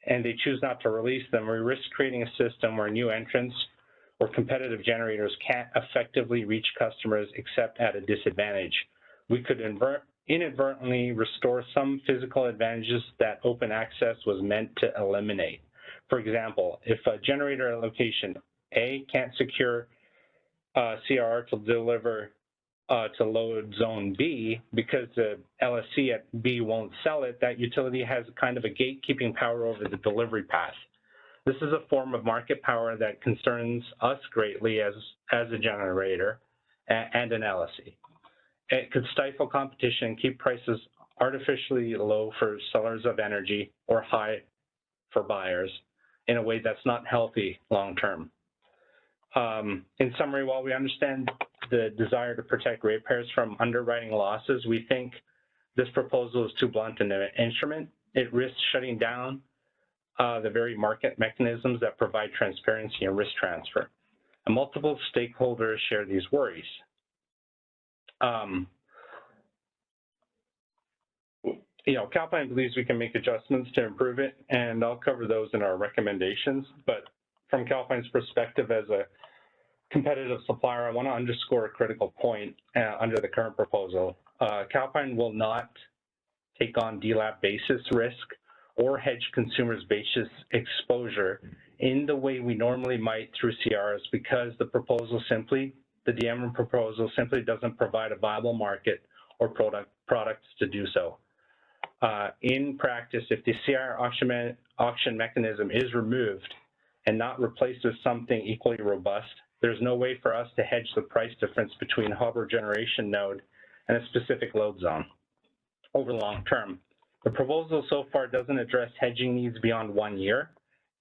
and they choose not to release them, we risk creating a system where new entrants or competitive generators can't effectively reach customers except at a disadvantage. We could inadvertently restore some physical advantages that open access was meant to eliminate. For example, if a generator at location A can't secure CRR to deliver to load zone B because the LSC at B won't sell it, that utility has kind of a gatekeeping power over the delivery path. This is a form of market power that concerns us greatly as a generator and an LSC. It could stifle competition and keep prices artificially low for sellers of energy or high for buyers in a way that's not healthy long term. In summary, while we understand the desire to protect ratepayers from underwriting losses, we think this proposal is too blunt an instrument. It risks shutting down the very market mechanisms that provide transparency and risk transfer. And multiple stakeholders share these worries. Calpine believes we can make adjustments to improve it, and I'll cover those in our recommendations. But from Calpine's perspective as a competitive supplier, I want to underscore a critical point under the current proposal. Calpine will not take on DLAP basis risk or hedge consumers' basis exposure in the way we normally might through CRs, because the DMR proposal simply doesn't provide a viable market or products to do so. In practice, if the CR auction mechanism is removed and not replaced with something equally robust, there's no way for us to hedge the price difference between hub or generation node and a specific load zone over the long term. The proposal so far doesn't address hedging needs beyond 1 year,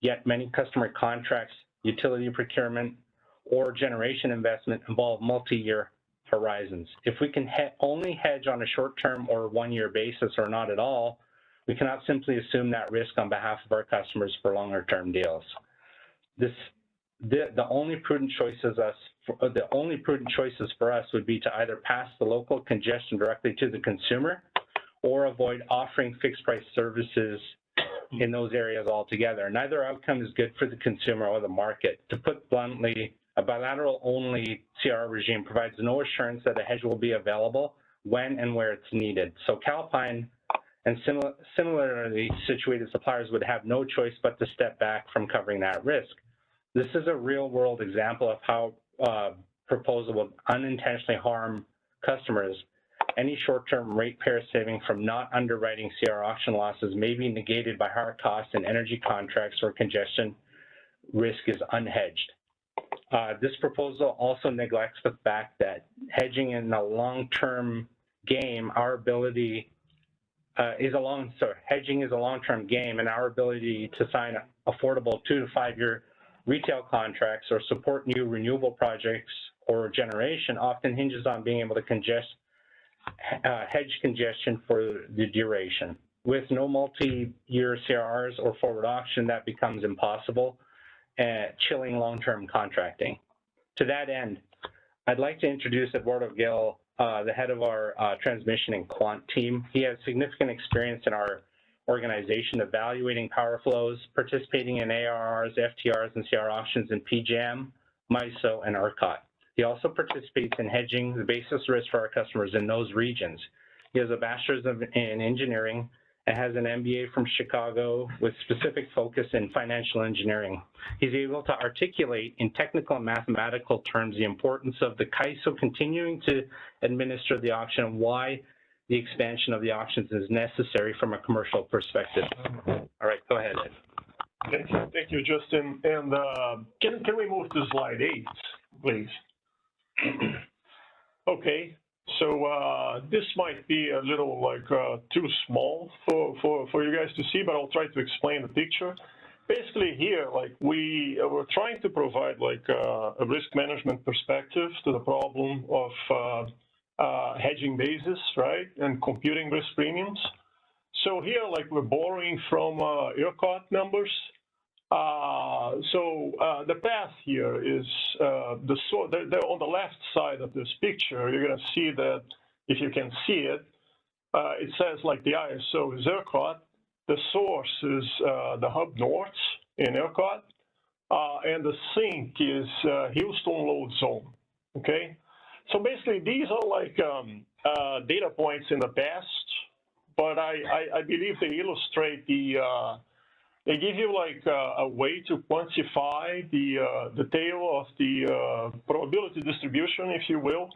yet many customer contracts, utility procurement, or generation investment involve multi-year horizons. If we can only hedge on a short-term or 1-year basis or not at all, we cannot simply assume that risk on behalf of our customers for longer-term deals. The only prudent choices for us would be to either pass the local congestion directly to the consumer or avoid offering fixed-price services in those areas altogether. Neither outcome is good for the consumer or the market. To put bluntly, a bilateral-only CR regime provides no assurance that a hedge will be available when and where it's needed. So Calpine and similarly situated suppliers would have no choice but to step back from covering that risk. This is a real-world example of how proposal would unintentionally harm customers. Any short-term ratepayer saving from not underwriting CR auction losses may be negated by higher costs in energy contracts where congestion risk is unhedged. This proposal also neglects the fact that hedging in the long-term game, hedging is a long-term game, and our ability to sign affordable 2 to 5 year retail contracts or support new renewable projects or generation often hinges on being able to hedge congestion for the duration. With no multi-year CRRs or forward auction, that becomes impossible, chilling long-term contracting. To that end, I'd like to introduce Eduardo Gil, the head of our transmission and quant team. He has significant experience in our organization evaluating power flows, participating in ARRs, FTRs, and CR auctions in PJM, MISO, and ERCOT. He also participates in hedging the basis risk for our customers in those regions. He has a bachelor's in engineering and has an MBA from Chicago with specific focus in financial engineering. He's able to articulate in technical and mathematical terms the importance of the CAISO continuing to administer the auction and why the expansion of the auctions is necessary from a commercial perspective. All right, go ahead, Ed.
Thank you, Justin. And can we move to slide 8, please? Okay, so this might be a little too small for you guys to see, but I'll try to explain the picture. Basically here, we're trying to provide a risk management perspective to the problem of hedging basis, right, and computing risk premiums. So here, we're borrowing from ERCOT numbers. The path here is on the left side of this picture. You're going to see that, if you can see it, it says the ISO is ERCOT. The source is the hub north in ERCOT. and the sink is Houston load zone, okay? So basically, these are like data points in the past, but I believe they illustrate they give you like a way to quantify the tail of the probability distribution, if you will,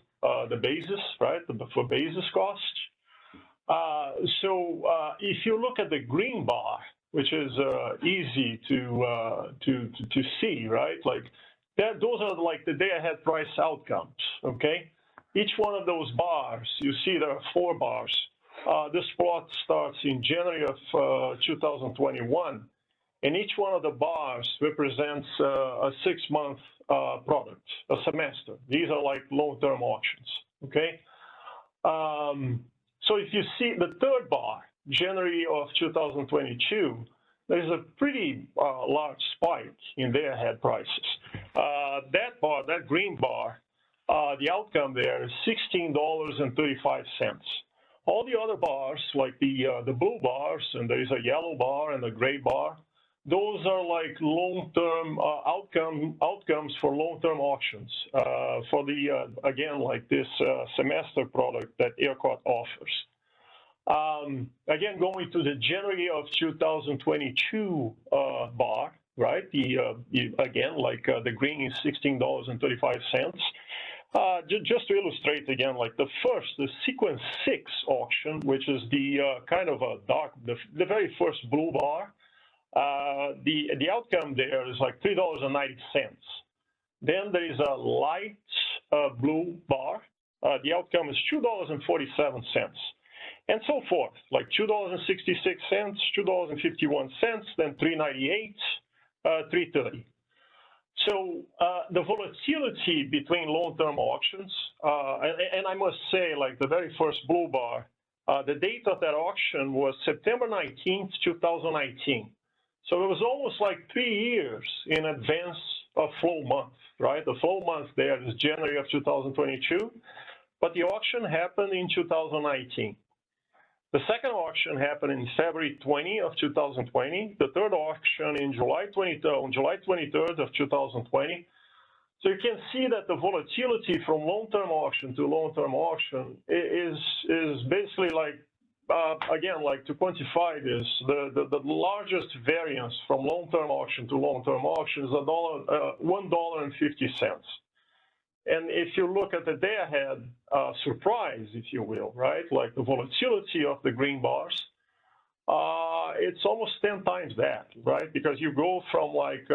the basis, right, for basis cost. So if you look at the green bar, which is easy to see, right? Like those are like the day-ahead price outcomes. Okay, each one of those bars, you see there are 4 bars. This plot starts in January of 2021, and each one of the bars represents a 6-month product, a semester. These are like long-term auctions. Okay. So if you see the 3rd bar, January of 2022, there's a pretty large spike in day-ahead prices. That bar, that green bar, the outcome there is $16.35. All the other bars, like the blue bars, and there is a yellow bar and a gray bar, those are like long-term outcomes for long-term auctions for the, again, like this semester product that ERCOT offers. Again, going to the January of 2022 bar, right? Again, like the green is $16.35. Just to illustrate again, like the sequence 6 auction, which is the kind of a dark, the very first blue bar. The outcome there is like $3.90. Then there is a light blue bar. The outcome is $2.47, and so forth, like $2.66, $2.51, then $3.98, $3.30. So the volatility between long-term auctions, and I must say, like the very first blue bar, the date of that auction was September 19th, 2019. So it was almost like 3 years in advance of flow month, right? The flow month there is January of 2022, but the auction happened in 2019. The second auction happened in February 20 of 2020. The third auction in on July 23rd of 2020. So you can see that the volatility from long-term auction to long-term auction is basically like, again, like to quantify this, the largest variance from long-term auction to long-term auction is $1.50. And if you look at the day-ahead surprise, if you will, right, like the volatility of the green bars, it's almost 10 times that, right? Because you go from like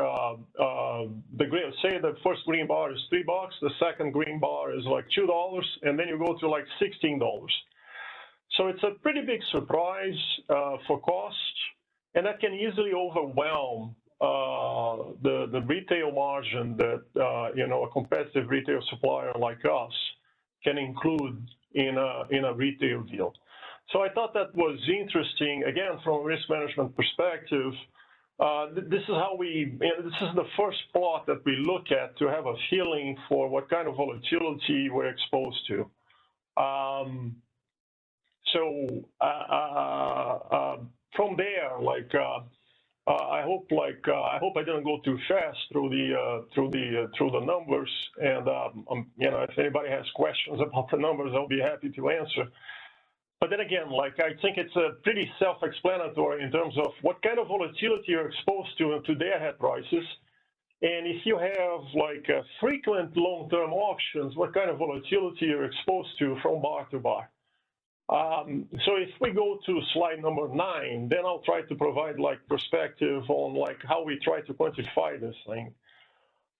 say the first green bar is $3, the second green bar is like $2, and then you go to like $16. So it's a pretty big surprise for cost, and that can easily overwhelm the retail margin that a competitive retail supplier like us can include in a retail deal. So I thought that was interesting. Again, from a risk management perspective, this is how this is the first plot that we look at to have a feeling for what kind of volatility we're exposed to. From there, like. I hope I didn't go too fast through the numbers, and if anybody has questions about the numbers, I'll be happy to answer. But then again, like I think it's a pretty self-explanatory in terms of what kind of volatility you're exposed to day-ahead prices, and if you have like frequent long-term auctions, what kind of volatility you're exposed to from bar to bar. So if we go to slide number 9, then I'll try to provide like perspective on like how we try to quantify this thing.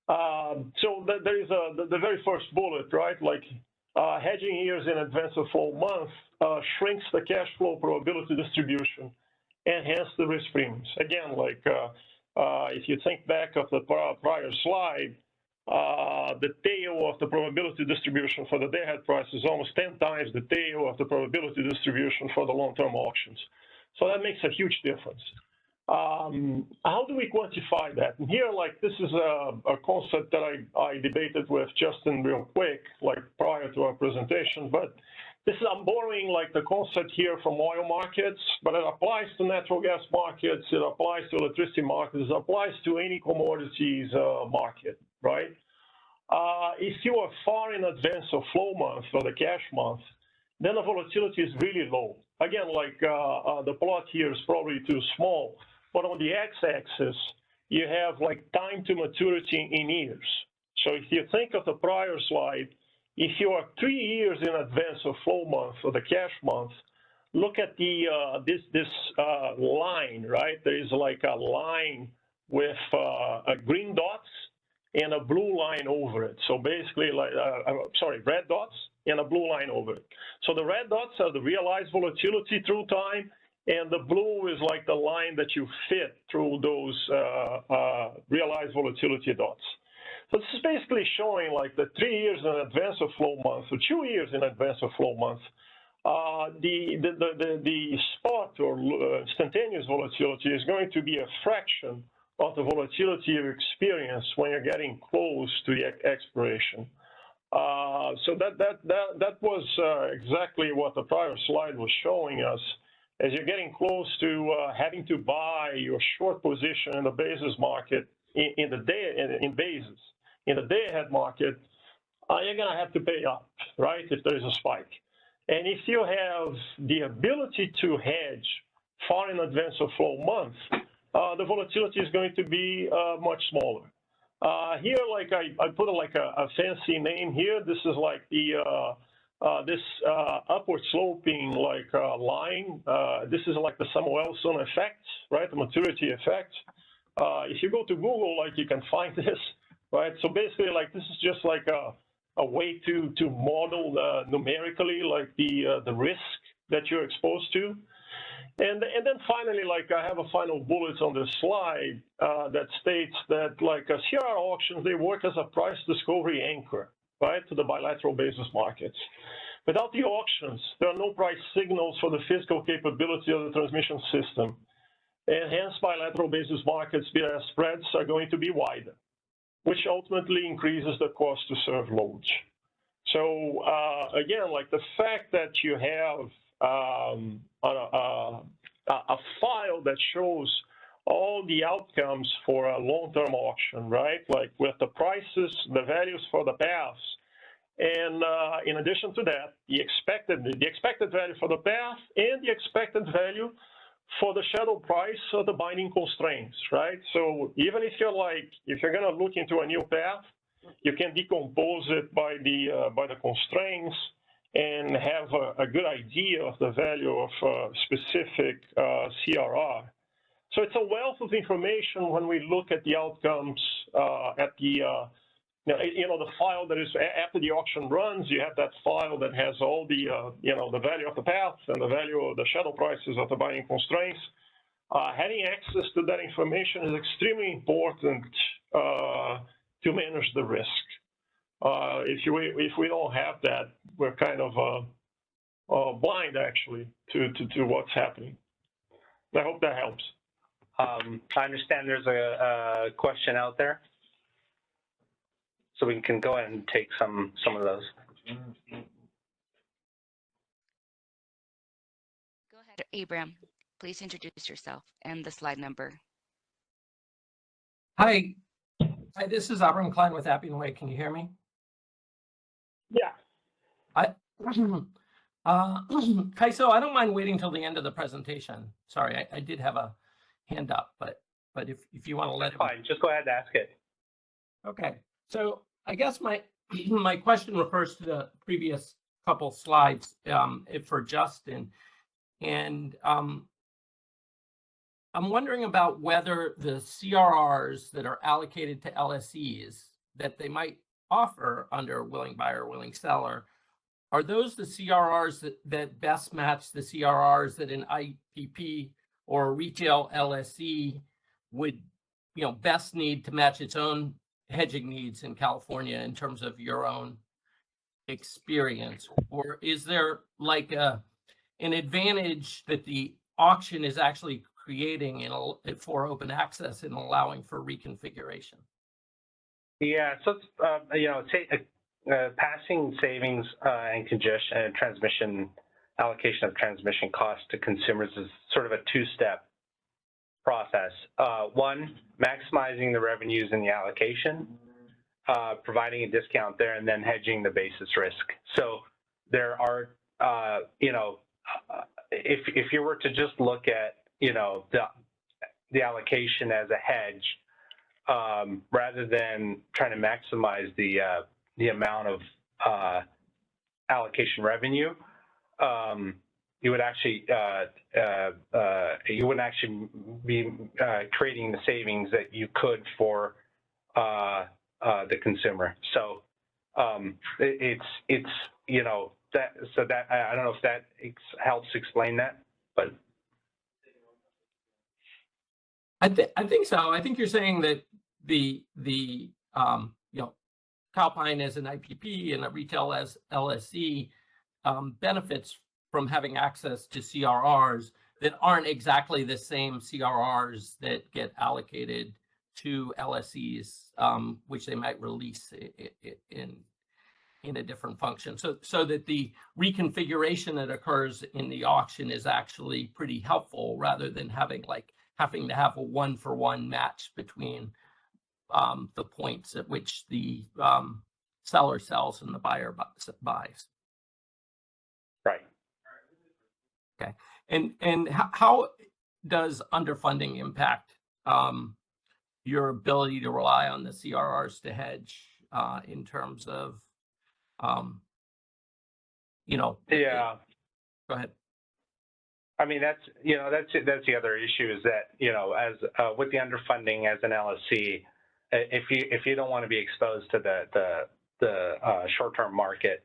So there is the very first bullet, right? Like hedging years in advance of flow month shrinks the cash flow probability distribution and hence the risk premiums. Again, like if you think back of the prior slide, the tail of the probability distribution for the day-ahead price is almost 10 times the tail of the probability distribution for the long-term auctions. So that makes a huge difference. How do we quantify that? And here, like, this is a concept that I debated with Justin real quick, like prior to our presentation, but I'm borrowing like the concept here from oil markets, but it applies to natural gas markets, it applies to electricity markets, it applies to any commodities market, right? If you are far in advance of flow month or the cash month, then the volatility is really low. Again, like the plot here is probably too small, but on the x-axis, you have like time to maturity in years. So if you think of the prior slide, if you are 3 years in advance of flow month or the cash month, look at the this line, right? There is like a line with a green dots and a blue line over it. So basically, like sorry, red dots and a blue line over it. So the red dots are the realized volatility through time, and the blue is like the line that you fit through those realized volatility dots. So this is basically showing like the 3 years in advance of flow month or 2 years in advance of flow month, the spot or instantaneous volatility is going to be a fraction of the volatility you experience when you're getting close to the expiration. So that was exactly what the prior slide was showing us. As you're getting close to having to buy your short position in the basis market in the day-ahead market, you're going to have to pay up, right, if there is a spike. And if you have the ability to hedge far in advance of flow month, the volatility is going to be much smaller. Here, like I put like a fancy name here. This is like the this upward sloping like line. This is like the Samuelson effect, right? The maturity effect. If you go to Google, like you can find this, right? So basically, like this is just like a way to model numerically like the risk that you're exposed to. And then finally, like I have a final bullet on this slide that states that like CRR auctions, they work as a price discovery anchor, right, to the bilateral basis markets. Without the auctions, there are no price signals for the physical capability of the transmission system. And hence, bilateral basis markets via spreads are going to be wider, which ultimately increases the cost to serve loads. So again, like the fact that you have a file that shows all the outcomes for a long-term auction, right? Like with the prices, the values for the paths, and in addition to that, the expected value for the path and the expected value for the shadow price of the binding constraints, right? So even if you're going to look into a new path, you can decompose it by the constraints and have a good idea of the value of a specific CRR. So it's a wealth of information when we look at the outcomes at the the file that is after the auction runs. You have that file that has all the the value of the path and the value of the shadow prices of the binding constraints. Having access to that information is extremely important to manage the risk. If we don't have that, we're kind of blind actually to what's happening. I hope that helps.
I understand there's a question out there, so we can go ahead and take some of those.
Go ahead, Abram. Please introduce yourself and the slide number.
Hi, this is Abram Klein with Appian Way. Can you hear me?
Yeah.
Kaiso, I don't mind waiting till the end of the presentation. Sorry, I did have a hand up, but if you want to let it.
Fine, just go ahead and ask it.
Okay, so I guess my my question refers to the previous couple slides for Justin, and I'm wondering about whether the CRRs that are allocated to LSEs that they might offer under willing buyer, willing seller, are those the CRRs that best match the CRRs that an IPP or a retail LSE would, best need to match its own hedging needs in California in terms of your own experience? Or is there like an advantage that the auction is actually creating for open access and allowing for reconfiguration?
Yeah, so passing savings and congestion and transmission allocation of transmission costs to consumers is sort of a two-step process. One, maximizing the revenues in the allocation, providing a discount there, and then hedging the basis risk. So there are, if you were to just look at, the allocation as a hedge, rather than trying to maximize the amount of allocation revenue, you would actually you wouldn't actually be creating the savings that you could for the consumer. So it's that, so that I don't know if that helps explain that, but
I think so. I think you're saying that the Calpine as an IPP and a retail as LSE benefits from having access to CRRs that aren't exactly the same CRRs that get allocated to LSEs, which they might release in a different function. So that the reconfiguration that occurs in the auction is actually pretty helpful, rather than having to have a one-for-one match between the points at which the seller sells and the buyer buys.
right.
Okay, and how does underfunding impact your ability to rely on the CRRs to hedge in terms of,
Yeah.
Go ahead.
I mean, that's the other issue is that, as with the underfunding as an LSC, if you don't want to be exposed to the short-term market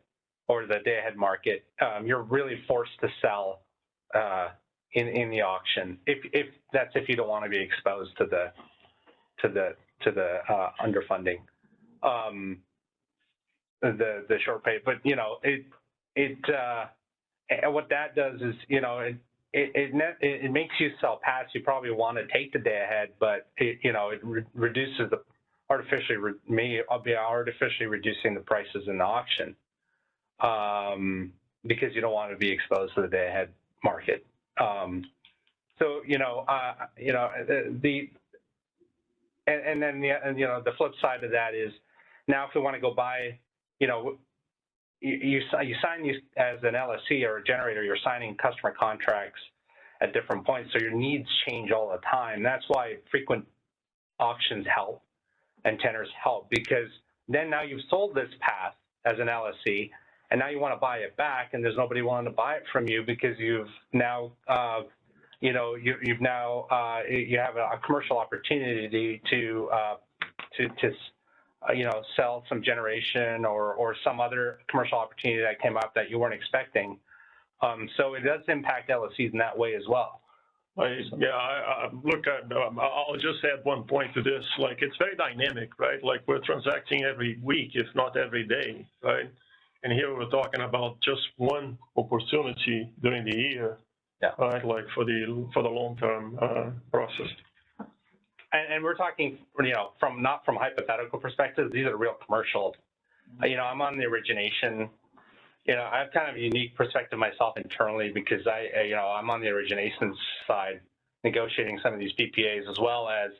or the day-ahead market, you're really forced to sell in the auction. If you don't want to be exposed to the underfunding, the short pay. But what that does is it makes you sell past. You probably want to take the day ahead, but it reduces the artificially reducing the prices in the auction, because you don't want to be exposed to the day ahead market. Then the flip side of that is, now if we want to go buy, you sign these as an LSC or a generator, you're signing customer contracts at different points, so your needs change all the time. That's why frequent auctions help and tenders help, because then now you've sold this path as an LSC, and now you want to buy it back, and there's nobody willing to buy it from you because you've now you have a commercial opportunity to sell some generation or some other commercial opportunity that came up that you weren't expecting. So it does impact LSCs in that way as well.
Look, I'll just add one point to this. Like, it's very dynamic, right? Like, we're transacting every week, if not every day, right? And here we're talking about just one opportunity during the year, right? Like for the long-term process.
And we're talking, not from hypothetical perspectives. These are real commercial. I'm on the origination. I have kind of a unique perspective myself internally, because I'm on the origination side, negotiating some of these PPAs, as well as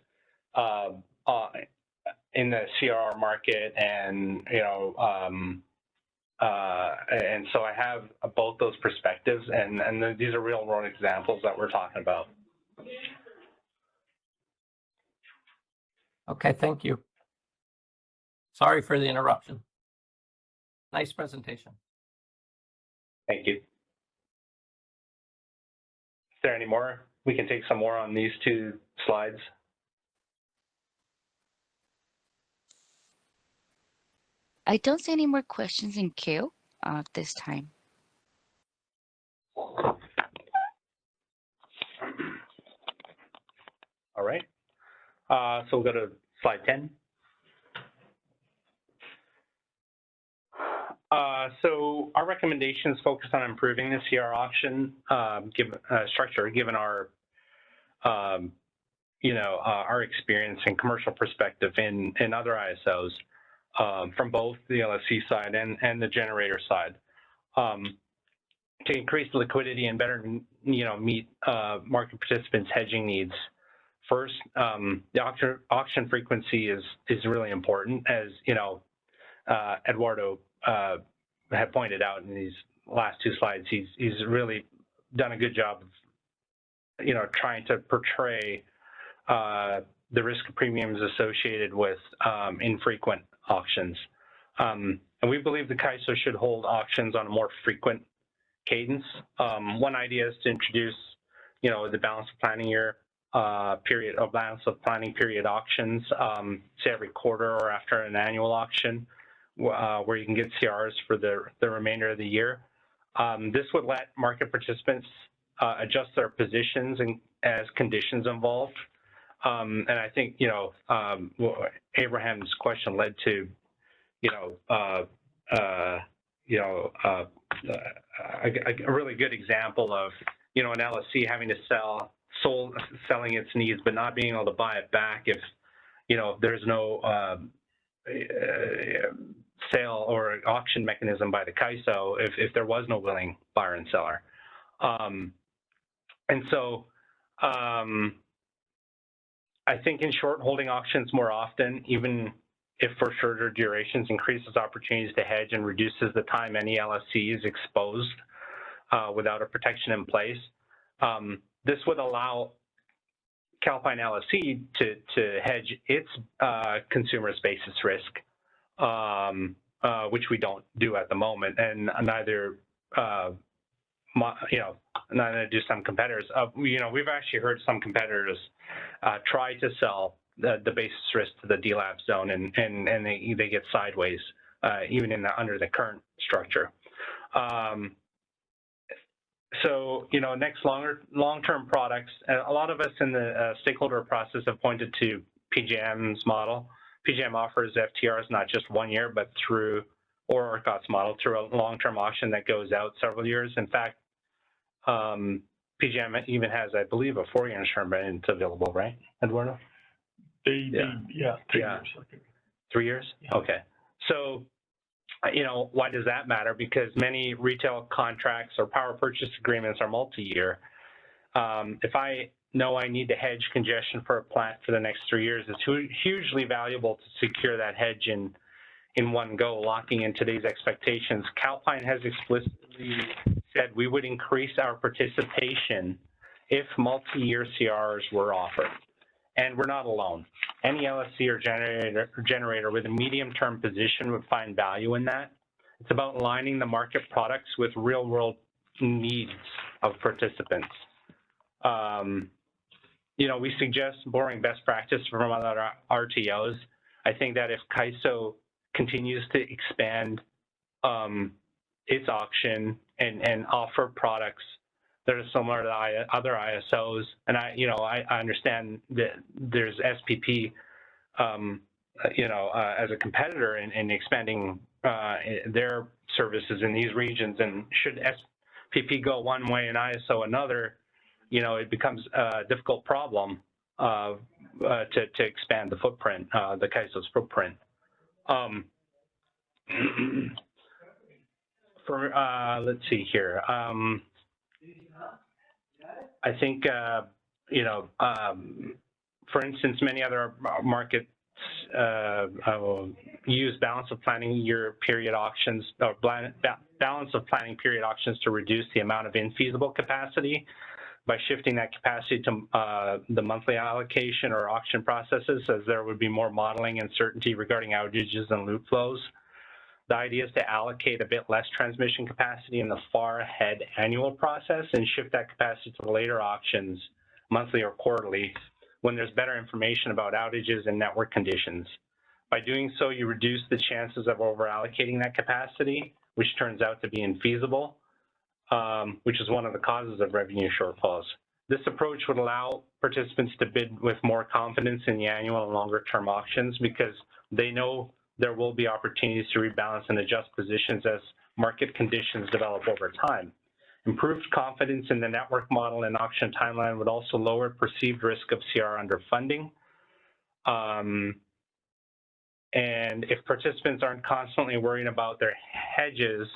in the CRR market, and and so I have both those perspectives, and these are real world examples that we're talking about.
Okay, thank you. Sorry for the interruption. Nice presentation.
Thank you. Is there any more? We can take some more on these two slides.
I don't see any more questions in queue this time.
All right. So we'll go to slide 10. So our recommendations focus on improving the CR auction structure, given our, our experience and commercial perspective in other ISOs. from both the LSC side and the generator side. To increase liquidity and better, meet market participants' hedging needs. First, the auction frequency is really important, as Eduardo had pointed out in these last two slides. He's really done a good job of trying to portray the risk premiums associated with infrequent auctions. And we believe the CAISO should hold auctions on a more frequent cadence. One idea is to introduce, the balance of planning year period, or balance of planning period auctions, say every quarter or after an annual auction, where you can get CRs for the remainder of the year. This would let market participants adjust their positions as conditions evolve. And I think, Abraham's question led to, a really good example of, an LSC having to selling its needs, but not being able to buy it back if, there's no sale or auction mechanism by the CAISO if there was no willing buyer and seller. And so I think in short, holding auctions more often, even if for shorter durations, increases opportunities to hedge and reduces the time any LSC is exposed without a protection in place. This would allow Calpine LSC to hedge its consumer basis risk, which we don't do at the moment, and neither neither do some competitors. We've actually heard some competitors try to sell the basis risk to the DLAP zone, and they get sideways, even under the current structure. So, next long-term products, a lot of us in the stakeholder process have pointed to PJM's model. PJM offers FTRs not just 1 year, but or ERCOT's model through a long-term auction that goes out several years. In fact, PJM even has, I believe, a 4-year instrument available, right, Eduardo?
3 years.
3 years? Yeah. Okay. So, why does that matter? Because many retail contracts or power purchase agreements are multi-year. If I know I need to hedge congestion for a plant for the next 3 years, it's hugely valuable to secure that hedge in one go, locking in today's expectations. Calpine has explicitly said we would increase our participation if multi-year CRs were offered. And we're not alone. Any LSC or generator with a medium-term position would find value in that. It's about aligning the market products with real-world needs of participants. We suggest borrowing best practice from other RTOs. I think that if CAISO continues to expand its auction and offer products that are similar to other ISOs, and I understand that there's SPP, as a competitor in expanding their services in these regions, and should SPP go one way and ISO another, it becomes a difficult problem to expand the footprint, the CAISO's footprint. Let's see here. I think, for instance, many other markets use balance of planning year period auctions, or balance of planning period auctions to reduce the amount of infeasible capacity by shifting that capacity to the monthly allocation or auction processes, as there would be more modeling and certainty regarding outages and loop flows. The idea is to allocate a bit less transmission capacity in the far ahead annual process and shift that capacity to the later auctions, monthly or quarterly, when there's better information about outages and network conditions. By doing so, you reduce the chances of over-allocating that capacity, which turns out to be infeasible, which is one of the causes of revenue shortfalls. This approach would allow participants to bid with more confidence in the annual and longer-term auctions, because they know there will be opportunities to rebalance and adjust positions as market conditions develop over time. Improved confidence in the network model and auction timeline would also lower perceived risk of CR underfunding. And if participants aren't constantly worrying about their hedges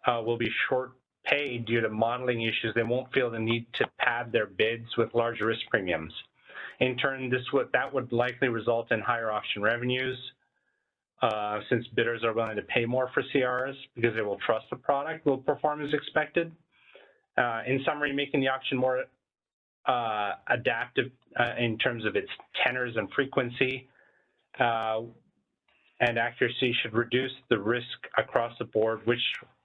will be short paid due to modeling issues, they won't feel the need to pad their bids with large risk premiums. In turn, that would likely result in higher auction revenues since bidders are willing to pay more for CRs because they will trust the product will perform as expected. In summary, making the auction more adaptive in terms of its tenors and frequency and accuracy should reduce the risk across the board, which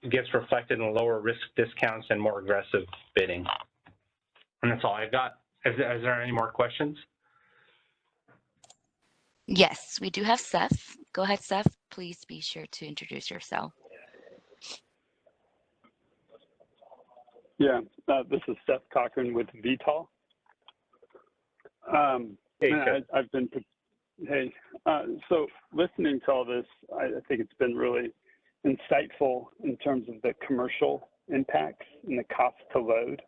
gets reflected in lower risk discounts and more aggressive bidding. And that's all I've got. Is there any more questions?
Yes, we do have Seth. Go ahead, Seth. Please be sure to introduce yourself.
Yeah, this is Seth Cochran with VTOL. I've been, so listening to all this, I think it's been really insightful in terms of the commercial impacts and the cost to load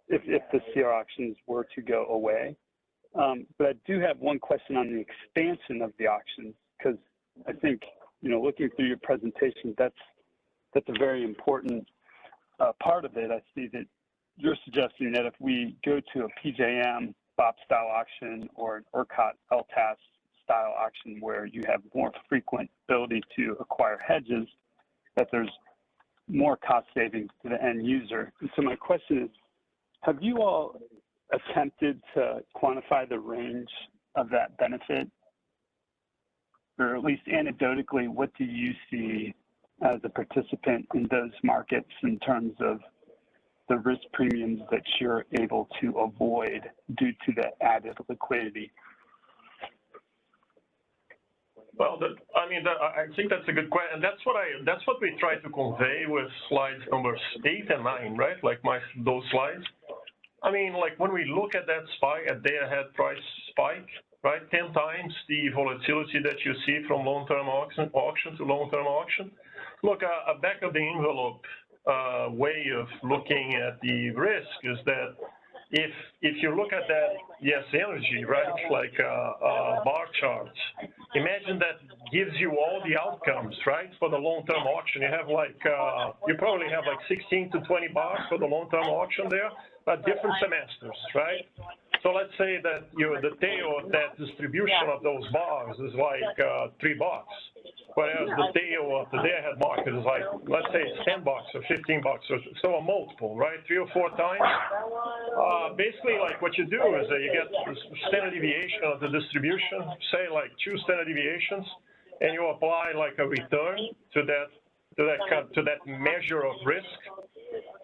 if the CR auctions were to go away. But I do have one question on the expansion of the auctions, because I think, looking through your presentation, that's a very important part of it. I see that you're suggesting that if we go to a PJM BOP style auction or an ERCOT LTAS style auction where you have more frequent ability to acquire hedges, that there's more cost savings to the end user. And so my question is, have you all attempted to quantify the range of that benefit? Or at least anecdotally, what do you see as a participant in those markets in terms of the risk premiums that you're able to avoid due to the added liquidity?
Well, I think that's a good question, and that's what we try to convey with slides numbers 8 and 9, right? Like those slides. I mean, like when we look at that spike, a day-ahead price spike, right? 10 times the volatility that you see from long-term auction to long-term auction. Look, a back of the envelope way of looking at the risk is that if you look at that, yes, energy, right, like bar charts, imagine that gives you all the outcomes, right, for the long-term auction. You have like, you probably have like 16 to 20 bars for the long-term auction there, but different semesters, right? So let's say that the tail of that distribution of those bars is like $3, whereas the tail of the day-ahead market is like, let's say it's $10 or $15, so a multiple, right? 3 or 4 times. Basically, like what you do is that you get the standard deviation of the distribution, say like 2 standard deviations, and you apply like a return to that measure of risk.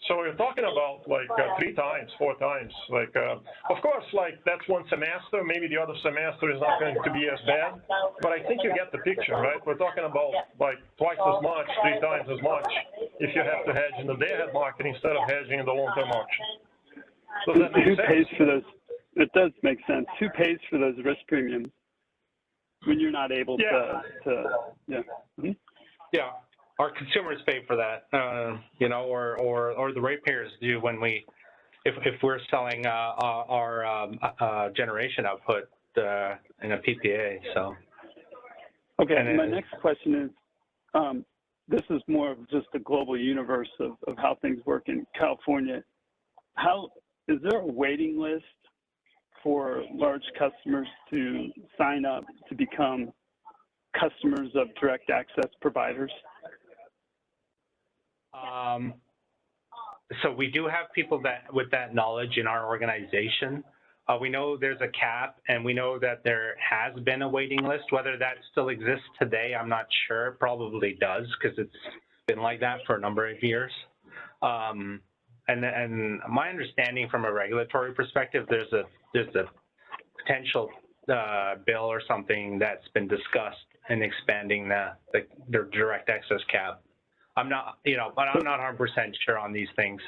So we're talking about like 3 times, 4 times. Like, of course, like that's one semester. Maybe the other semester is not going to be as bad, but I think you get the picture, right? We're talking about like twice as much, 3 times as much, if you have to hedge in the day-ahead market instead of hedging in the long-term auction. Does that make sense?
Who pays for those? It does make sense. Who pays for those risk premiums when you're not able to yeah. Mm-hmm.
Yeah. Our consumers pay for that, or the ratepayers do when if we're selling our generation output in a PPA. So.
Okay. And my next question is, this is more of just a global universe of how things work in California. Is there a waiting list for large customers to sign up to become customers of direct access providers?
So we do have people with that knowledge in our organization. We know there's a cap, and we know that there has been a waiting list. Whether that still exists today, I'm not sure. It probably does, because it's been like that for a number of years. And my understanding from a regulatory perspective, there's a potential bill or something that's been discussed in expanding the direct access cap. I'm not, but I'm not 100% sure on these things.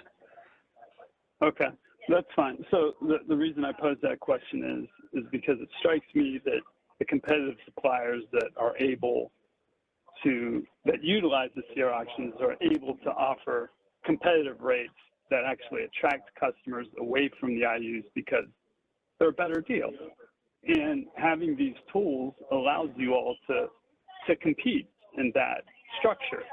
Okay, that's fine. So the reason I pose that question is because it strikes me that the competitive suppliers that are able that utilize the CR auctions are able to offer competitive rates that actually attract customers away from the IUs because they're better deals. And having these tools allow allows you all to compete in that structure.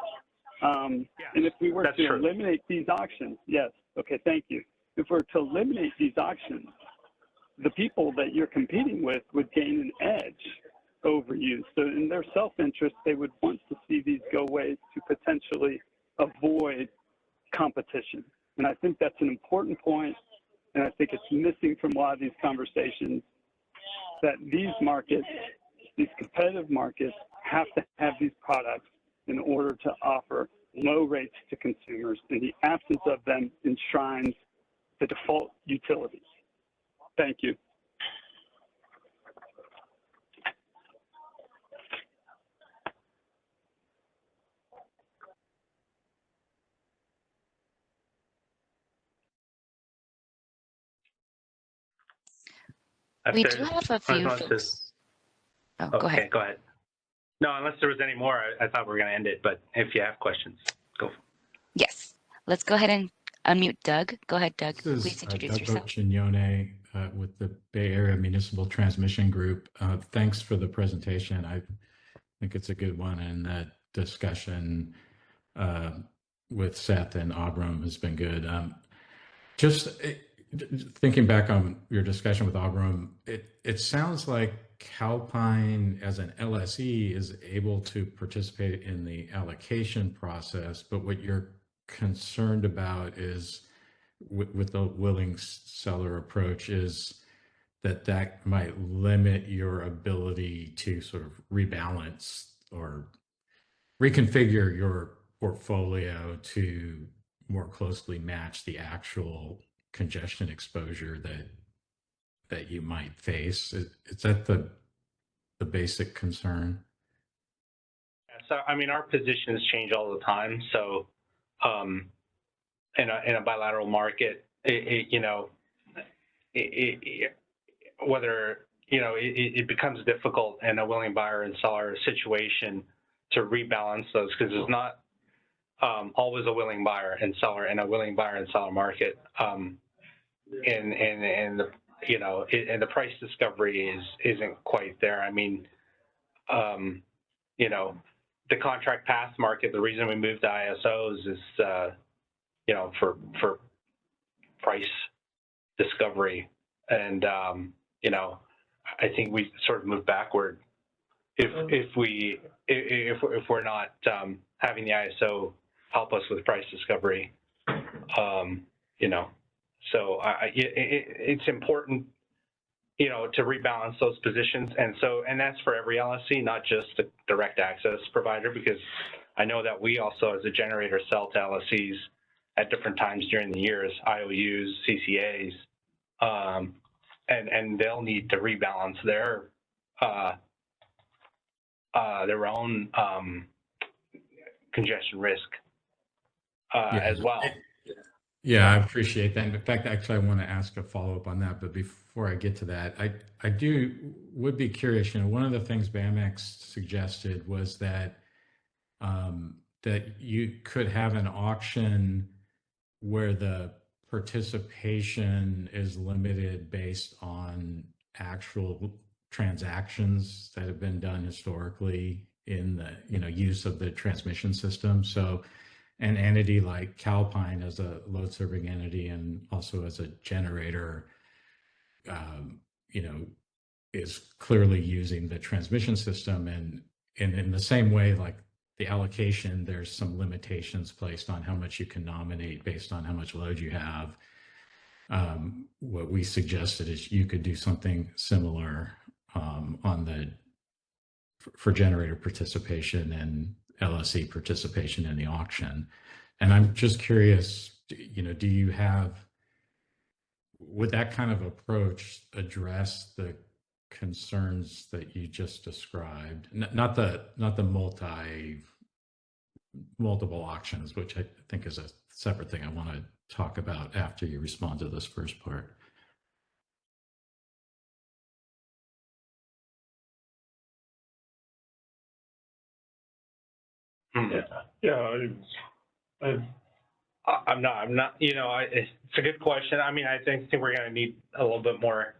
And if we were to eliminate these auctions, yes, okay, thank you. If we're to eliminate these auctions, the people that you're competing with would gain an edge over you. So in their self-interest, they would want to see these go away to potentially avoid competition. And I think that's an important point, and I think it's missing from a lot of these conversations, that these markets, these competitive markets, have to have these products in order to offer low rates to consumers, and the absence of them enshrines the default utilities. Thank you.
We do have a few folks. Oh, go ahead.
Go ahead. No, unless there was any more, I thought we were going to end it, but if you have questions, go.
Yes. Let's go ahead and unmute Doug. Go ahead, Doug. Please introduce yourself.
Chignone with the Bay Area Municipal Transmission Group. Thanks for the presentation. I think it's a good one, and that discussion with Seth and Abram has been good. Just thinking back on your discussion with Abram, it sounds like Calpine as an LSE is able to participate in the allocation process, but what you're concerned about is with the willing seller approach is that might limit your ability to sort of rebalance or reconfigure your portfolio to more closely match the actual congestion exposure that you might face. Is that the basic concern?
So, I mean, our positions change all the time. So, in a bilateral market, whether it becomes difficult in a willing buyer and seller situation to rebalance those, because it's not always a willing buyer and seller in a willing buyer and seller market. And the price discovery isn't quite there. I mean, the contract path market, the reason we moved to ISOs is, for price discovery. And, I think we sort of moved backward if we're not having the ISO help us with price discovery, So it's important, to rebalance those positions. And that's for every LSC, not just the direct access provider, because I know that we also, as a generator, sell to LSCs at different times during the years, IOUs, CCAs, and they'll need to rebalance their own congestion risk as well.
Yeah, I appreciate that. In fact, actually, I want to ask a follow-up on that. But before I get to that, I would be curious. One of the things BAMX suggested was that that you could have an auction where the participation is limited based on actual transactions that have been done historically in the use of the transmission system. So an entity like Calpine as a load serving entity and also as a generator, is clearly using the transmission system. And in the same way, like the allocation, there's some limitations placed on how much you can nominate based on how much load you have. What we suggested is you could do something similar for generator participation and LSE participation in the auction. And I'm just curious, would that kind of approach address the concerns that you just described? Not the multiple auctions, which I think is a separate thing I want to talk about after you respond to this first part.
I'm not, it's a good question. I mean, I think we're going to need a little bit more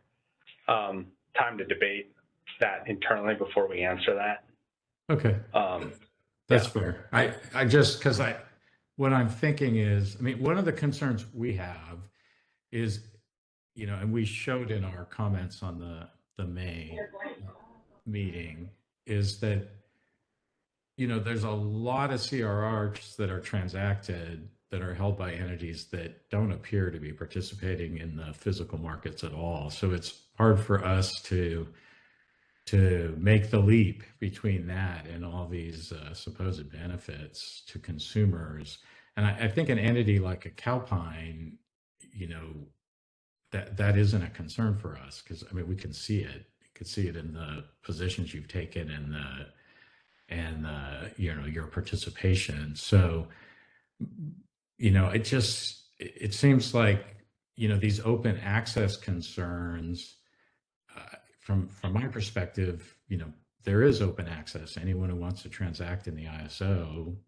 time to debate that internally before we answer that.
Okay, that's
Yeah.
fair. I just, because what I'm thinking is, I mean, one of the concerns we have is, you know, and we showed in our comments on the May meeting, is that, you know, there's a lot of CRRs that are transacted that are held by entities that don't appear to be participating in the physical markets at all. So it's hard for us to make the leap between that and all these supposed benefits to consumers. And I think an entity like a Calpine, you know, that isn't a concern for us, because I mean, we can see it. You can see it in the positions you've taken and you know, your participation. So, you know, it seems like, you know, these open access concerns, from my perspective, you know, there is open access. Anyone who wants to transact in the ISO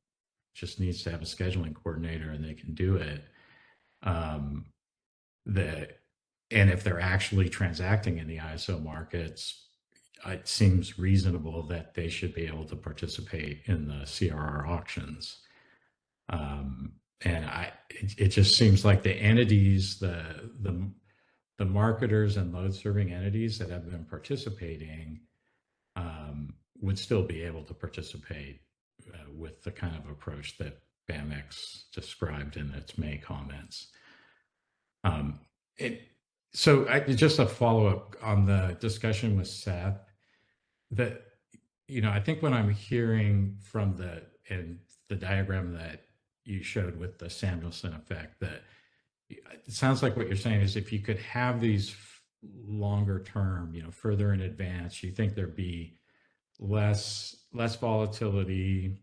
just needs to have a scheduling coordinator and they can do it. And if they're actually transacting in the ISO markets, it seems reasonable that they should be able to participate in the CRR auctions. And it just seems like the entities, the marketers and load serving entities that have been participating would still be able to participate with the kind of approach that BAMX described in its May comments. So just a follow-up on the discussion with Seth, that, you know, I think what I'm hearing from the diagram that you showed with the Samuelson effect, that it sounds like what you're saying is if you could have these longer term, you know, further in advance, you think there'd be less volatility,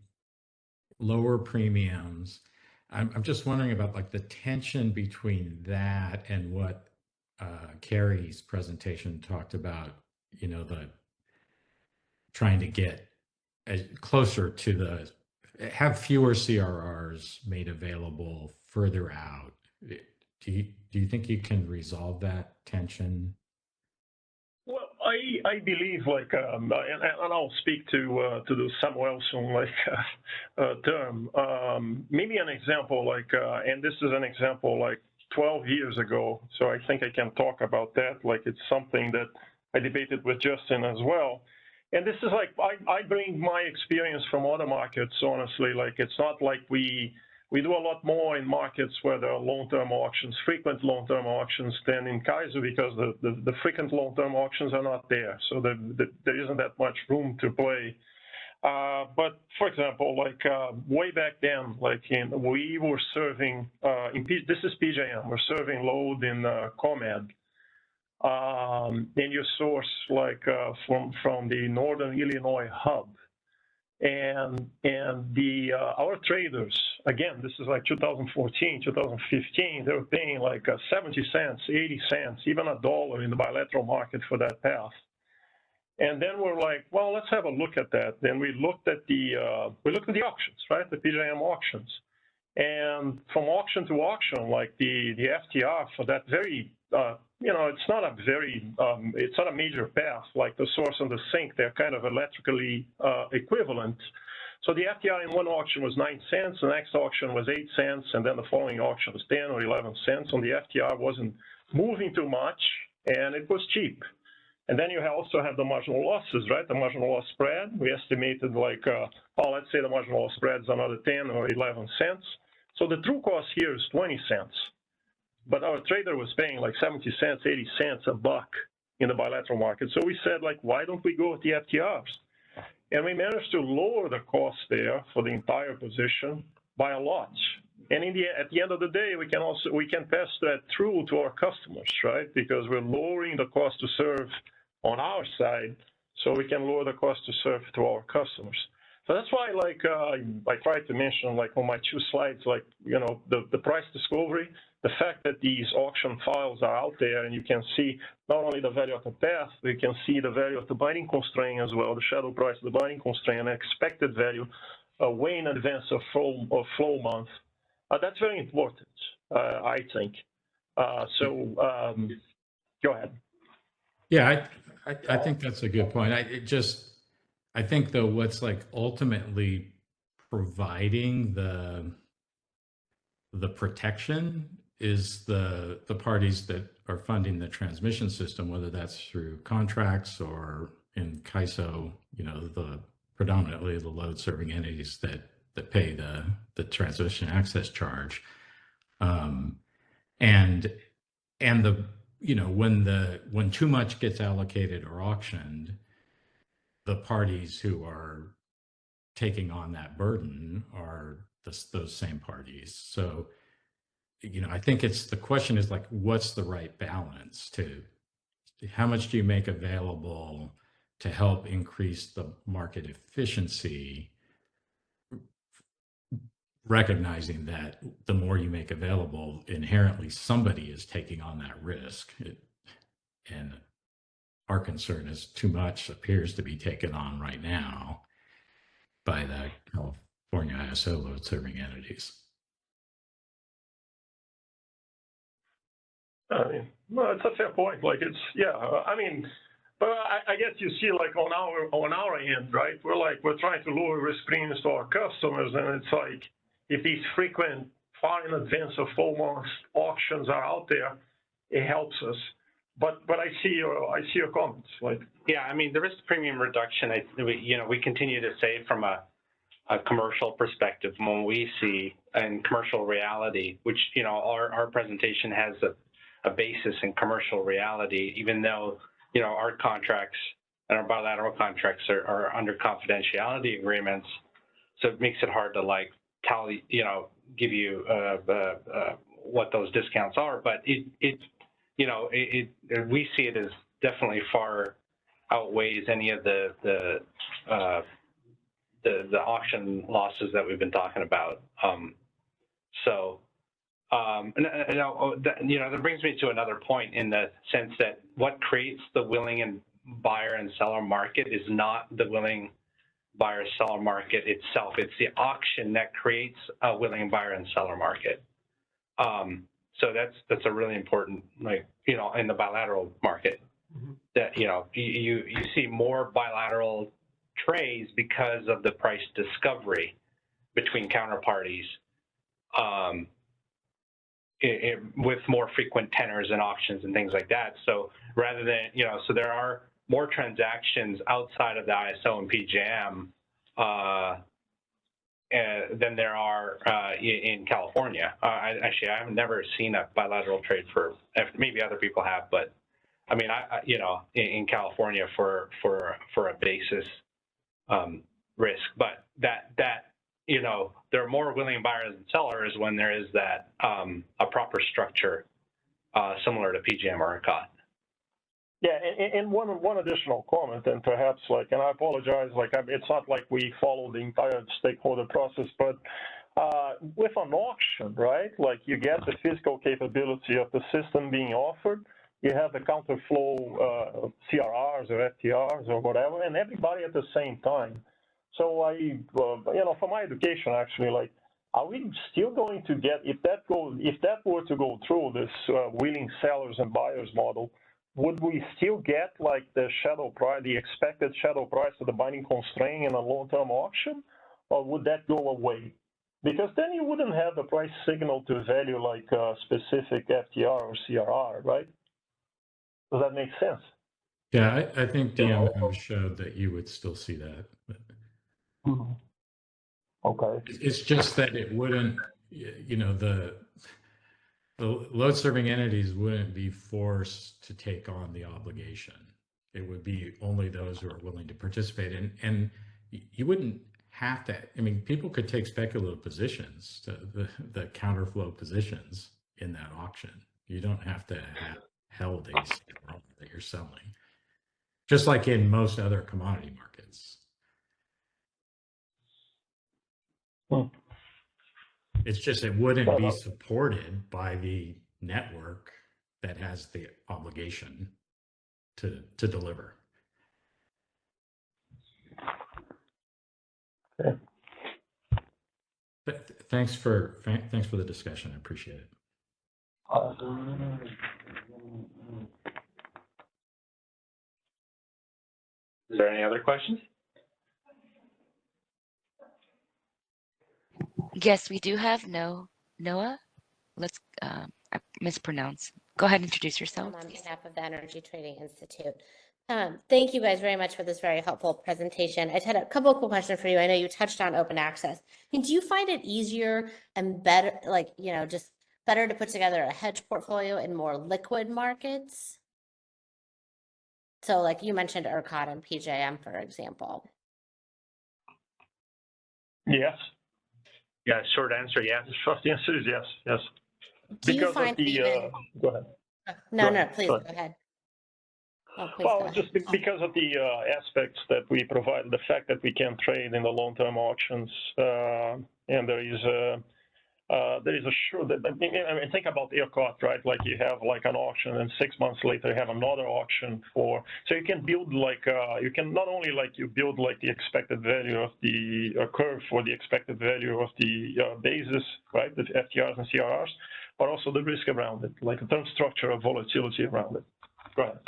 lower premiums. I'm just wondering about like the tension between that and what Carrie's presentation talked about, you know, the trying to get closer to have fewer CRRs made available further out. Do you think you can resolve that tension?
Well, I believe, like, and I'll speak to the Samuelson term. Maybe an example, like, and this is an example like 12 years ago, so I think I can talk about that. Like, it's something that I debated with Justin as well. And this is like, I bring my experience from other markets, honestly. Like, it's not like we do a lot more in markets where there are long-term auctions, frequent long-term auctions, than in Kaiser, because the frequent long-term auctions are not there. So there isn't that much room to play. But for example, like way back then, like we were serving, this is PJM, we're serving load in ComEd. And you source like from the Northern Illinois hub. And our traders, again, this is like 2014, 2015, they were paying like 70 cents, 80 cents, even $1 in the bilateral market for that path. And then we're like, well, let's have a look at that. Then we looked at the auctions, right? The PJM auctions. And from auction to auction, like the FTR for that very, you know, it's not a major path, like the source and the sink, they're kind of electrically equivalent. So the FTR in one auction was 9 cents, the next auction was 8 cents, and then the following auction was 10 or 11 cents. And the FTR wasn't moving too much, and it was cheap. And then you also have the marginal losses, right? The marginal loss spread. We estimated like, let's say the marginal loss spread is another 10 or 11 cents. So the true cost here is 20 cents. But our trader was paying like 70 cents, 80 cents, $1 in the bilateral market. So we said, like, why don't we go with the FTRs? And we managed to lower the cost there for the entire position by a lot. And at the end of the day, we can pass that through to our customers, right? Because we're lowering the cost to serve on our side, so we can lower the cost to serve to our customers. So that's why, like, I tried to mention, like, on my 2 slides, like, you know, the price discovery, the fact that these auction files are out there, and you can see not only the value of the path, you can see the value of the binding constraint as well, the shadow price of the binding constraint, and expected value way in advance of flow month. That's very important, I think. Go ahead.
Yeah, I think that's a good point. I think though, what's like ultimately providing the protection is the parties that are funding the transmission system, whether that's through contracts or in CAISO, the predominantly the load serving entities that pay the transmission access charge. And when too much gets allocated or auctioned, the parties who are taking on that burden are those same parties. So, I think the question is like, what's the right balance to how much do you make available to help increase the market efficiency, recognizing that the more you make available, inherently somebody is taking on that risk. And our concern is too much appears to be taken on right now by the California ISO load serving entities.
I mean, well, it's a fair point. Like but I guess you see like on our end, right? We're trying to lower risk premiums to our customers, and it's like if these frequent, far in advance of 4 months auctions are out there, it helps us. But I see your comments. Like,
yeah, I mean the risk premium reduction. We continue to say from a commercial perspective, when we see in commercial reality, which our presentation has a basis in commercial reality, even though our contracts and our bilateral contracts are under confidentiality agreements, so it makes it hard to like tell give you what those discounts are. But we see it as definitely far outweighs any of the auction losses that we've been talking about. That brings me to another point in the sense that what creates the willing and buyer and seller market is not the willing buyer seller market itself. It's the auction that creates a willing buyer and seller market. So that's a really important, in the bilateral market, that you see more bilateral trades because of the price discovery between counterparties. With more frequent tenors and auctions and things like that. So rather than, so there are more transactions outside of the ISO and PJM than there are in California. Actually, I've never seen a bilateral trade maybe other people have, but I mean, in California for a basis risk, but that there are more willing buyers and sellers when there is that a proper structure similar to PJM or ERCOT.
Yeah, and one additional comment, and perhaps and I apologize, it's not like we follow the entire stakeholder process, but with an auction, right? Like you get the physical capability of the system being offered, you have the counterflow CRRs or FTRs or whatever, and everybody at the same time. So for my education, actually, are we still going to get, if that were to go through this willing sellers and buyers model, would we still get the shadow price, the expected shadow price of the binding constraint in a long-term auction, or would that go away? Because then you wouldn't have the price signal to value like a specific FTR or CRR, right? Does that make sense?
Yeah, I think DMO showed that you would still see that. But...
Okay.
It's just that it wouldn't, the load serving entities wouldn't be forced to take on the obligation. It would be only those who are willing to participate. And you wouldn't have to, I mean, people could take speculative positions, the counterflow positions in that auction. You don't have to have held a that you're selling, just like in most other commodity markets. It's just it wouldn't be supported by the network that has the obligation to deliver.
Okay.
But thanks for the discussion. I appreciate it.
Is there any other questions?
Yes, we do have Noah. Let's I mispronounce. Go ahead and introduce yourself.
On behalf of the Energy Trading Institute. Thank you guys very much for this very helpful presentation. I just had a couple of quick questions for you. I know you touched on open access. I mean, do you find it easier and better, like, you know, just better to put together a hedge portfolio in more liquid markets? So like you mentioned ERCOT and PJM, for example.
Yes.
Yeah, short answer, yes.
The short answer is yes, yes.
Do you
Because
find
of the,
even...
go ahead.
No,
Go
no,
ahead.
please
Sorry.
go ahead. Oh, please
Well,
go ahead.
just because of the aspects that we provide, the fact that we can trade in the long-term auctions, and there is a sure that, I mean, think about ERCOT, right? Like you have like an auction, and 6 months later you have another auction for. So you can build like you can not only like you build like the expected value of the curve for the expected value of the basis, right? The FTRs and CRRs, but also the risk around it, like the term structure of volatility around it. Go ahead.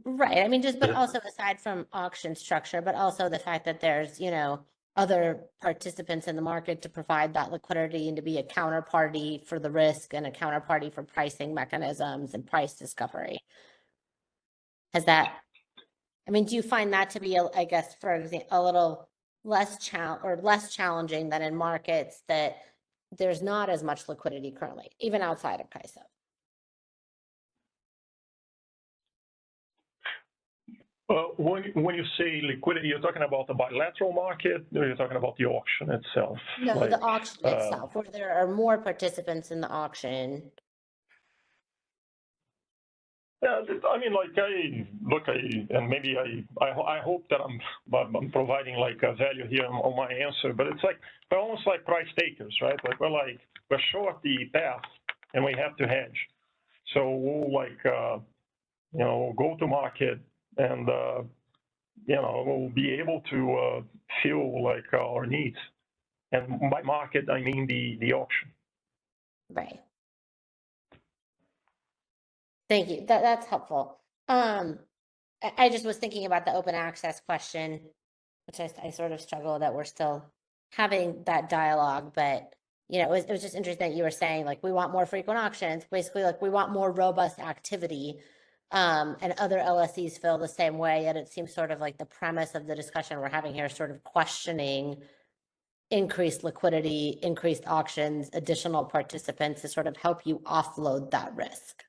Right. I mean, just, but also aside from auction structure, but also the fact that there's, you know, other participants in the market to provide that liquidity and to be a counterparty for the risk and a counterparty for pricing mechanisms and price discovery. Has that, I mean, do you find that to be, I guess, for example, a little less challenging than in markets that there's not as much liquidity currently, even outside of CAISO?
When you say liquidity, you're talking about the bilateral market, or you're talking about the auction itself?
No,
like,
the auction itself, where there are more participants in the auction.
Yeah, I mean, like and maybe I hope that I'm providing like a value here on my answer, but it's like we're almost like price takers, right? Like we're short the path and we have to hedge, so we'll like you know, go to market and you know, we'll be able to fill like our needs, and by market I mean the auction.
Right. Thank you. That's helpful. I just was thinking about the open access question, which I sort of struggle that we're still having that dialogue, but you know, it was just interesting that you were saying like we want more frequent auctions, basically like we want more robust activity, and other LSEs feel the same way. Yet it seems sort of like the premise of the discussion we're having here, sort of questioning increased liquidity, increased auctions, additional participants to sort of help you offload that risk.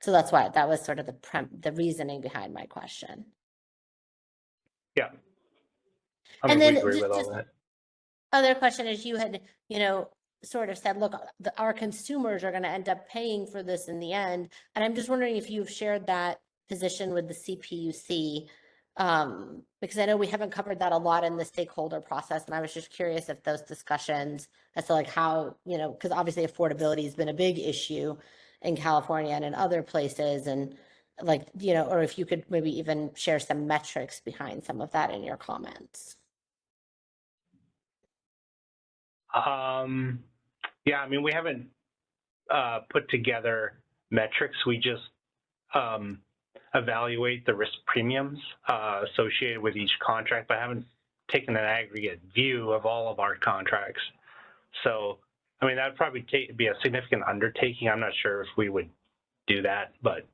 So that's why that was sort of the reasoning behind my question.
Yeah. I mean, we agree with all that.
Other question is, you had, you know, sort of said, look, our consumers are going to end up paying for this in the end. And I'm just wondering if you've shared that position with the CPUC, because I know we haven't covered that a lot in the stakeholder process. And I was just curious if those discussions as to like how, you know, because obviously affordability has been a big issue in California and in other places. And like, you know, or if you could maybe even share some metrics behind some of that in your comments.
Yeah, I mean, we haven't put together metrics. We just evaluate the risk premiums associated with each contract, but I haven't taken an aggregate view of all of our contracts. So, I mean, that would probably be a significant undertaking. I'm not sure if we would do that, but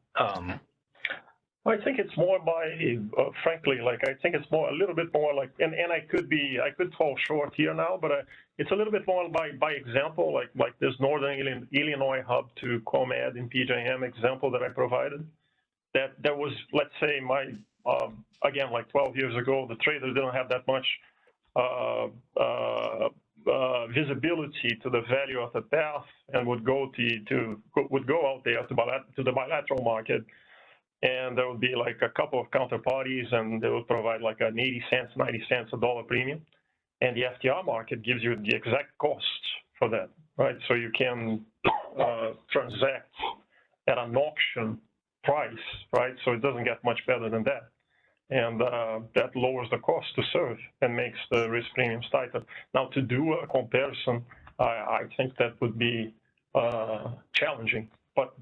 I think it's more by, frankly, like I think it's more a little bit more like, and I could fall short here now, but it's a little bit more by example, like this Northern Illinois hub to ComEd in PJM example that I provided. That was, let's say, my again, like 12 years ago, the traders didn't have that much visibility to the value of the path, and would go out there to the bilateral market. And there would be like a couple of counterparties, and they would provide like an 80 cents, 90 cents, $1 premium. And the FTR market gives you the exact costs for that, right? So you can transact at an auction price, right? So it doesn't get much better than that. And that lowers the cost to serve and makes the risk premiums tighter. Now, to do a comparison, I think that would be challenging, but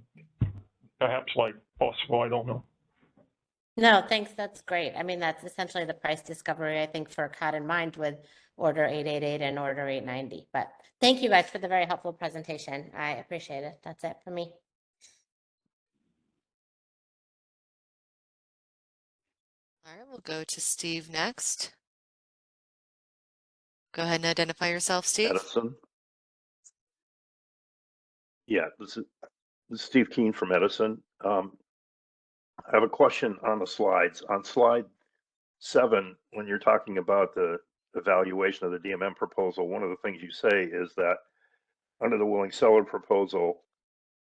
perhaps like possible, I don't know.
No, thanks. That's great. I mean, that's essentially the price discovery I think FERC had in mind with Order 888 and Order 890. But thank you guys for the very helpful presentation. I appreciate it. That's it for me.
All right, we'll go to Steve next. Go ahead and identify yourself, Steve.
Edison. Yeah, this is Steve Keen from Edison. I have a question on the slides. On slide 7, when you're talking about the evaluation of the DMM proposal, one of the things you say is that under the willing seller proposal,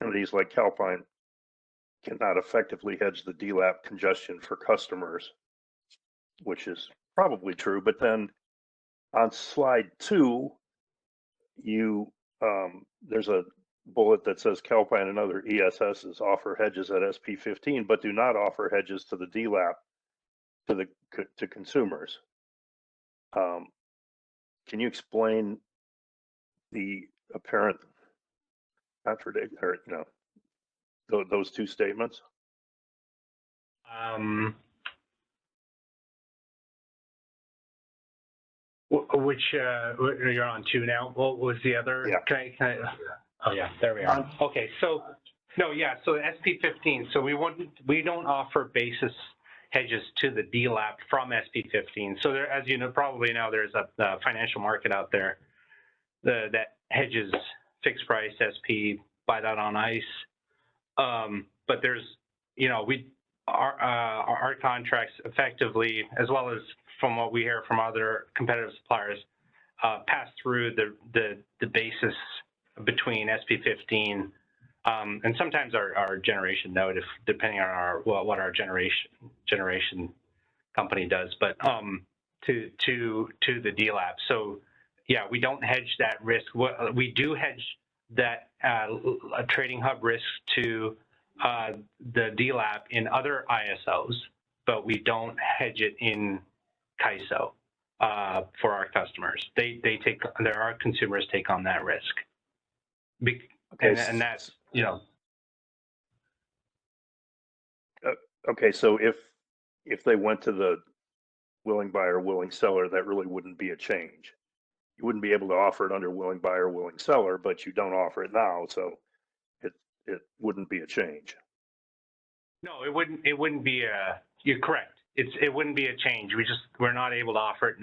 entities like Calpine cannot effectively hedge the DLAP congestion for customers, which is probably true. But then on slide 2, you there's a bullet that says Calpine and other ESSs offer hedges at SP15, but do not offer hedges to the DLAP to consumers. Can you explain the apparent contradiction, or those two statements?
Which you're on 2 now. What was the other?
Yeah.
Can I, oh yeah, there we are. Okay, so no, yeah, so SP15. So we don't offer basis hedges to the DLAP from SP15. So there, as you know, probably now there's a financial market out there that hedges fixed price SP, buy that on ice. But there's, our contracts effectively, as well as from what we hear from other competitive suppliers, pass through the basis between SP15 and sometimes our generation node, if depending on what our generation company does, but to the DLAP. So yeah, we don't hedge that risk. We do hedge that trading hub risk to the DLAP in other ISOs, but we don't hedge it in CAISO for our customers. Our consumers take on that risk.
Okay.
And that's,
Okay, so if they went to the willing buyer, willing seller, that really wouldn't be a change. You wouldn't be able to offer it under willing buyer, willing seller, but you don't offer it now, so it wouldn't be a change.
No, it wouldn't be a. You're correct. It wouldn't be a change. We're not able to offer it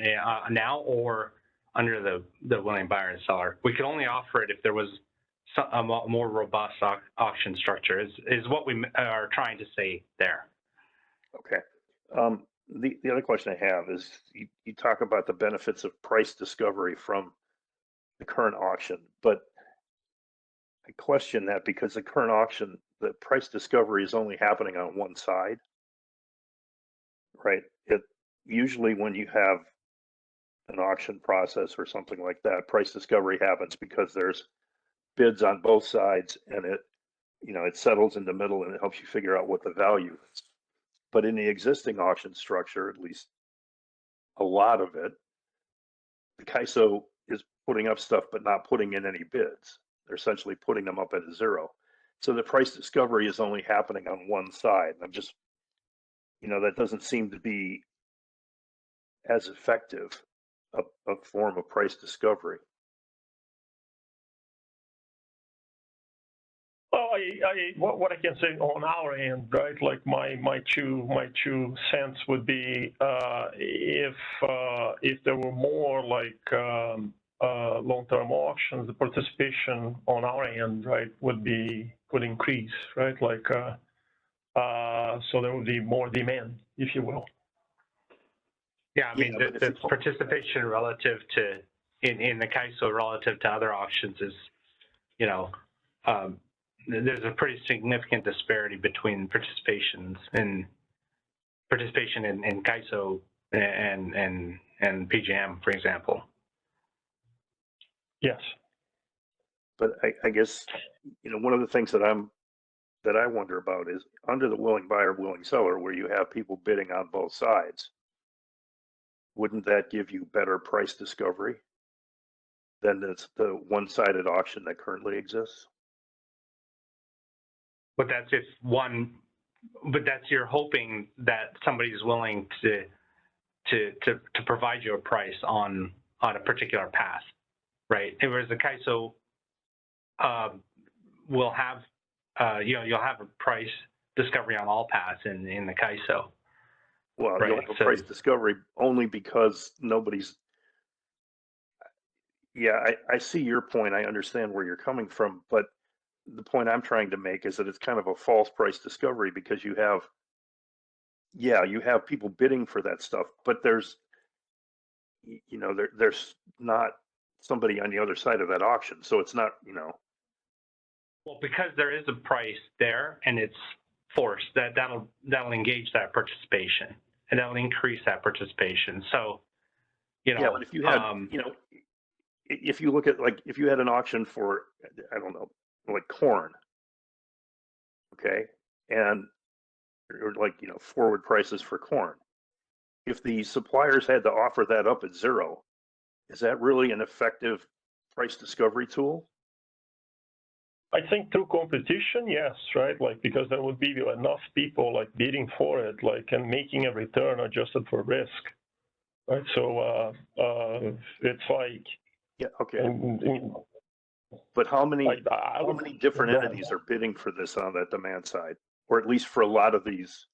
now or under the willing buyer and seller. We could only offer it if there was a more robust auction structure. Is what we are trying to say there.
Okay. The other question I have is you talk about the benefits of price discovery from the current auction, but I question that because the current auction, the price discovery is only happening on one side, right? Usually when you have an auction process or something like that, price discovery happens because there's bids on both sides, and it settles in the middle and it helps you figure out what the value is. But in the existing auction structure, at least a lot of it, the CAISO is putting up stuff but not putting in any bids. They're essentially putting them up at a zero. So the price discovery is only happening on one side. I'm just, that doesn't seem to be as effective a form of price discovery.
Well, what I can say on our end, right? Like my two cents would be if there were more like long-term auctions, the participation on our end, right, would increase, right? Like so there would be more demand, if you will.
Yeah, I mean the participation relative to in the CAISO relative to other auctions is, there's a pretty significant disparity between participation in CAISO and PJM, for example.
Yes.
But I guess, one of the things that I wonder about is under the willing buyer, willing seller, where you have people bidding on both sides, wouldn't that give you better price discovery than the one-sided auction that currently exists?
But that's if one that's you're hoping that somebody's willing to provide you a price on a particular path, right? Whereas the CAISO will have, you'll have a price discovery on all paths in the CAISO.
Well,
right?
you'll have a price discovery only because nobody's. Yeah, I see your point. I understand where you're coming from, but the point I'm trying to make is that it's kind of a false price discovery because you have people bidding for that stuff, but there's not somebody on the other side of that auction, so it's not.
Well, because there is a price there and it's forced, that'll engage that participation and that'll increase that participation. So,
Yeah, but if you had, if you look at, like, if you had an auction for, I don't know, like corn, okay, and or like, forward prices for corn. If the suppliers had to offer that up at zero, is that really an effective price discovery tool?
I think through competition, yes, right? Like, because there would be enough people like bidding for it, like, and making a return adjusted for risk, right? So it's like,
yeah, okay. But how many different entities are bidding for this on that demand side, or at least for a lot of these?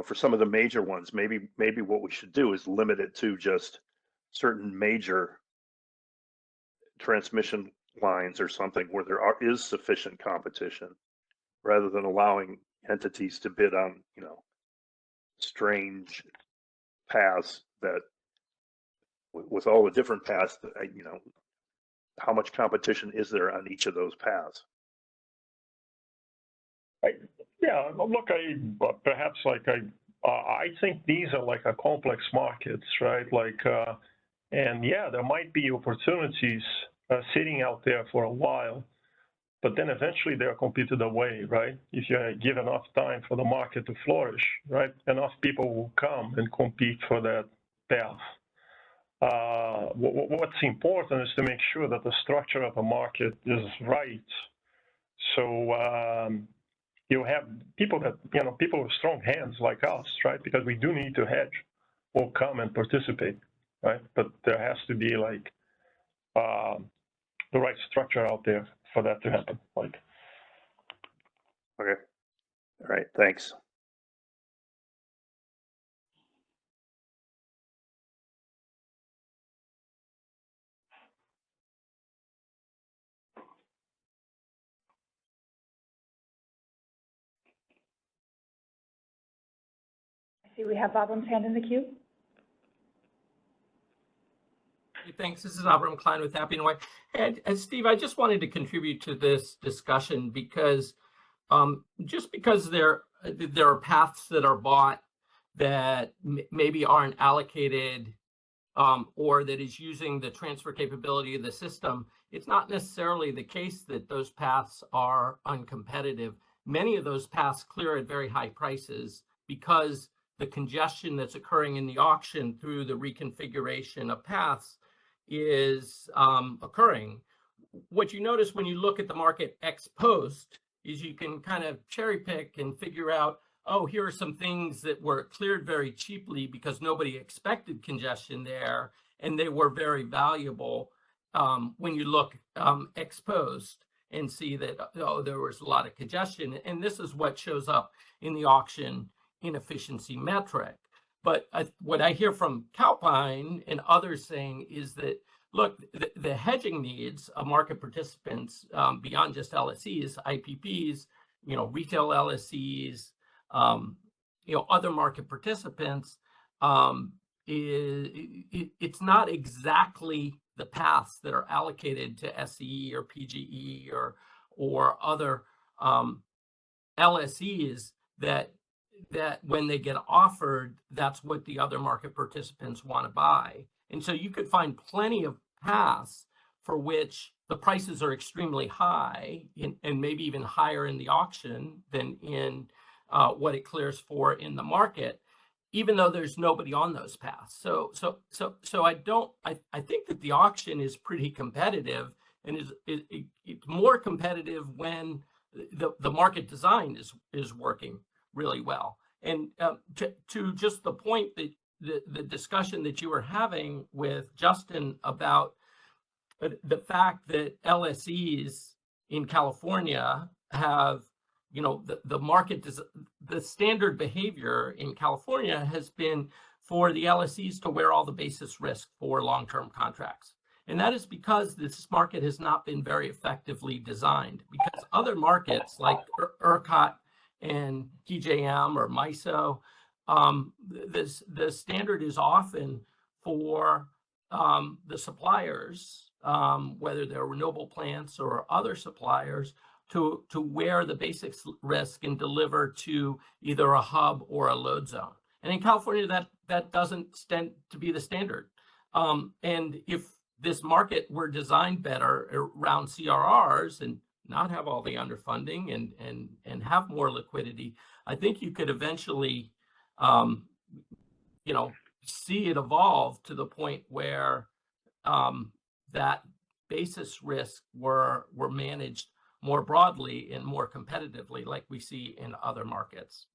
For some of the major ones, maybe what we should do is limit it to just certain major transmission lines or something where there is sufficient competition, rather than allowing entities to bid on, strange paths that, with all the different paths, that, how much competition is there on each of those paths?
Yeah, look, perhaps like I think these are like a complex markets, right? Like, and yeah, there might be opportunities sitting out there for a while, but then eventually they're competed away, right? If you give enough time for the market to flourish, right? Enough people will come and compete for that path. What's important is to make sure that the structure of the market is right. So you have people that, people with strong hands like us, right? Because we do need to hedge, will come and participate, right? But there has to be like the right structure out there for that to happen. Like.
Okay. All right. Thanks.
I see we have Abram's hand in the queue.
Hey, thanks. This is Abram Klein with Happy Noy. And Steve, I just wanted to contribute to this discussion because just because there are paths that are bought that maybe aren't allocated or that is using the transfer capability of the system, it's not necessarily the case that those paths are uncompetitive. Many of those paths clear at very high prices because the congestion that's occurring in the auction through the reconfiguration of paths is occurring. What you notice when you look at the market ex post is you can kind of cherry pick and figure out, oh, here are some things that were cleared very cheaply because nobody expected congestion there, and they were very valuable when you look ex post and see that, oh, there was a lot of congestion. And this is what shows up in the auction inefficiency metric. But what I hear from Calpine and others saying is that, look, the hedging needs of market participants beyond just LSEs, IPPs, retail LSEs, other market participants, it's not exactly the paths that are allocated to SCE or PGE or other LSEs that when they get offered, that's what the other market participants want to buy. And so you could find plenty of paths for which the prices are extremely high and maybe even higher in the auction than in what it clears for in the market, even though there's nobody on those paths. So I think that the auction is pretty competitive, and it's more competitive when the market design is working really well. And to just the point that the discussion that you were having with Justin about the fact that LSEs in California have, the market, the standard behavior in California has been for the LSEs to wear all the basis risk for long-term contracts. And that is because this market has not been very effectively designed, because other markets like ERCOT and PJM or MISO, the standard is often for the suppliers, whether they're renewable plants or other suppliers, to wear the basic risk and deliver to either a hub or a load zone. And in California, that doesn't tend to be the standard. And if this market were designed better around CRRs and not have all the underfunding and have more liquidity, I think you could eventually, see it evolve to the point where that basis risk were managed more broadly and more competitively, like we see in other markets.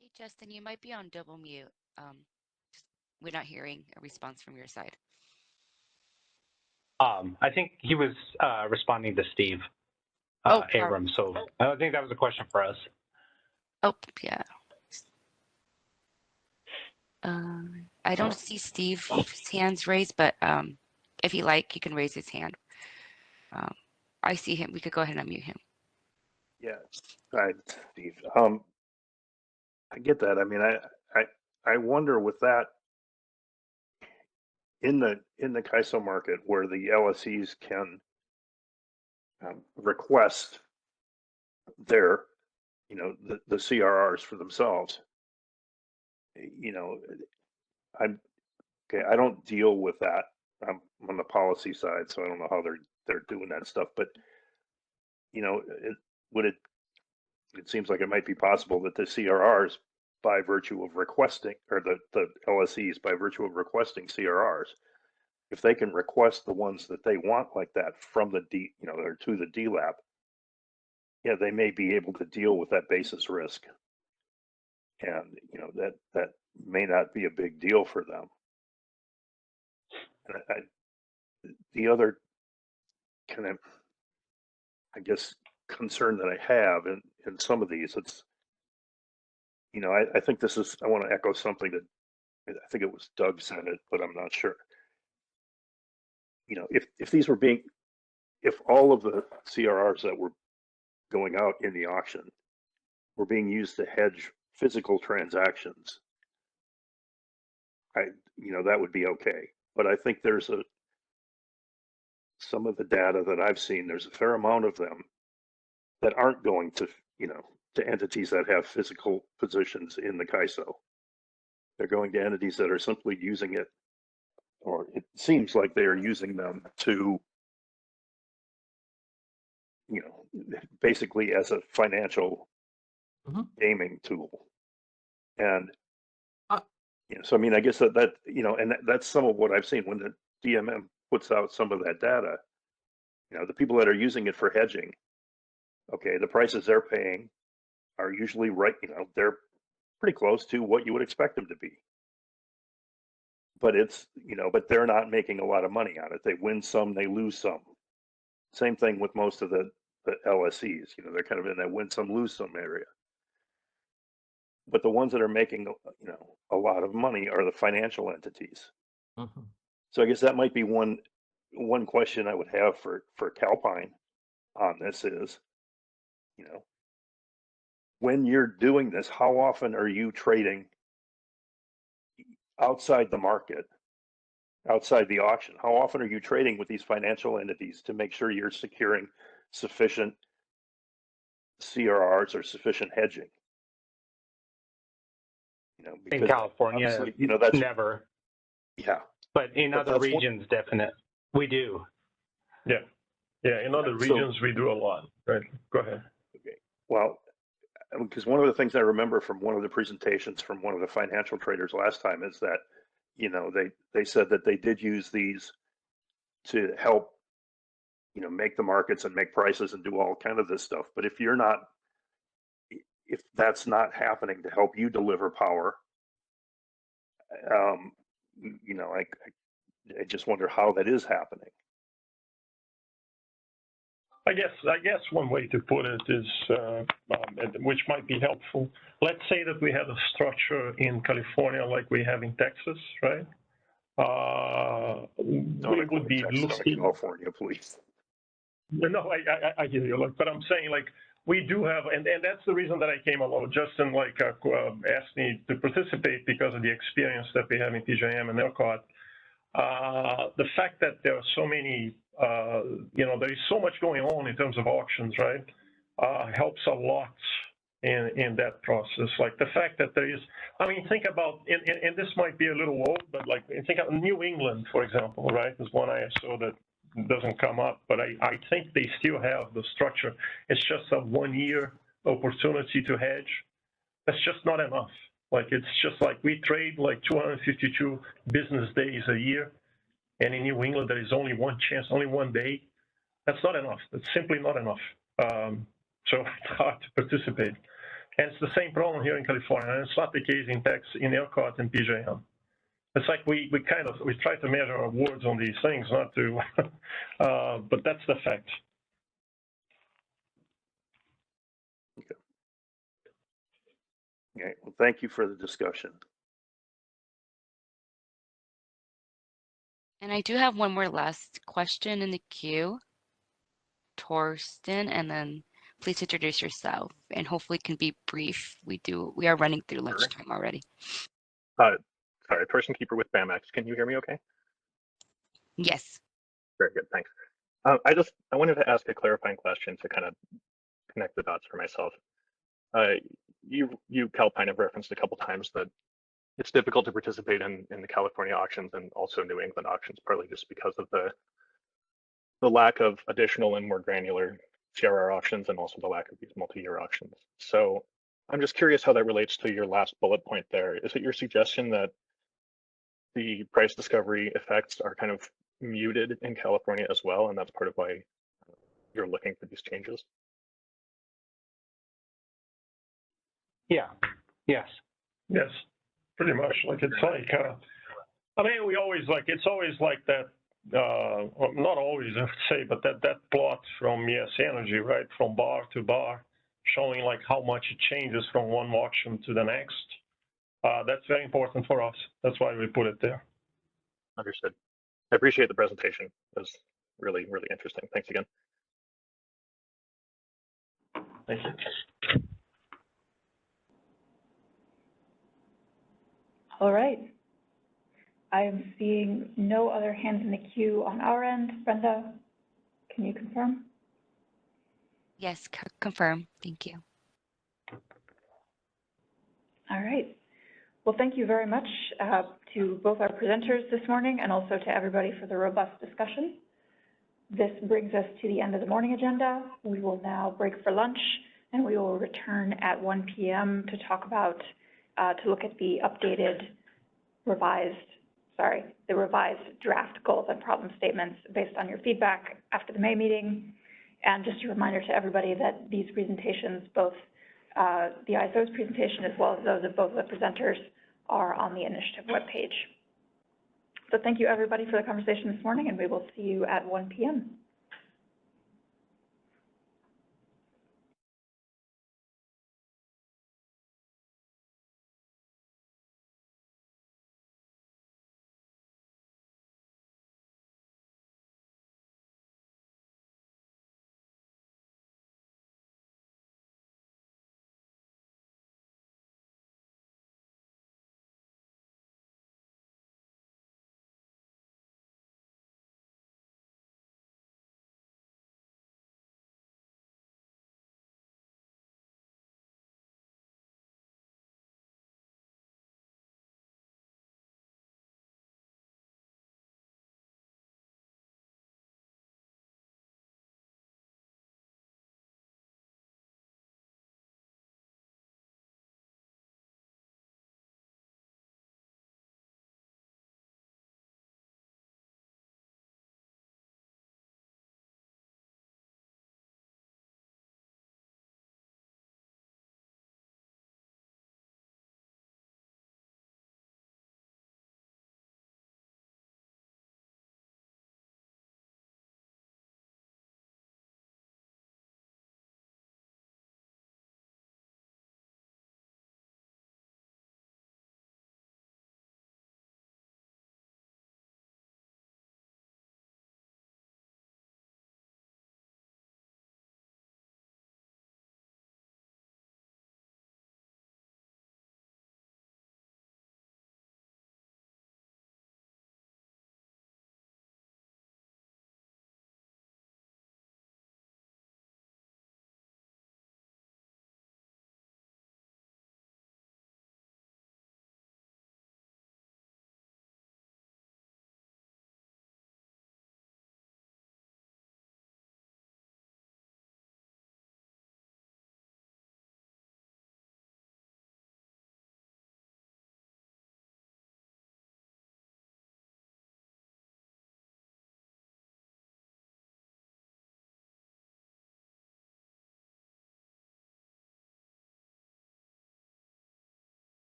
Hey, Justin, you might be on double mute. We're not hearing a response from your side.
I think he was responding to Steve Abrams, so I think that was a question for us.
Oh, yeah. I don't see Steve's hands raised, but if you like, you can raise his hand. I see him. We could go ahead and unmute him.
Yeah, right, Steve. I get that. I mean, I wonder with that in the CAISO market where the LSEs can request their, the CRRs for themselves. I don't deal with that. I'm on the policy side, so I don't know how they're doing that stuff. But it seems like it might be possible that the CRRs, by virtue of requesting, or the LSEs, by virtue of requesting CRRs, if they can request the ones that they want like that from the or to the DLAP, yeah, they may be able to deal with that basis risk, and that may not be a big deal for them. And the other kind of, I guess, concern that I have in some of these, it's, I think this is, I want to echo something that I think it was Doug said it, but I'm not sure. If these were if all of the CRRs that were going out in the auction were being used to hedge physical transactions, that would be okay. But I think there's some of the data that I've seen, there's a fair amount of them that aren't going to, to entities that have physical positions in the CAISO. They're going to entities that are simply using it, or it seems like they are using them to, basically as a financial gaming tool. And, so I mean, I guess that and that's some of what I've seen when the DMM puts out some of that data. The people that are using it for hedging, okay, the prices they're paying are usually right, they're pretty close to what you would expect them to be. But it's, but they're not making a lot of money on it. They win some, they lose some. Same thing with most of the LSEs, they're kind of in that win some, lose some area. But the ones that are making, a lot of money are the financial entities. So I guess that might be one question I would have for Calpine on this is, when you're doing this, how often are you trading outside the market, outside the auction? How often are you trading with these financial entities to make sure you're securing sufficient CRRs or sufficient hedging?
In California,
that's
never.
Yeah.
But in other regions, definitely, we do.
Yeah. In other regions, we do a lot. Right. Go ahead.
Okay. Well, because one of the things I remember from one of the presentations from one of the financial traders last time is that, you know, they said that they did use these to help, you know, make the markets and make prices and do all kind of this stuff. But if you're not, if that's not happening to help you deliver power, you know, I just wonder how that is happening.
I guess one way to put it is, which might be helpful. Let's say that we had a structure in California like we have in Texas, right? We would be looking.
California, please.
No, I hear you. Look, but I'm saying, like, we do have, and that's the reason that I came along. Justin, like, asked me to participate because of the experience that we have in PJM and ERCOT. The fact that there are so many, you know, there is so much going on in terms of auctions, right, helps a lot in that process. Like the fact that there is, I mean, think about, and this might be a little old, but like think of New England, for example, right? There's one ISO that doesn't come up, but I think they still have the structure. It's just a 1 year opportunity to hedge. That's just not enough. Like, it's just like we trade like 252 business days a year. And in New England, there is only one chance, only 1 day. That's not enough. That's simply not enough. So it's hard to participate. And it's the same problem here in California. And it's not the case in Texas, in ERCOT and PJM. It's like we try to measure our words on these things, not to, but that's the fact.
Okay. Okay. Well, thank you for the discussion.
And I do have one more last question in the queue. Torsten, and then please introduce yourself and hopefully can be brief. We are running through lunchtime already.
Sorry, Torsten Keeper with BAMX. Can you hear me okay?
Yes.
Very good, thanks. I wanted to ask a clarifying question to kind of connect the dots for myself. You Calpine have referenced a couple times that it's difficult to participate in the California auctions and also New England auctions, partly just because of the lack of additional and more granular CRR auctions and also the lack of these multi-year auctions. So I'm just curious how that relates to your last bullet point there. Is it your suggestion that the price discovery effects are kind of muted in California as well, and that's part of why you're looking for these changes?
Yeah. Yes. Yes. Pretty much. Like it's like, I mean, we always like, it's always like that. Not always, I would say, but that plot from ES Energy, right, from bar to bar, showing like how much it changes from one auction to the next. That's very important for us. That's why we put it there.
Understood. I appreciate the presentation. It was really, really interesting. Thanks again.
Thank you.
All right. I am seeing no other hands in the queue on our end. Brenda, can you confirm?
Yes, confirm. Thank you.
All right. Well, thank you very much to both our presenters this morning and also to everybody for the robust discussion. This brings us to the end of the morning agenda. We will now break for lunch and we will return at 1 p.m. to talk about, to look at the updated revised draft goals and problem statements based on your feedback after the May meeting. And just a reminder to everybody that these presentations, both the ISO's presentation as well as those of both of the presenters, are on the initiative webpage. So thank you everybody for the conversation this morning, and we will see you at 1 p.m.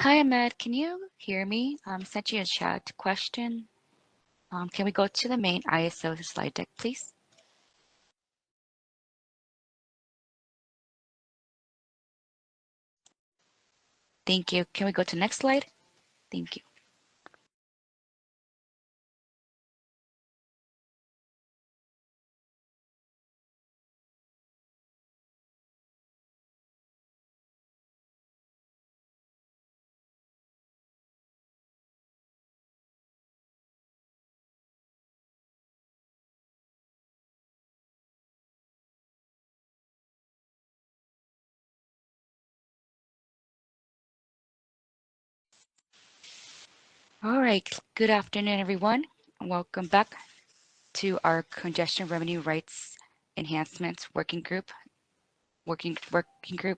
Hi, Ahmed. Can you hear me? Sent you a chat question. Can we go to the main ISO slide deck, please? Thank you. Can we go to the next slide? Thank you. All right. Good afternoon, everyone. Welcome back to our Congestion Revenue Rights Enhancements Working Group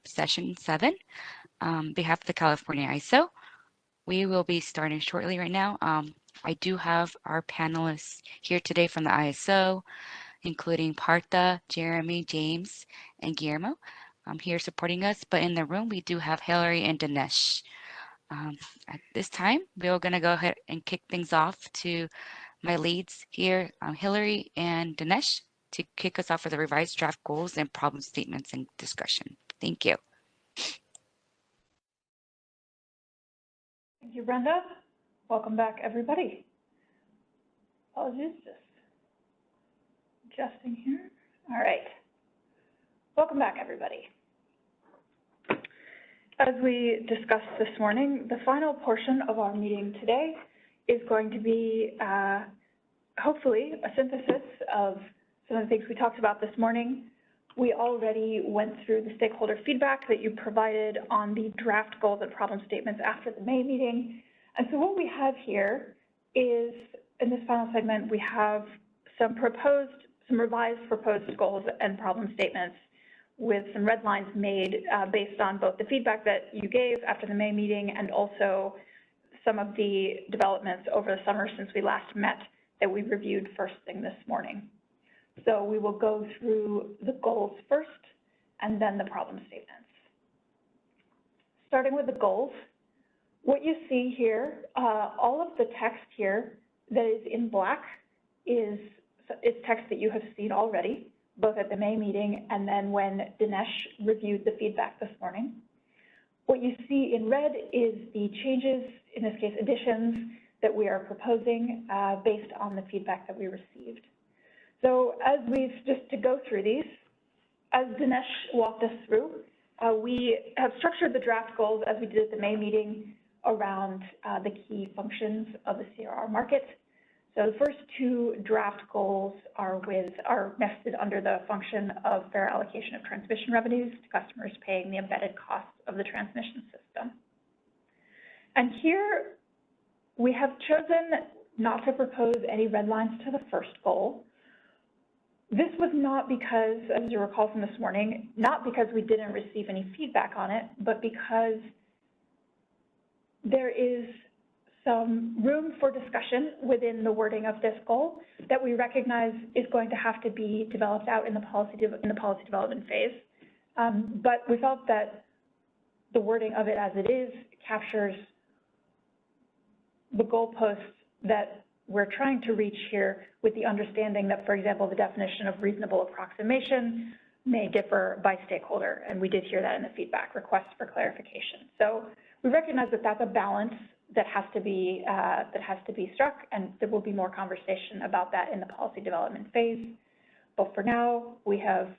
Session 7. On behalf of the California ISO, we will be starting shortly right now. I do have our panelists here today from the ISO, including Partha, Jeremy, James, and Guillermo here supporting us. But in the room, we do have Hillary and Dinesh. At this time, we're going to go ahead and kick things off to my leads here, Hillary and Dinesh, to kick us off with the revised draft goals and problem statements and discussion. Thank you.
Thank you, Brenda. Welcome back, everybody. Apologies, just adjusting here. All right. Welcome back, everybody. As we discussed this morning, the final portion of our meeting today is going to be hopefully a synthesis of some of the things we talked about this morning. We already went through the stakeholder feedback that you provided on the draft goals and problem statements after the May meeting. And so what we have here is, in this final segment, we have some revised proposed goals and problem statements with some red lines made based on both the feedback that you gave after the May meeting and also some of the developments over the summer since we last met that we reviewed first thing this morning. So we will go through the goals first and then the problem statements. Starting with the goals, what you see here, all of the text here that is in black is text that you have seen already, both at the May meeting and then when Dinesh reviewed the feedback this morning. What you see in red is the changes, in this case additions, that we are proposing based on the feedback that we received. So just to go through these, as Dinesh walked us through, we have structured the draft goals as we did at the May meeting around the key functions of the CRR market. So the first two draft goals are nested under the function of fair allocation of transmission revenues to customers paying the embedded costs of the transmission system. And here we have chosen not to propose any red lines to the first goal. This was not because, as you recall from this morning, not because we didn't receive any feedback on it, but because there is some room for discussion within the wording of this goal that we recognize is going to have to be developed out in the policy development phase. But we felt that the wording of it as it is captures the goalposts that we're trying to reach here, with the understanding that, for example, the definition of reasonable approximation may differ by stakeholder, and we did hear that in the feedback, requests for clarification. So we recognize that that's a balance that has to be struck, and there will be more conversation about that in the policy development phase. But for now, we have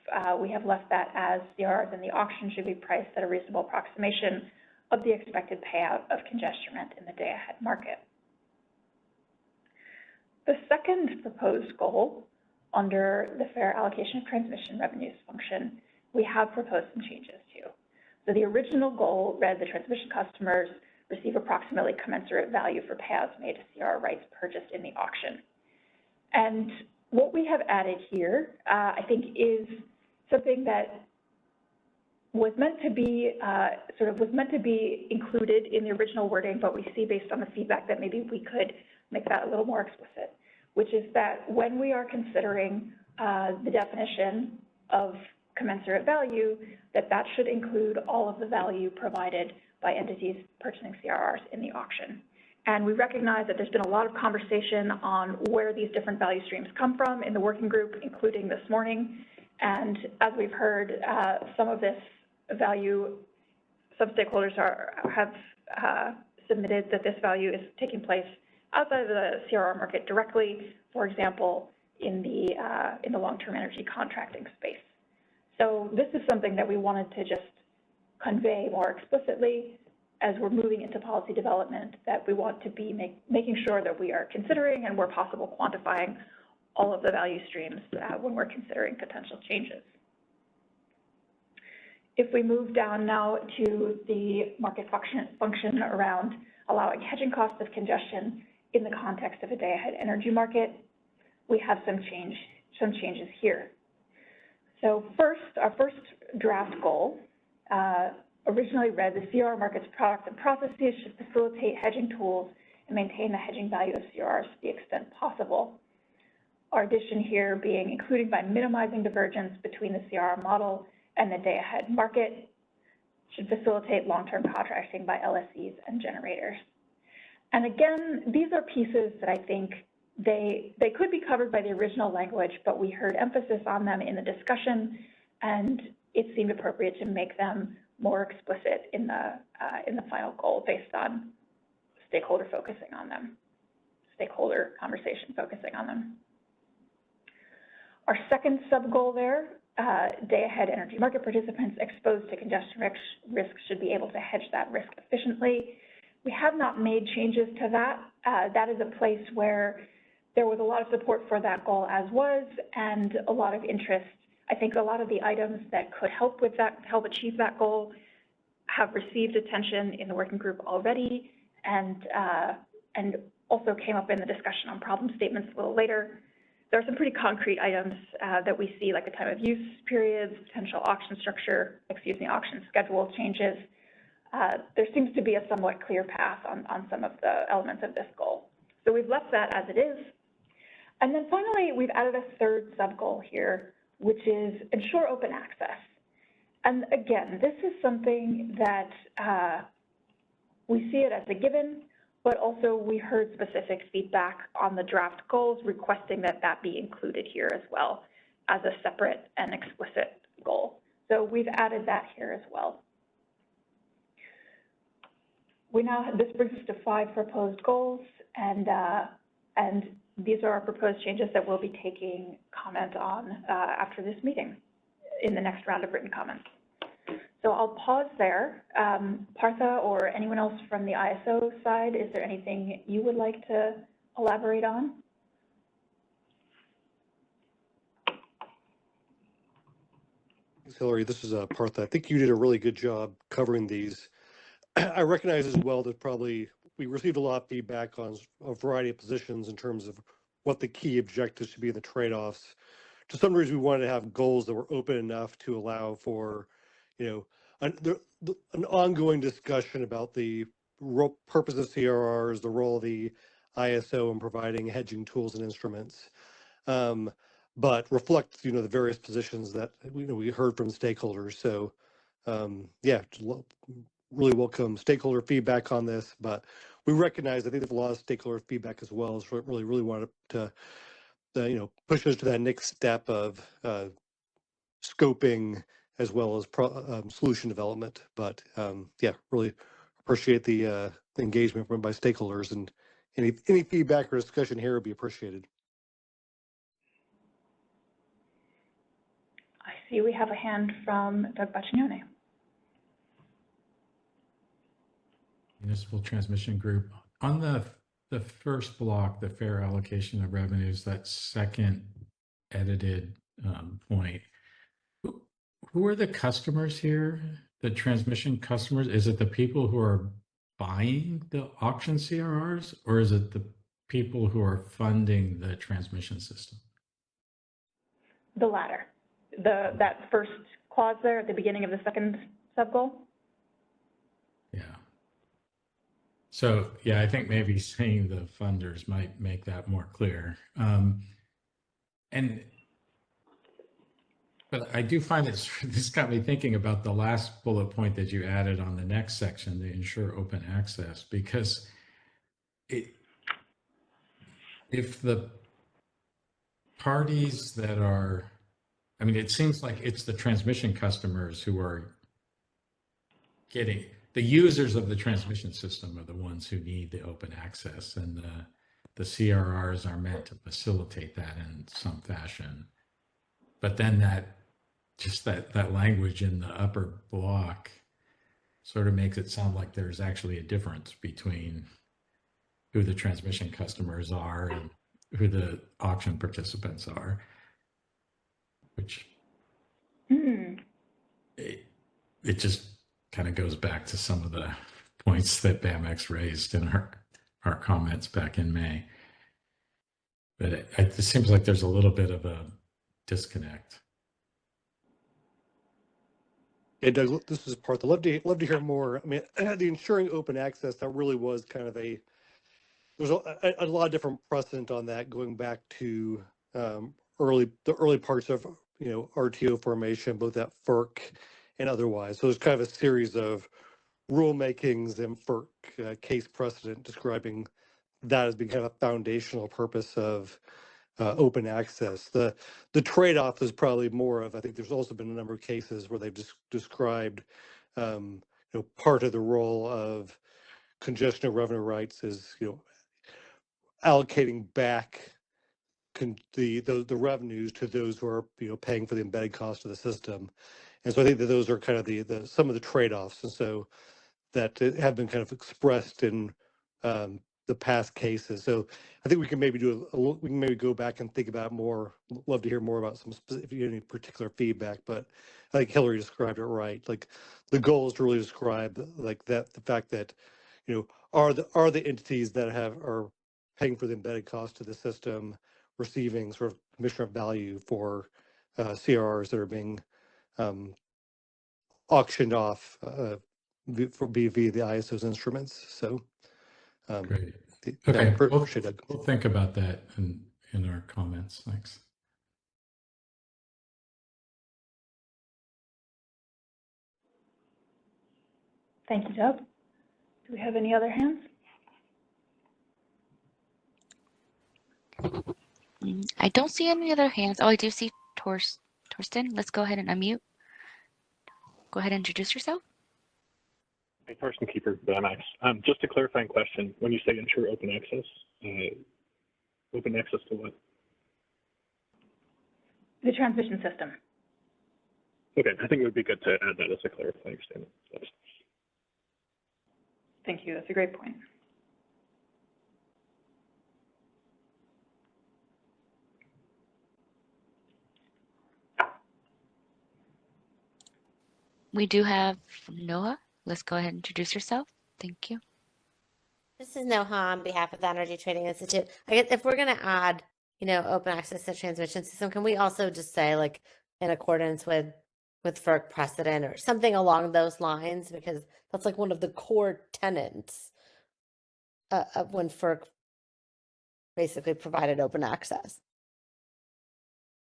left that as CRRs in the auction should be priced at a reasonable approximation of the expected payout of congestion rent in the day-ahead market. The second proposed goal under the fair allocation of transmission revenues function, we have proposed some changes to. So the original goal read the transmission customers receive approximately commensurate value for payouts made to CRR rights purchased in the auction. And what we have added here, I think, is something that was meant to be included in the original wording, but we see based on the feedback that maybe we could make that a little more explicit, which is that when we are considering the definition of commensurate value, that should include all of the value provided by entities purchasing CRRs in the auction. And we recognize that there's been a lot of conversation on where these different value streams come from in the working group, including this morning. And as we've heard, some of this value, some stakeholders have submitted that this value is taking place outside of the CRR market directly, for example, in the long-term energy contracting space. So this is something that we wanted to just convey more explicitly as we're moving into policy development, that we want to be making sure that we are considering and where possible quantifying all of the value streams when we're considering potential changes. If we move down now to the market function around allowing hedging costs of congestion in the context of a day-ahead energy market, we have some changes here. So first, our first draft goal originally read, the CRR market's products and processes should facilitate hedging tools and maintain the hedging value of CRRs to the extent possible. Our addition here being including by minimizing divergence between the CRR model and the day-ahead market, should facilitate long-term contracting by LSEs and generators. And again, these are pieces that I think they could be covered by the original language, but we heard emphasis on them in the discussion, and it seemed appropriate to make them more explicit in the final goal based on stakeholder conversation focusing on them. Our second sub-goal there, day-ahead energy market participants exposed to congestion risk should be able to hedge that risk efficiently. We have not made changes to that. That is a place where there was a lot of support for that goal as was, and a lot of interest. I think a lot of the items that could help with that, help achieve that goal, have received attention in the working group already, and also came up in the discussion on problem statements a little later. There are some pretty concrete items that we see, like the time of use periods, potential auction auction schedule changes. There seems to be a somewhat clear path on some of the elements of this goal. So we've left that as it is. And then finally, we've added a third sub-goal here, which is ensure open access. And again, this is something that we see it as a given, but also we heard specific feedback on the draft goals requesting that that be included here as well as a separate and explicit goal. So we've added that here as well. This brings us to 5 proposed goals, and these are our proposed changes that we'll be taking comment on after this meeting in the next round of written comments. So I'll pause there. Partha or anyone else from the ISO side, is there anything you would like to elaborate on?
Thanks, Hillary. This is Partha. I think you did a really good job covering these. I recognize as well that probably we received a lot of feedback on a variety of positions in terms of what the key objectives should be in the trade-offs. To some degree, we wanted to have goals that were open enough to allow for, an ongoing discussion about the purpose of CRRs, the role of the ISO in providing hedging tools and instruments, but reflect, the various positions that we heard from stakeholders. So, yeah, really welcome stakeholder feedback on this, but we recognize, I think there's a lot of stakeholder feedback as well, so really wanted to, push us to that next step of scoping as well as solution development. But yeah, really appreciate the engagement by stakeholders, and any feedback or discussion here would be appreciated.
I see we have a hand from Doug Baccignone.
Municipal Transmission Group. On the first block, the fair allocation of revenues, that second edited point, who are the customers here? The transmission customers? Is it the people who are buying the auction CRRs, or is it the people who are funding the transmission system?
The latter. That first clause there at the beginning of the second sub-goal?
Yeah. So, yeah, I think maybe saying the funders might make that more clear. And But I do find this got me thinking about the last bullet point that you added on the next section, the ensure open access, because if the parties that are, I mean, it seems like it's the transmission customers who are getting, the users of the transmission system are the ones who need the open access, and the CRRs are meant to facilitate that in some fashion. But then that language in the upper block sort of makes it sound like there's actually a difference between who the transmission customers are and who the auction participants are, which it just kind of goes back to some of the points that BAMX raised in our comments back in May. But it seems like there's a little bit of a disconnect.
Yeah, Doug, this is Parth. I'd love to hear more. I mean, the ensuring open access, that really was kind of there's a lot of different precedent on that going back to the early parts of RTO formation, both at FERC and otherwise. So there's kind of a series of rulemakings and FERC case precedent describing that as being kind of a foundational purpose of open access. The trade-off is probably more of, I think there's also been a number of cases where they've just described part of the role of congestion of revenue rights is allocating back the revenues to those who are paying for the embedded cost of the system. And so I think that those are kind of some of the trade-offs, and so that have been kind of expressed in the past cases. So I think we can maybe we can maybe go back and think about more. Love to hear more about some specific, if you have any particular feedback, but I think Hillary described it right. Like the goal is to really describe like that, the fact that, are the entities that are paying for the embedded cost of the system receiving sort of commission of value for CRRs that are being auctioned off via the ISO's instruments. So
great.
Yeah,
Okay,
appreciate it.
We'll think about that in our comments. Thanks.
Thank you, Doug. Do we have any other hands?
I don't see any other hands. Oh, I do see Torsten. Let's go ahead and unmute. Go ahead and introduce yourself.
Hey, Torsten Keeper, BAMX. Just a clarifying question. When you say ensure open access to what?
The transmission system.
Okay, I think it would be good to add that as a clarifying statement.
Thank you. That's a great point.
We do have Noah. Let's go ahead and introduce yourself. Thank you.
This is Noha on behalf of the Energy Trading Institute. I guess if we're going to add, open access to transmission system, can we also just say like in accordance with FERC precedent or something along those lines? Because that's like one of the core tenets of when FERC basically provided open access.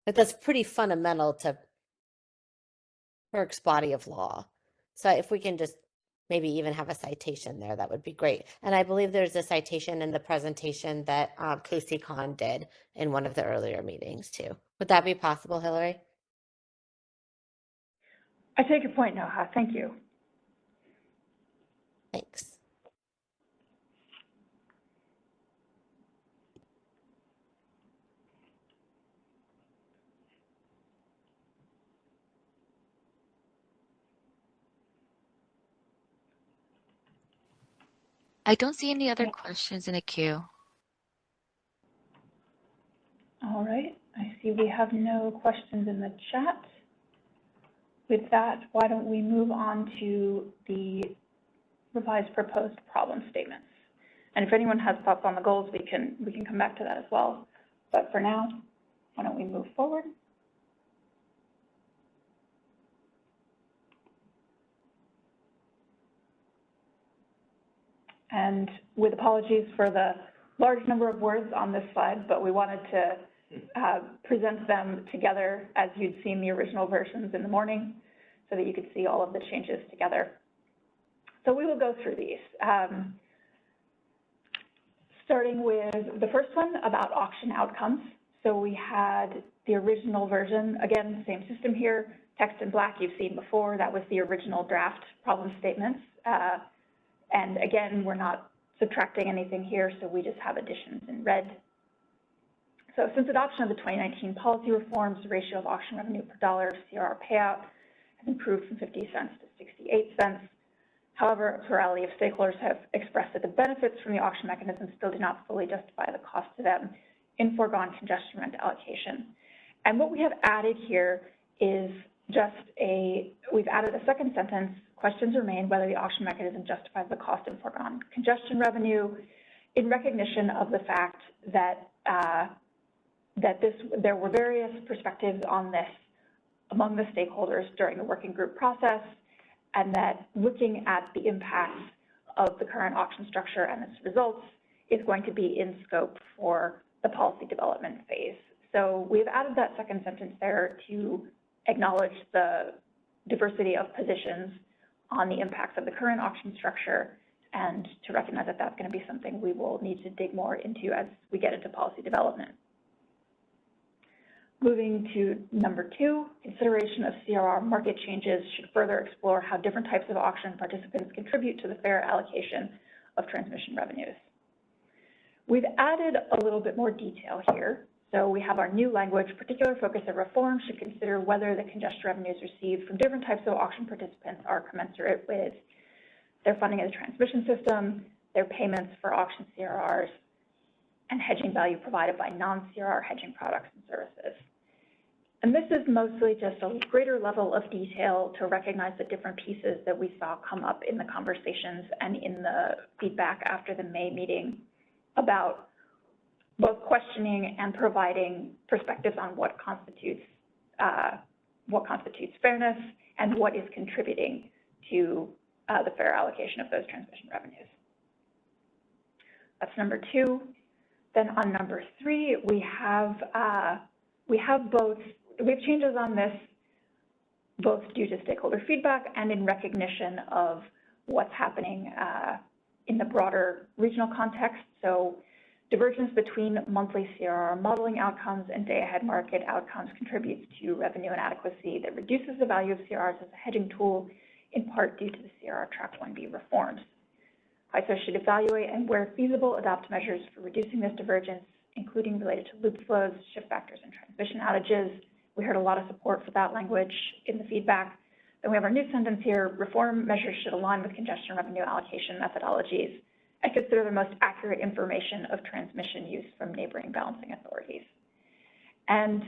But that's pretty fundamental to FERC's body of law. So if we can just maybe even have a citation there, that would be great. And I believe there's a citation in the presentation that Casey Kahn did in one of the earlier meetings too. Would that be possible, Hillary?
I take your point, Noha. Thank you.
Thanks.
I don't see any other questions in the queue.
All right. I see we have no questions in the chat. With that, why don't we move on to the revised proposed problem statements? And if anyone has thoughts on the goals, we can come back to that as well. But for now, why don't we move forward? And with apologies for the large number of words on this slide, but we wanted to presents them together as you'd seen the original versions in the morning, so that you could see all of the changes together. So we will go through these. Starting with the first one about auction outcomes. So we had the original version, again, same system here, text in black you've seen before, that was the original draft problem statements. And again, we're not subtracting anything here, so we just have additions in red. So since adoption of the 2019 policy reforms, the ratio of auction revenue per dollar of CRR payout has improved from 50 cents to 68 cents. However, a plurality of stakeholders have expressed that the benefits from the auction mechanism still do not fully justify the cost to them in foregone congestion rent allocation. And what we have added here is we've added a second sentence, questions remain whether the auction mechanism justifies the cost in foregone congestion revenue, in recognition of the fact that there were various perspectives on this among the stakeholders during the working group process, and that looking at the impacts of the current auction structure and its results is going to be in scope for the policy development phase. So we've added that second sentence there to acknowledge the diversity of positions on the impacts of the current auction structure, and to recognize that that's going to be something we will need to dig more into as we get into policy development. Moving to number 2, consideration of CRR market changes should further explore how different types of auction participants contribute to the fair allocation of transmission revenues. We've added a little bit more detail here. So we have our new language, particular focus of reform should consider whether the congestion revenues received from different types of auction participants are commensurate with their funding of the transmission system, their payments for auction CRRs, and hedging value provided by non-CRR hedging products and services. And this is mostly just a greater level of detail to recognize the different pieces that we saw come up in the conversations and in the feedback after the May meeting about both questioning and providing perspectives on what constitutes fairness and what is contributing to the fair allocation of those transmission revenues. That's number 2. Then on number 3, we have changes on this both due to stakeholder feedback and in recognition of what's happening in the broader regional context. So divergence between monthly CRR modeling outcomes and day-ahead market outcomes contributes to revenue inadequacy that reduces the value of CRRs as a hedging tool, in part due to the CRR Track 1B reforms. ISO should evaluate and, where feasible, adopt measures for reducing this divergence, including related to loop flows, shift factors, and transmission outages. We heard a lot of support for that language in the feedback. Then we have our new sentence here, reform measures should align with congestion revenue allocation methodologies and consider the most accurate information of transmission use from neighboring balancing authorities. And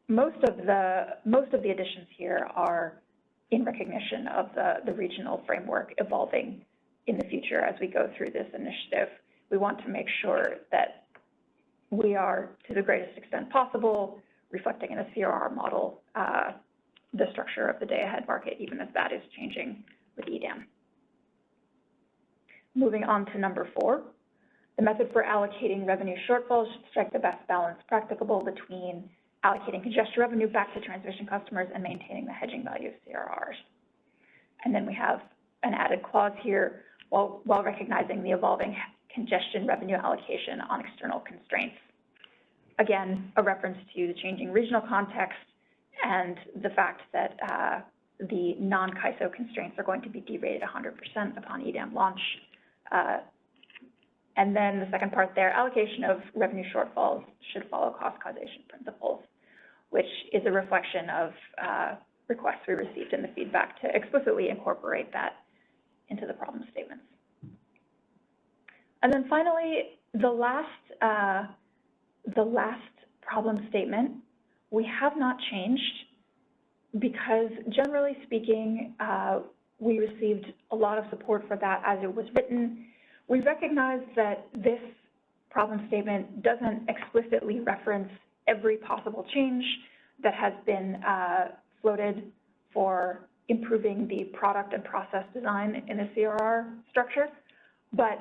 most of the additions here are in recognition of the regional framework evolving in the future as we go through this initiative. We want to make sure that we are, to the greatest extent possible, reflecting in a CRR model the structure of the day-ahead market, even if that is changing with EDAM. Moving on to number 4, the method for allocating revenue shortfalls should strike the best balance practicable between allocating congestion revenue back to transmission customers and maintaining the hedging value of CRRs. And then we have an added clause here, while recognizing the evolving congestion revenue allocation on external constraints. Again, a reference to the changing regional context and the fact that the non-CAISO constraints are going to be derated 100% upon EDAM launch. And then the second part there, allocation of revenue shortfalls should follow cost causation principles, which is a reflection of requests we received in the feedback to explicitly incorporate that into the problem statements. And then finally, the last problem statement, we have not changed because generally speaking, we received a lot of support for that as it was written. We recognize that this problem statement doesn't explicitly reference every possible change that has been floated for improving the product and process design in the CRR structure, but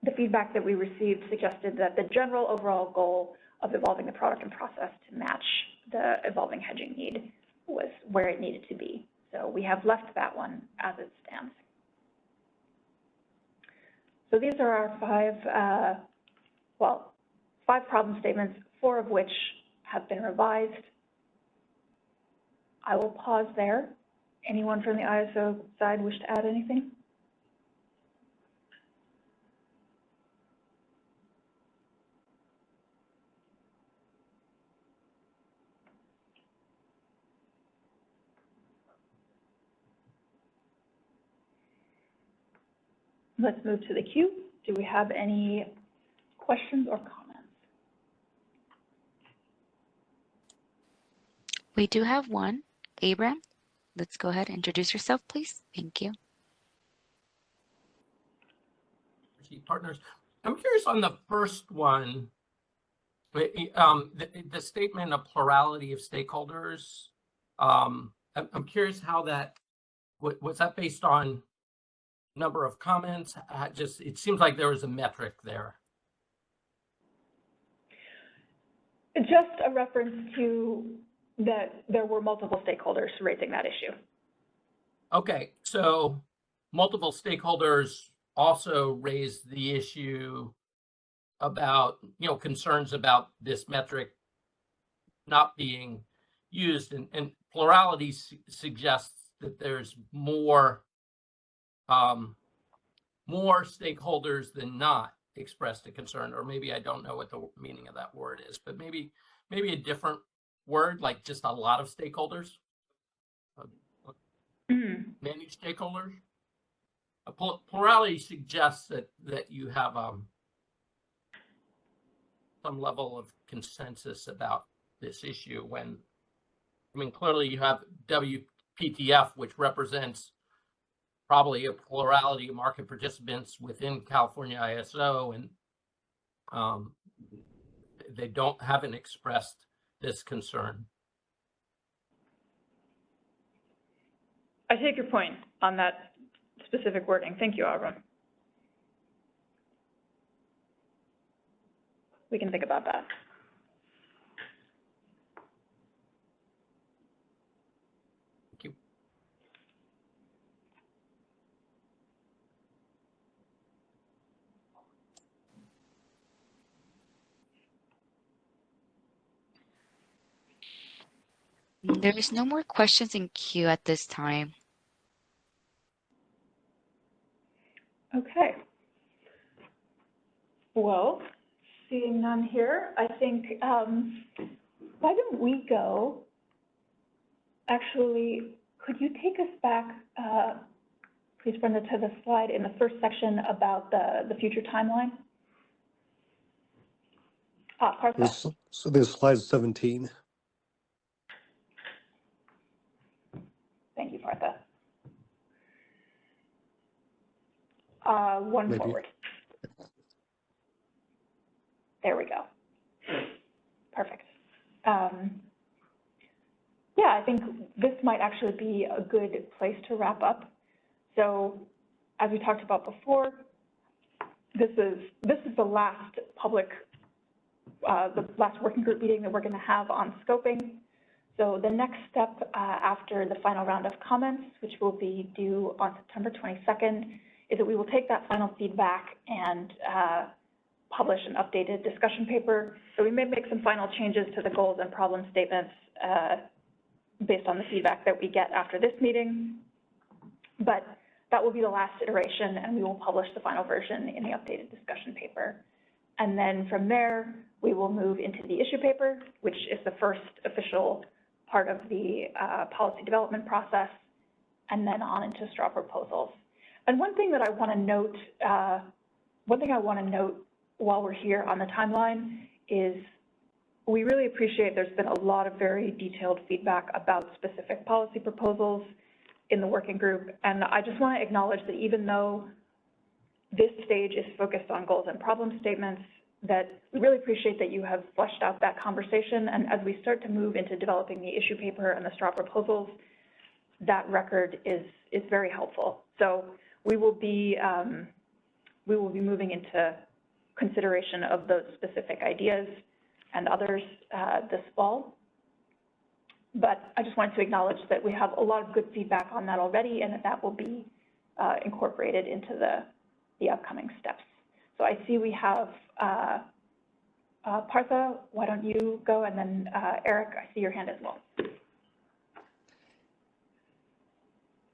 the feedback that we received suggested that the general overall goal of evolving the product and process to match the evolving hedging need was where it needed to be. So we have left that one as it stands. So these are our five problem statements, 4 of which have been revised. I will pause there. Anyone from the ISO side wish to add anything? Let's move to the queue. Do we have any questions or comments?
We do have one. Abram, let's go ahead and introduce yourself, please. Thank you.
Partners. I'm curious on the first one, the statement of plurality of stakeholders. I'm curious how that, was that based on number of comments? It seems like there was a metric there.
Just a reference to that there were multiple stakeholders raising that issue.
Okay, so multiple stakeholders also raised the issue about, concerns about this metric not being used, and plurality suggests that there's more stakeholders than not expressed a concern, or maybe I don't know what the meaning of that word is, but maybe a different word, like just a lot of stakeholders, many stakeholders. Plurality suggests that you have some level of consensus about this issue when, clearly you have WPTF, which represents probably a plurality of market participants within California ISO, and they haven't expressed this concern.
I take your point on that specific wording. Thank you, Avram. We can think about that.
Thank you.
There is no more questions in queue at this time.
Okay. Well, seeing none here, I think, why don't we go, actually, could you take us back, please, Brenda, to the slide in the first section about the future timeline? Partha.
So there's slide 17.
Thank you, Partha. One
Maybe.
forward. There we go. Perfect. Yeah, I think this might actually be a good place to wrap up. So, as we talked about before, this is the last the last working group meeting that we're going to have on scoping. So the next step after the final round of comments, which will be due on September 22nd, is that we will take that final feedback and publish an updated discussion paper. So we may make some final changes to the goals and problem statements based on the feedback that we get after this meeting. But that will be the last iteration, and we will publish the final version in the updated discussion paper. And then from there, we will move into the issue paper, which is the first official part of the policy development process, and then on into straw proposals. And one thing that I want to note, while we're here on the timeline is we really appreciate there's been a lot of very detailed feedback about specific policy proposals in the working group. And I just want to acknowledge that even though this stage is focused on goals and problem statements, that we really appreciate that you have fleshed out that conversation. And as we start to move into developing the issue paper and the straw proposals, that record is very helpful. So we will be we will be moving into consideration of those specific ideas and others this fall. But I just wanted to acknowledge that we have a lot of good feedback on that already, and that will be incorporated into the upcoming steps. So I see we have Partha, why don't you go, and then Eric, I see your hand as well.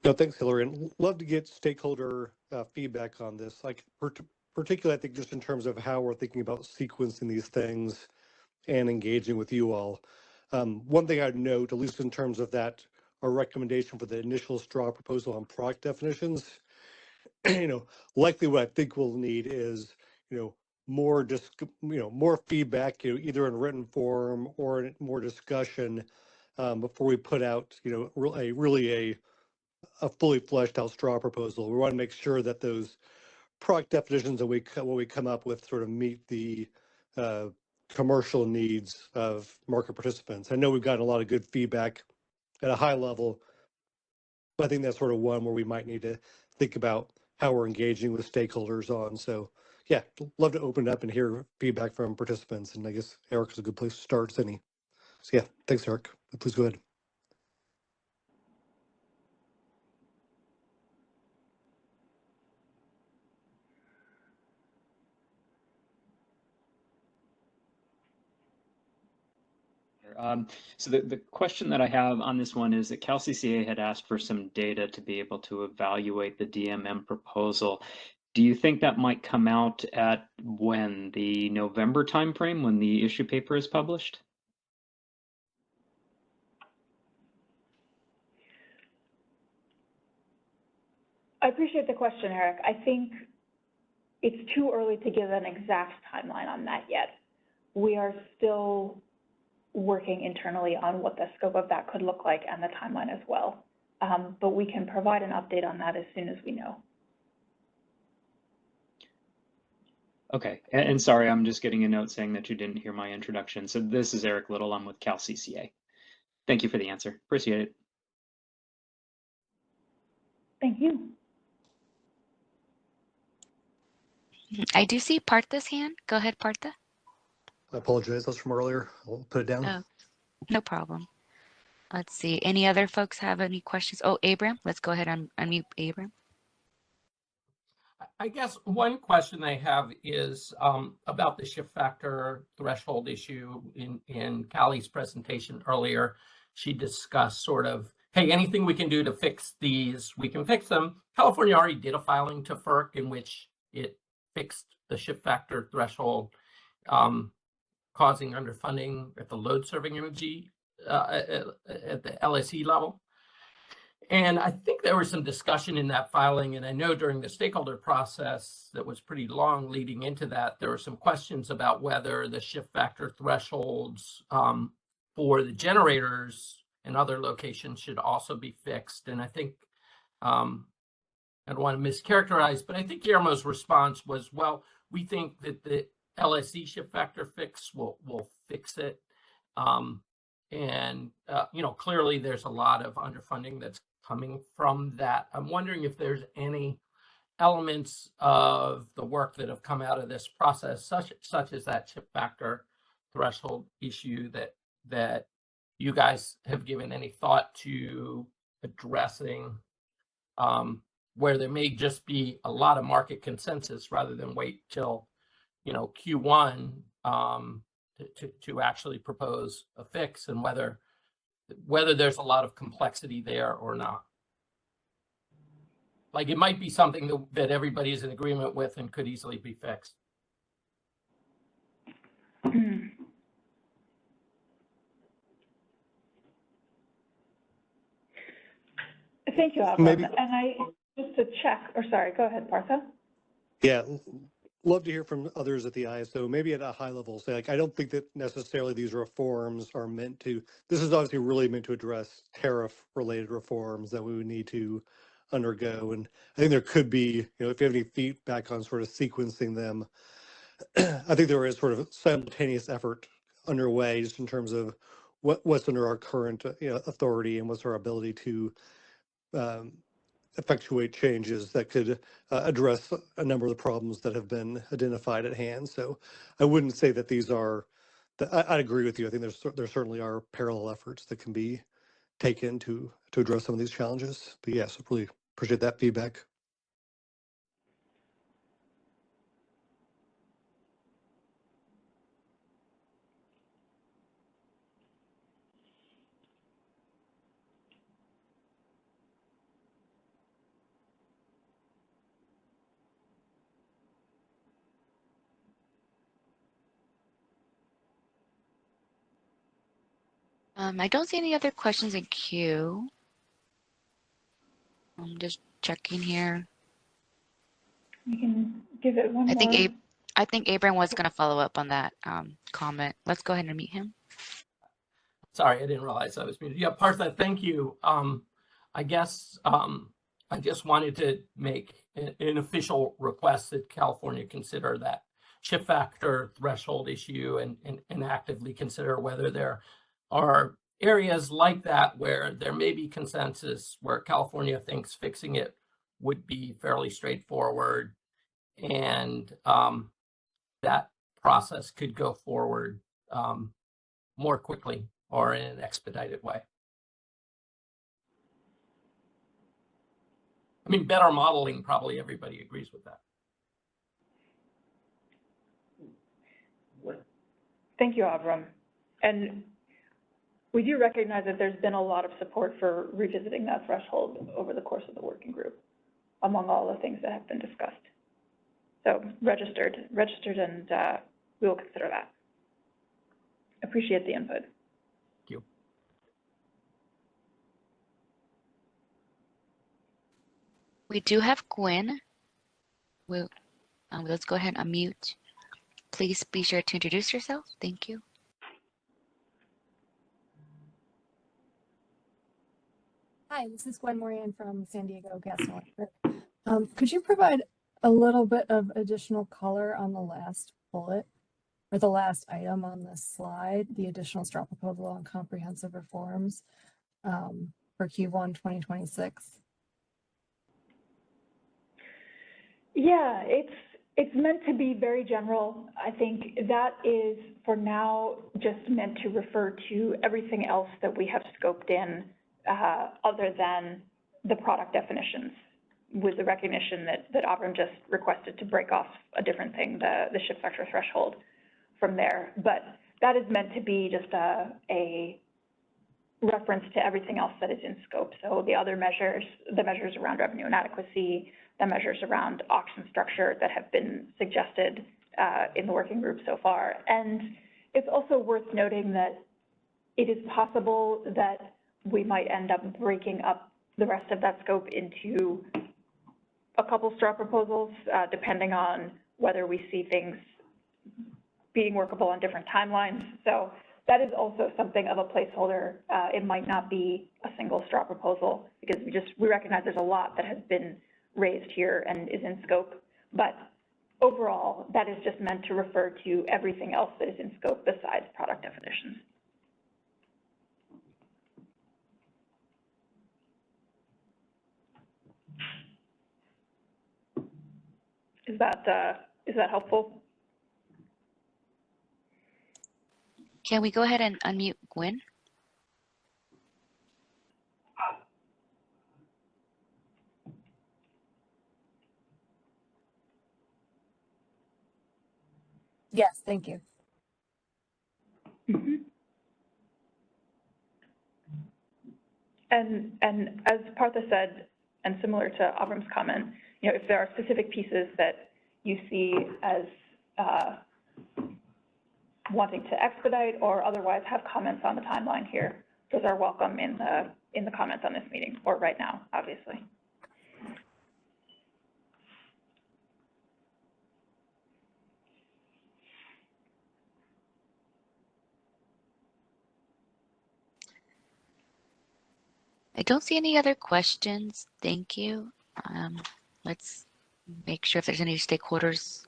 No, thanks, Hillary, and love to get stakeholder feedback on this. Like, particularly, I think just in terms of how we're thinking about sequencing these things and engaging with you all. One thing I'd note, at least in terms of that, our recommendation for the initial straw proposal on product definitions, likely what I think we'll need is, more more feedback, either in written form or in more discussion before we put out, a fully fleshed out straw proposal. We want to make sure that those product definitions that what we come up with sort of meet the commercial needs of market participants. I know we've gotten a lot of good feedback at a high level, but I think that's sort of one where we might need to think about how we're engaging with stakeholders on. So yeah, love to open it up and hear feedback from participants. And I guess Eric's a good place to start, isn't he? So yeah, thanks, Eric. Please go ahead.
So the question that I have on this one is that CalCCA had asked for some data to be able to evaluate the DMM proposal. Do you think that might come out at when? The November timeframe, when the issue paper is published?
I appreciate the question, Eric. I think it's too early to give an exact timeline on that yet. We are still working internally on what the scope of that could look like and the timeline as well. But we can provide an update on that as soon as we know.
Okay, and sorry, I'm just getting a note saying that you didn't hear my introduction. So this is Eric Little, I'm with CalCCA. Thank you for the answer, appreciate it.
Thank you.
I do see Partha's hand. Go ahead, Partha.
I apologize, that's from earlier. I'll put it down.
Oh, no problem. Let's see. Any other folks have any questions? Oh, Abram, let's go ahead and unmute Abram.
I guess one question I have is about the shift factor threshold issue. In Callie's presentation earlier, she discussed sort of, hey, anything we can do to fix these, we can fix them. California already did a filing to FERC in which it fixed the shift factor threshold, causing underfunding at the load serving energy at the LSE level. And I think there was some discussion in that filing, and I know during the stakeholder process that was pretty long leading into that, there were some questions about whether the shift factor thresholds for the generators and other locations should also be fixed. And I think, I don't want to mischaracterize, but I think Guillermo's response was, well, we think that the LSE shift factor fix will fix it. Clearly there's a lot of underfunding that's coming from that. I'm wondering if there's any elements of the work that have come out of this process, such as that shift factor threshold issue, that you guys have given any thought to addressing, where there may just be a lot of market consensus rather than wait till Q1 to actually propose a fix, and whether there's a lot of complexity there or not. Like, it might be something that everybody is in agreement with and could easily be fixed.
Thank you, Abram. And just to check, or sorry, go ahead, Partha.
Yeah, love to hear from others at the ISO, maybe at a high level. Say, I don't think that necessarily these reforms are meant to, this is obviously really meant to address tariff-related reforms that we would need to undergo. And I think there could be, if you have any feedback on sort of sequencing them, I think there is sort of simultaneous effort underway just in terms of what's under our current authority and what's our ability to effectuate changes that could address a number of the problems that have been identified at hand. So I wouldn't say that these are, I agree with you. I think there certainly are parallel efforts that can be taken to address some of these challenges. But yes, I really appreciate that feedback.
I don't see any other questions in queue. I'm just checking here.
We can give it one
I
more.
think Abram was going to follow up on that comment. Let's go ahead and meet him.
Sorry, I didn't realize I was muted. Yeah, Partha, thank you. I guess I just wanted to make an official request that California consider that chip factor threshold issue and actively consider whether there are areas like that where there may be consensus, where California thinks fixing it would be fairly straightforward, and that process could go forward more quickly or in an expedited way. I mean, better modeling, probably everybody agrees with that.
Thank you, Avram. And we do recognize that there's been a lot of support for revisiting that threshold over the course of the working group, among all the things that have been discussed. So registered, and we will consider that. Appreciate the input.
Thank you.
We do have Gwen. Let's go ahead and unmute. Please be sure to introduce yourself. Thank you.
Hi, this is Gwen Moran from San Diego Gas and Electric. Could you provide a little bit of additional color on the last bullet or the last item on this slide, the additional straw proposal on comprehensive reforms for Q1 2026?
Yeah, it's meant to be very general. I think that is for now just meant to refer to everything else that we have scoped in other than the product definitions, with the recognition that Avram just requested to break off a different thing, the shift factor threshold from there. But that is meant to be just a reference to everything else that is in scope. So the other measures, the measures around revenue inadequacy, the measures around auction structure that have been suggested in the working group so far. And it's also worth noting that it is possible that we might end up breaking up the rest of that scope into a couple straw proposals, depending on whether we see things being workable on different timelines. So that is also something of a placeholder. It might not be a single straw proposal because we recognize there's a lot that has been raised here and is in scope. But overall, that is just meant to refer to everything else that is in scope besides product definitions. Is that helpful?
Can we go ahead and unmute Gwen?
Yes, thank you.
Mm-hmm. And as Partha said, and similar to Avram's comment, if there are specific pieces that you see as wanting to expedite or otherwise have comments on the timeline here, those are welcome in the comments on this meeting or right now, obviously.
I don't see any other questions. Thank you. Let's make sure if there's any stakeholders.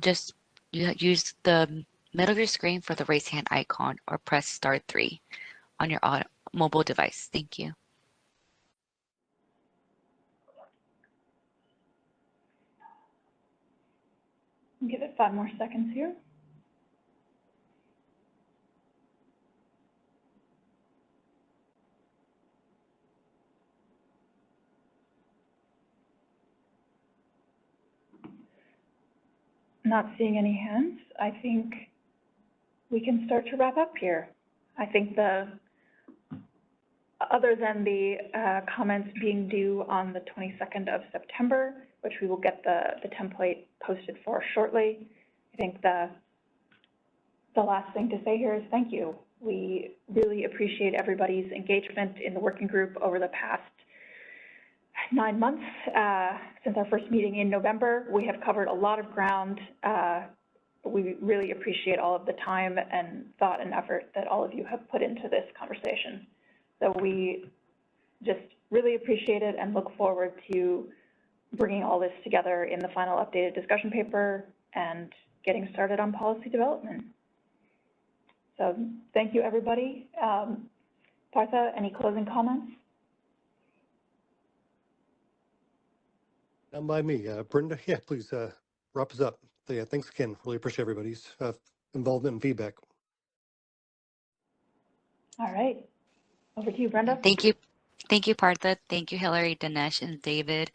Just use the middle of your screen for the raise hand icon or press *3 on your mobile device. Thank you.
5 more seconds here. Not seeing any hands. I think we can start to wrap up here. I think other than the comments being due on the 22nd of September, which we will get the template posted for shortly, I think the last thing to say here is thank you. We really appreciate everybody's engagement in the working group over the past 9 months since our first meeting in November. We have covered a lot of ground. We really appreciate all of the time and thought and effort that all of you have put into this conversation. So we just really appreciate it and look forward to bringing all this together in the final updated discussion paper and getting started on policy development. So thank you, everybody. Partha, any closing comments?
Done by me. Brenda, yeah, please wrap us up. So, yeah, thanks again. Really appreciate everybody's involvement and feedback.
All right. Over to you, Brenda.
Thank you. Thank you, Partha. Thank you, Hillary, Dinesh, and David,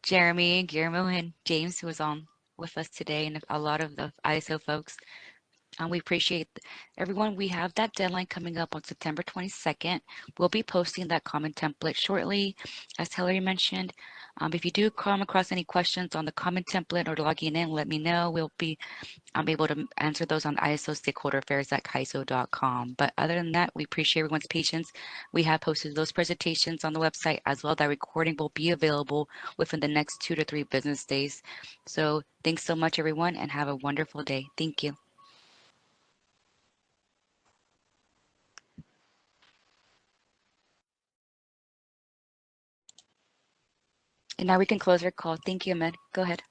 Jeremy, Guillermo, and James, who was on with us today, and a lot of the ISO folks. We appreciate everyone. We have that deadline coming up on September 22nd. We'll be posting that comment template shortly, as Hillary mentioned. If you do come across any questions on the comment template or logging in, let me know. We'll be able to answer those on ISO stakeholder affairs at kaiso.com. But other than that, we appreciate everyone's patience. We have posted those presentations on the website as well. That recording will be available within the next 2 to 3 business days. So thanks so much, everyone, and have a wonderful day. Thank you. And now we can close our call. Thank you, Ahmed. Go ahead.